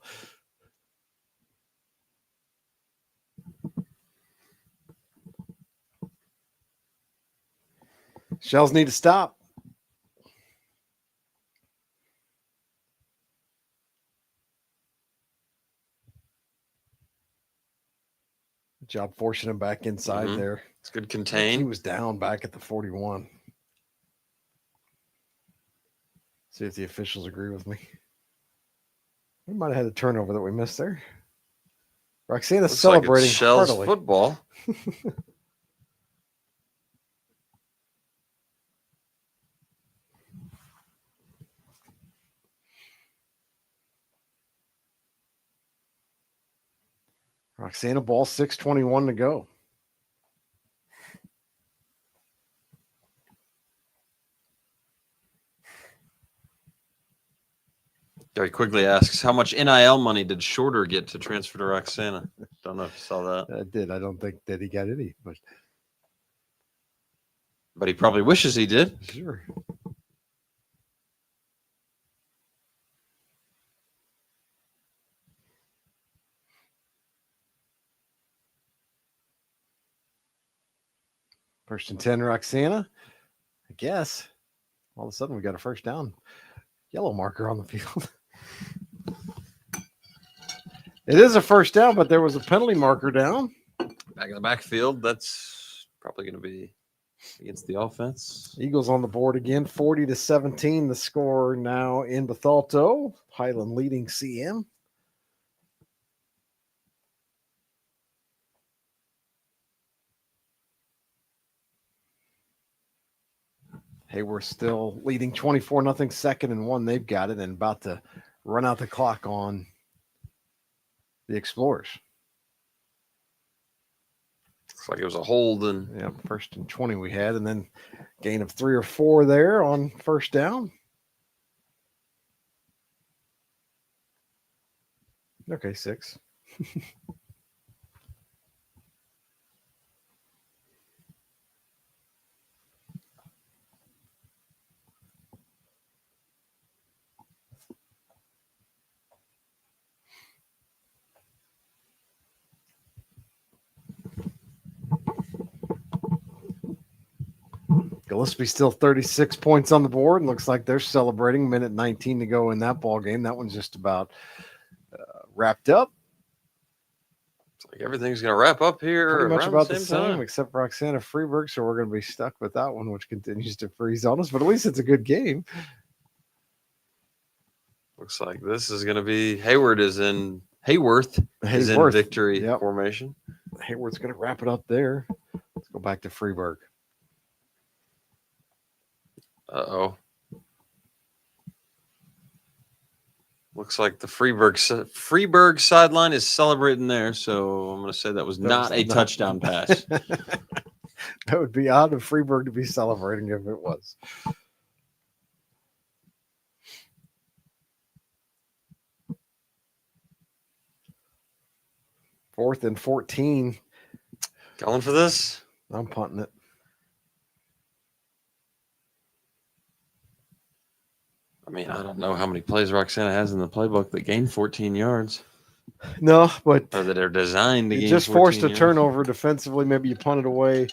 Shells need to stop. Good job forcing him back inside there. It's good contain. He was down back at the 41. See if the officials agree with me. We might have had a turnover that we missed there. Roxana's Looks celebrating like it's Shells heartily. football. Roxana ball, 6:21 to go. Gary Quigley asks, how much NIL money did Shorter get to transfer to Roxana? Don't know if you saw that. I did. I don't think that he got any, But he probably wishes he did. Sure. First and 10, Roxana. I guess. All of a sudden, we got a first down. Yellow marker on the field. It is a first down, but there was a penalty marker down. Back in the backfield, that's probably going to be against the offense. Eagles on the board again, 40-17. The score now in Bethalto. Highland leading CM. Hayworth still leading 24-0, second and one. They've got it and about to run out the clock on the Explorers. Looks like it was a hold. And yeah, 1st and 20 we had, and then gain of 3 or 4 there on first down. Okay, 6. Gillespie still 36 points on the board, and looks like they're celebrating. Minute 19 to go in that ball game. That one's just about wrapped up. It's like everything's going to wrap up here. Pretty much around about the same time. except Roxana Freeburg, so we're going to be stuck with that one, which continues to freeze on us. But at least it's a good game. Looks like this is going to be Hayworth is in victory formation. Hayworth's going to wrap it up there. Let's go back to Freeburg. Uh-oh. Looks like the Freeburg sideline is celebrating there, so I'm going to say that was not a touchdown pass. That would be odd of Freeburg to be celebrating if it was. Fourth and 14. Going for this? I'm punting it. I mean, I don't know how many plays Roxana has in the playbook that gain 14 yards. No, but or that are designed to you gain just 14 forced a yards. turnover defensively. Maybe you punt it away,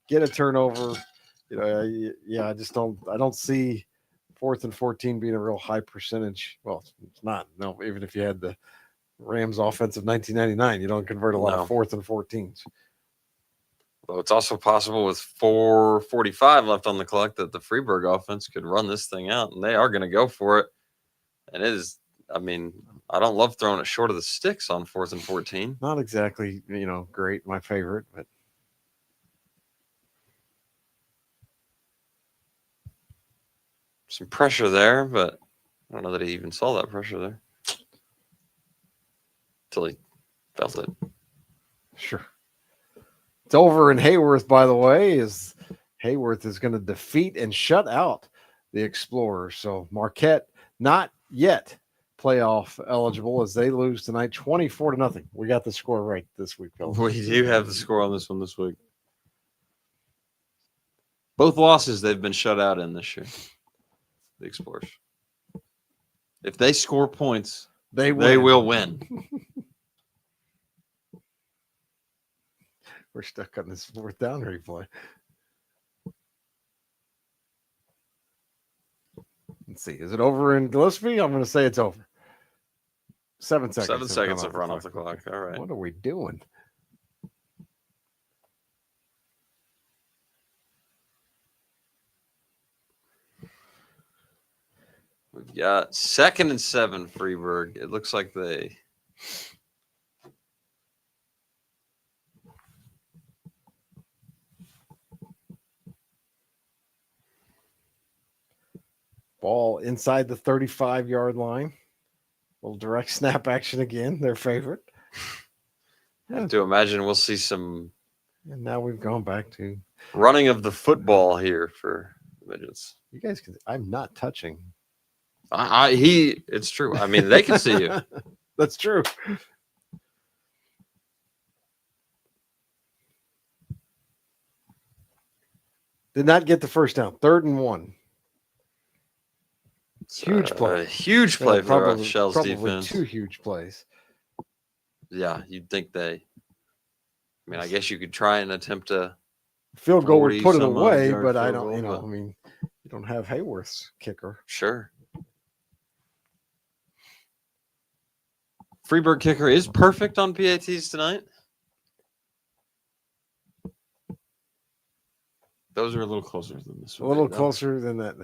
get a turnover. You know, yeah, I don't see 4th and 14 being a real high percentage. Well, it's not. No, even if you had the Rams offense of 1999, you don't convert a lot of 4th and 14s. Well, it's also possible with 4:45 left on the clock that the Freeburg offense could run this thing out, and they are going to go for it. And it is, I mean, I don't love throwing it short of the sticks on 4th and 14. Not exactly, great, my favorite, but some pressure there, but I don't know that he even saw that pressure there until he felt it. Sure. It's over in Hayworth, by the way, as Hayworth is going to defeat and shut out the Explorers. So Marquette not yet playoff eligible as they lose tonight 24-0. We got the score right this week, Bill. We do have the score on this one this week. Both losses they've been shut out in this year. The Explorers. If they score points, they will win. We're stuck on this 4th down replay. Let's see. Is it over in Gillespie? I'm going to say it's over. 7 seconds. 7 seconds of run off the clock. All right. What are we doing? We've got 2nd and 7, Freeburg. It looks like they... Ball inside the 35-yard line. Little direct snap action again, their favorite. I have to imagine we'll see some... And now we've gone back to... running of the football here for midgets. You guys can... I'm not touching. It's true. I mean, they can see you. That's true. Did not get the first down. 3rd and 1. Huge play. A huge play for Shell's probably defense. 2 huge plays. Yeah, you'd think I mean, I guess you could try and attempt a field goal would put it away, yard but I field don't, goal, I mean, you don't have Hayworth's kicker. Sure. Freeburg kicker is perfect on PATs tonight. Those are a little closer than this one. A little closer than that.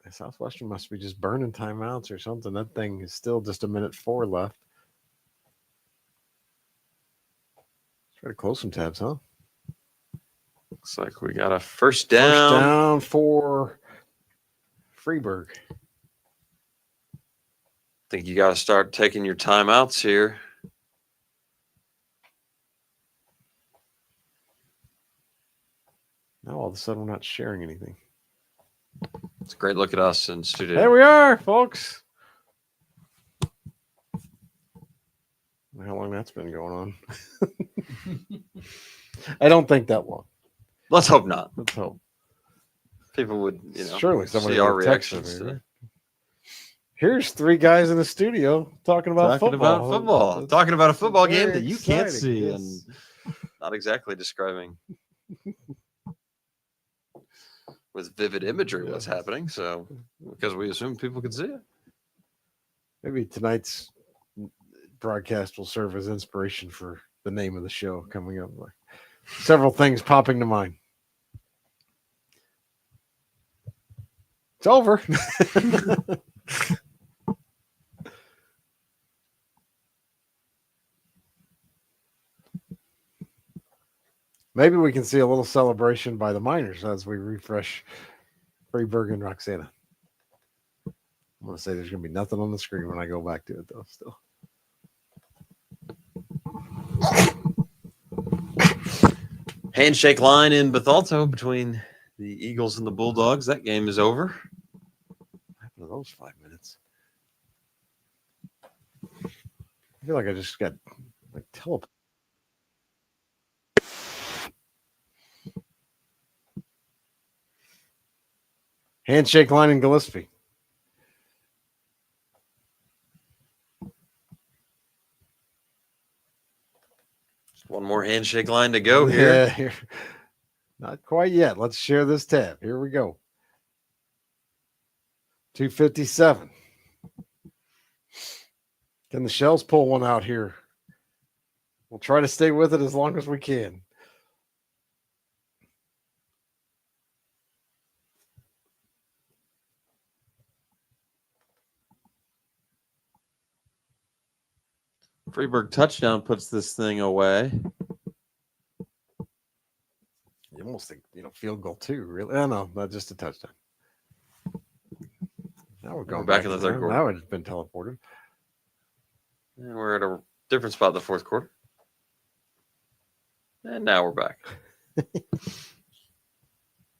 Southwestern must be just burning timeouts or something. That thing is still just a minute 4 left. Try to close some tabs, huh? Looks like we got a first down. First down for Freeburg. Think you got to start taking your timeouts here. Now all of a sudden we're not sharing anything. It's a great look at us in studio. There we are, folks. How long that's been going on? I don't think that long. Let's hope not. Let's hope. People would, surely somebody see our would text reactions. me, right? Here's three guys in the studio talking about football. Talking about a football game Very that you can't exciting, see, yes. and not exactly describing with vivid imagery what's happening. So, because we assume people could see it. Maybe tonight's broadcast will serve as inspiration for the name of the show coming up. Several things popping to mind. It's over. Maybe we can see a little celebration by the Miners as we refresh Freeburg and Roxana. I'm going to say there's going to be nothing on the screen when I go back to it, though, still. Handshake line in Bethalto between the Eagles and the Bulldogs. That game is over. What happened to those 5 minutes? I feel like I just got teleported. Handshake line in Gillespie. Just one more handshake line to go here. Yeah, not quite yet. Let's share this tab. Here we go. 257. Can the Shells pull one out here? We'll try to stay with it as long as we can. Freeburg touchdown puts this thing away. You almost think, field goal too, really. Oh, no, not just a touchdown. Now we're going back in the third quarter. Now it's been teleported. And we're at a different spot in the fourth quarter. And now we're back. It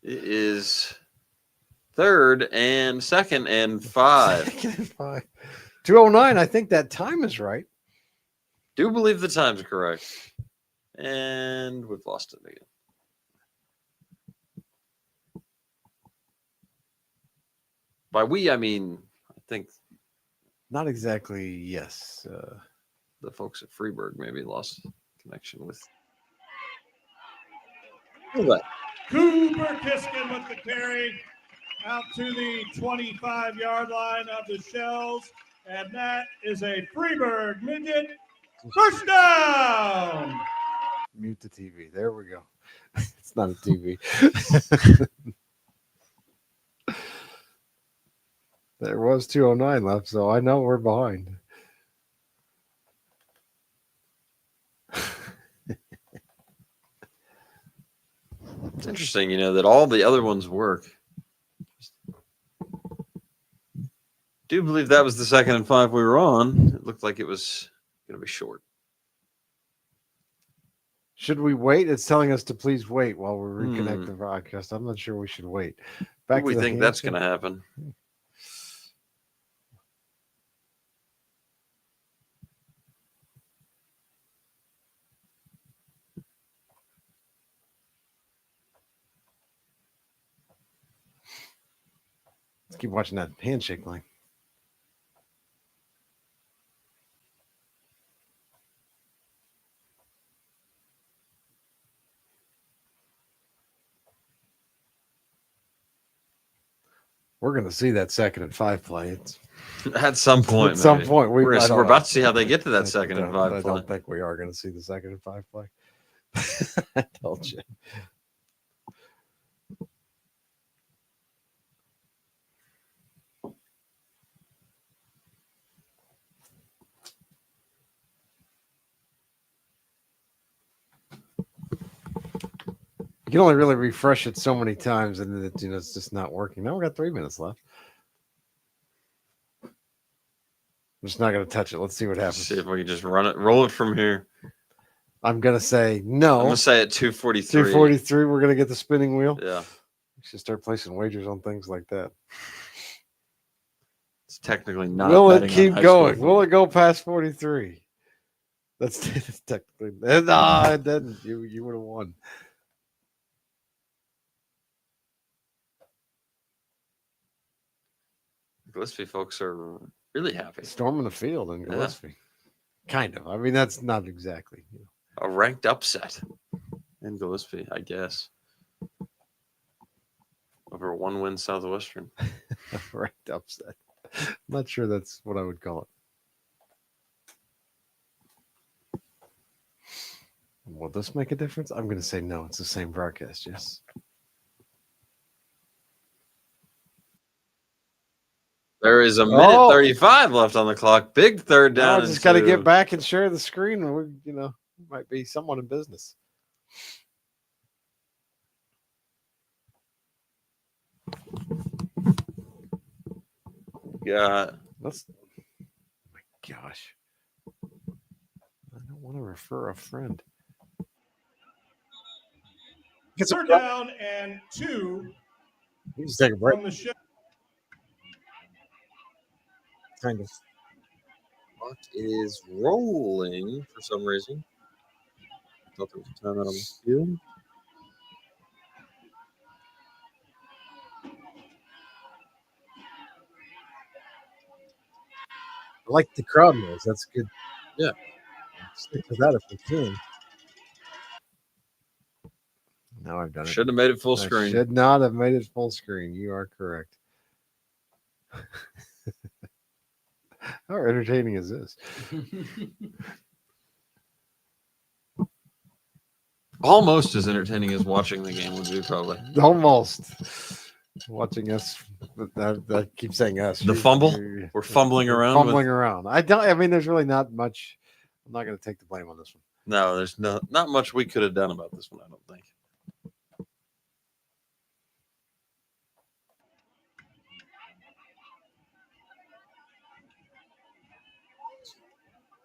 is third and second and 5. 209. I think that time is right. Do believe the time's correct. And we've lost it again. By we, I mean, I think not exactly. Yes. The folks at Freeburg maybe lost connection with. Cooper Kiskin with the carry out to the 25-yard line of the Shells. And that is a Freeburg midget first down. Mute the TV. There we go. It's not a TV. There was 209 left, so I know we're behind. It's interesting, that all the other ones work. Do believe that was the 2nd and 5 we were on. It looked like it was going to be short. Should we wait? It's telling us to please wait while we reconnect the broadcast. I'm not sure we should wait. Back we think that's going to happen. Let's keep watching that handshake line. We're going to see that 2nd and 5 play. It's at some point. At some point, we're about to see how they get to that 2nd and 5 play. I don't think we are going to see the 2nd and 5 play. I told you. can only really refresh it so many times, and it's just not working. Now we got 3 minutes left. I'm just not going to touch it. Let's see what happens. See if we can just roll it from here. I'm going to say no. I'm going to say at 2:43. 2:43, we're going to get the spinning wheel. Yeah. We should start placing wagers on things like that. It's technically not. Will it keep going? Will it go past 43? That's technically. No, it didn't. You would have won. Gillespie folks are really happy. Storming the field in Gillespie. Yeah. Kind of. I mean, that's not exactly. A ranked upset in Gillespie, I guess. Over 1-win Southwestern. A ranked upset. I'm not sure that's what I would call it. Will this make a difference? I'm going to say no. It's the same broadcast, yes. There is a minute 35 left on the clock. Big third down. I just got to get back and share the screen. And we might be someone in business. Yeah. Oh my gosh. I don't want to refer a friend. Third down and 2. You just take a break. From the show. Kind of. Clock is rolling for some reason. I thought there was a timeout on the field. I like the crowd noise. That's good. Yeah. Stick with that if we can. Now I've done it. Should have made it full screen. Should not have made it full screen. You are correct. How entertaining is this? Almost as entertaining as watching the game would be, probably. Almost. Watching us, I keep saying us. The fumble? We're fumbling around. Fumbling around. I mean, there's really not much. I'm not going to take the blame on this one. No, there's not much we could have done about this one, I don't think.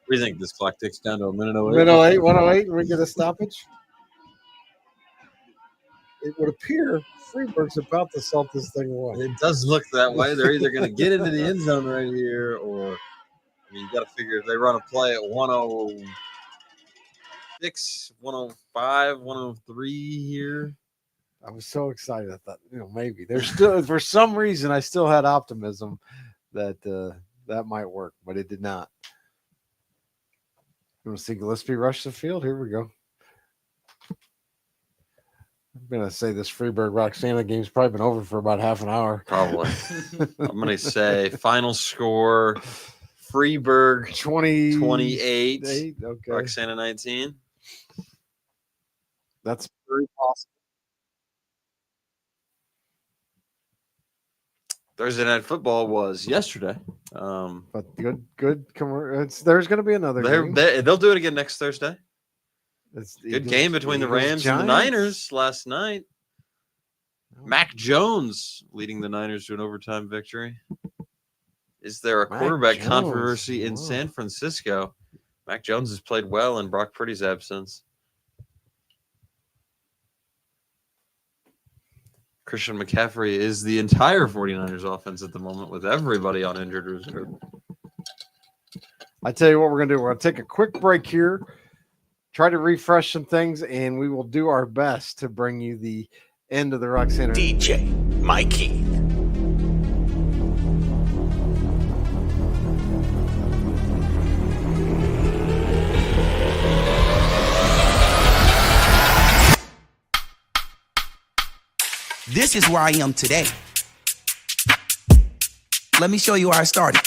What do you think? This clock ticks down to a minute 08? Minute 08, 108, and we get a stoppage. It would appear Freeburg's about to salt this thing away. It does look that way. They're either going to get into the end zone right here, or you got to figure if they run a play at 106, 105, 103 here. I was so excited. I thought, maybe there's still, for some reason, I still had optimism that that might work, but it did not. You want to see Gillespie rush the field? Here we go. I'm going to say this Freeburg-Roxana game's probably been over for about half an hour. Probably. I'm going to say final score, Freeburg 28, okay. Roxana 19. That's very possible. Thursday Night Football was yesterday. But good. There's going to be another game. They'll do it again next Thursday. Good game between the Rams and the Niners last night. Mac Jones leading the Niners to an overtime victory. Is there a quarterback controversy in San Francisco? Mac Jones has played well in Brock Purdy's absence. Christian McCaffrey is the entire 49ers offense at the moment with everybody on injured reserve. I tell you what we're going to do. We're going to take a quick break here, try to refresh some things, and we will do our best to bring you the end of the Roxana. DJ Mikey. This is where I am today. Let me show you how I started.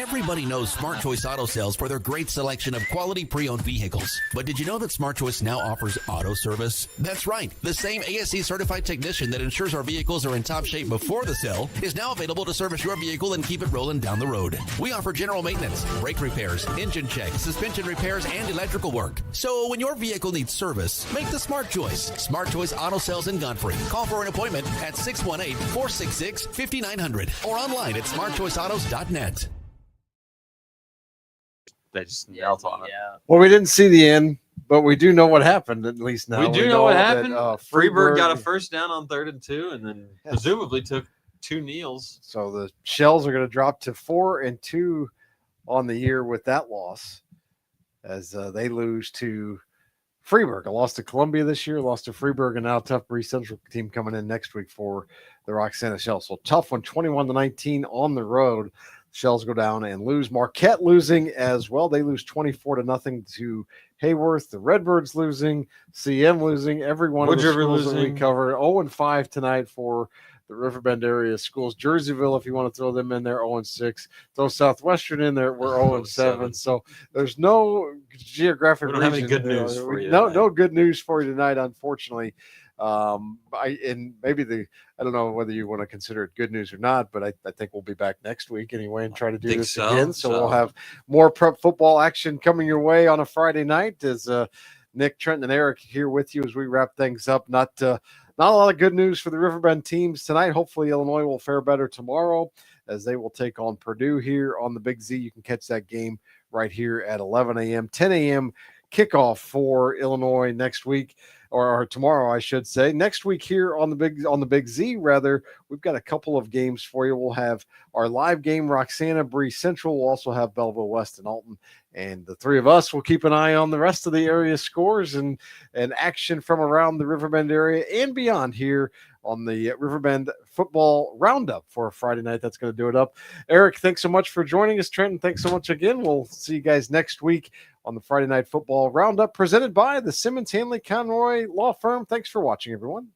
Everybody knows Smart Choice Auto Sales for their great selection of quality pre-owned vehicles. But did you know that Smart Choice now offers auto service? That's right. The same ASE certified technician that ensures our vehicles are in top shape before the sale is now available to service your vehicle and keep it rolling down the road. We offer general maintenance, brake repairs, engine checks, suspension repairs, and electrical work. So when your vehicle needs service, make the Smart Choice. Smart Choice Auto Sales in Godfrey. Call for an appointment at 618-466-5900 or online at smartchoiceautos.net. They just knelt on it. Well, we didn't see the end, but we do know what happened at least now. We do know what happened. That, Freeburg got a first down on 3rd and 2, and then presumably took 2 kneels. So the Shells are going to drop to 4-2 on the year with that loss, as they lose to Freeburg. I lost to Columbia this year, lost to Freeburg, and now tough Bree Central team coming in next week for the Roxana Shells. So tough one, 21-19 on the road. Shells go down and lose. Marquette losing as well. They lose 24-0 to Hayworth. The Redbirds losing. CM losing. Every one of the schools that we covered. 0-5 tonight for the Riverbend area schools. Jerseyville, if you want to throw them in there, 0-6. Throw Southwestern in there, we're 0-7. So there's no geographic We don't have any region. good news for you No good news for you tonight, unfortunately. And maybe I don't know whether you want to consider it good news or not, but I think we'll be back next week anyway and try to do this again. So we'll have more prep football action coming your way on a Friday night. As Nick, Trenton, and Eric here with you as we wrap things up. Not a lot of good news for the Riverbend teams tonight. Hopefully Illinois will fare better tomorrow as they will take on Purdue here on the Big Z. You can catch that game right here at 11 a.m., 10 a.m. kickoff for Illinois next week. Or tomorrow, I should say. Next week here on the Big Z, rather, we've got a couple of games for you. We'll have our live game, Roxana, Bree Central. We'll also have Belleville West and Alton. And the three of us will keep an eye on the rest of the area scores and action from around the Riverbend area and beyond here on the Riverbend Football Roundup for a Friday night. That's going to do it up. Eric, thanks so much for joining us. Trenton, thanks so much again. We'll see you guys next week on the Friday Night Football Roundup presented by the Simmons Hanley Conroy Law Firm. Thanks for watching, everyone.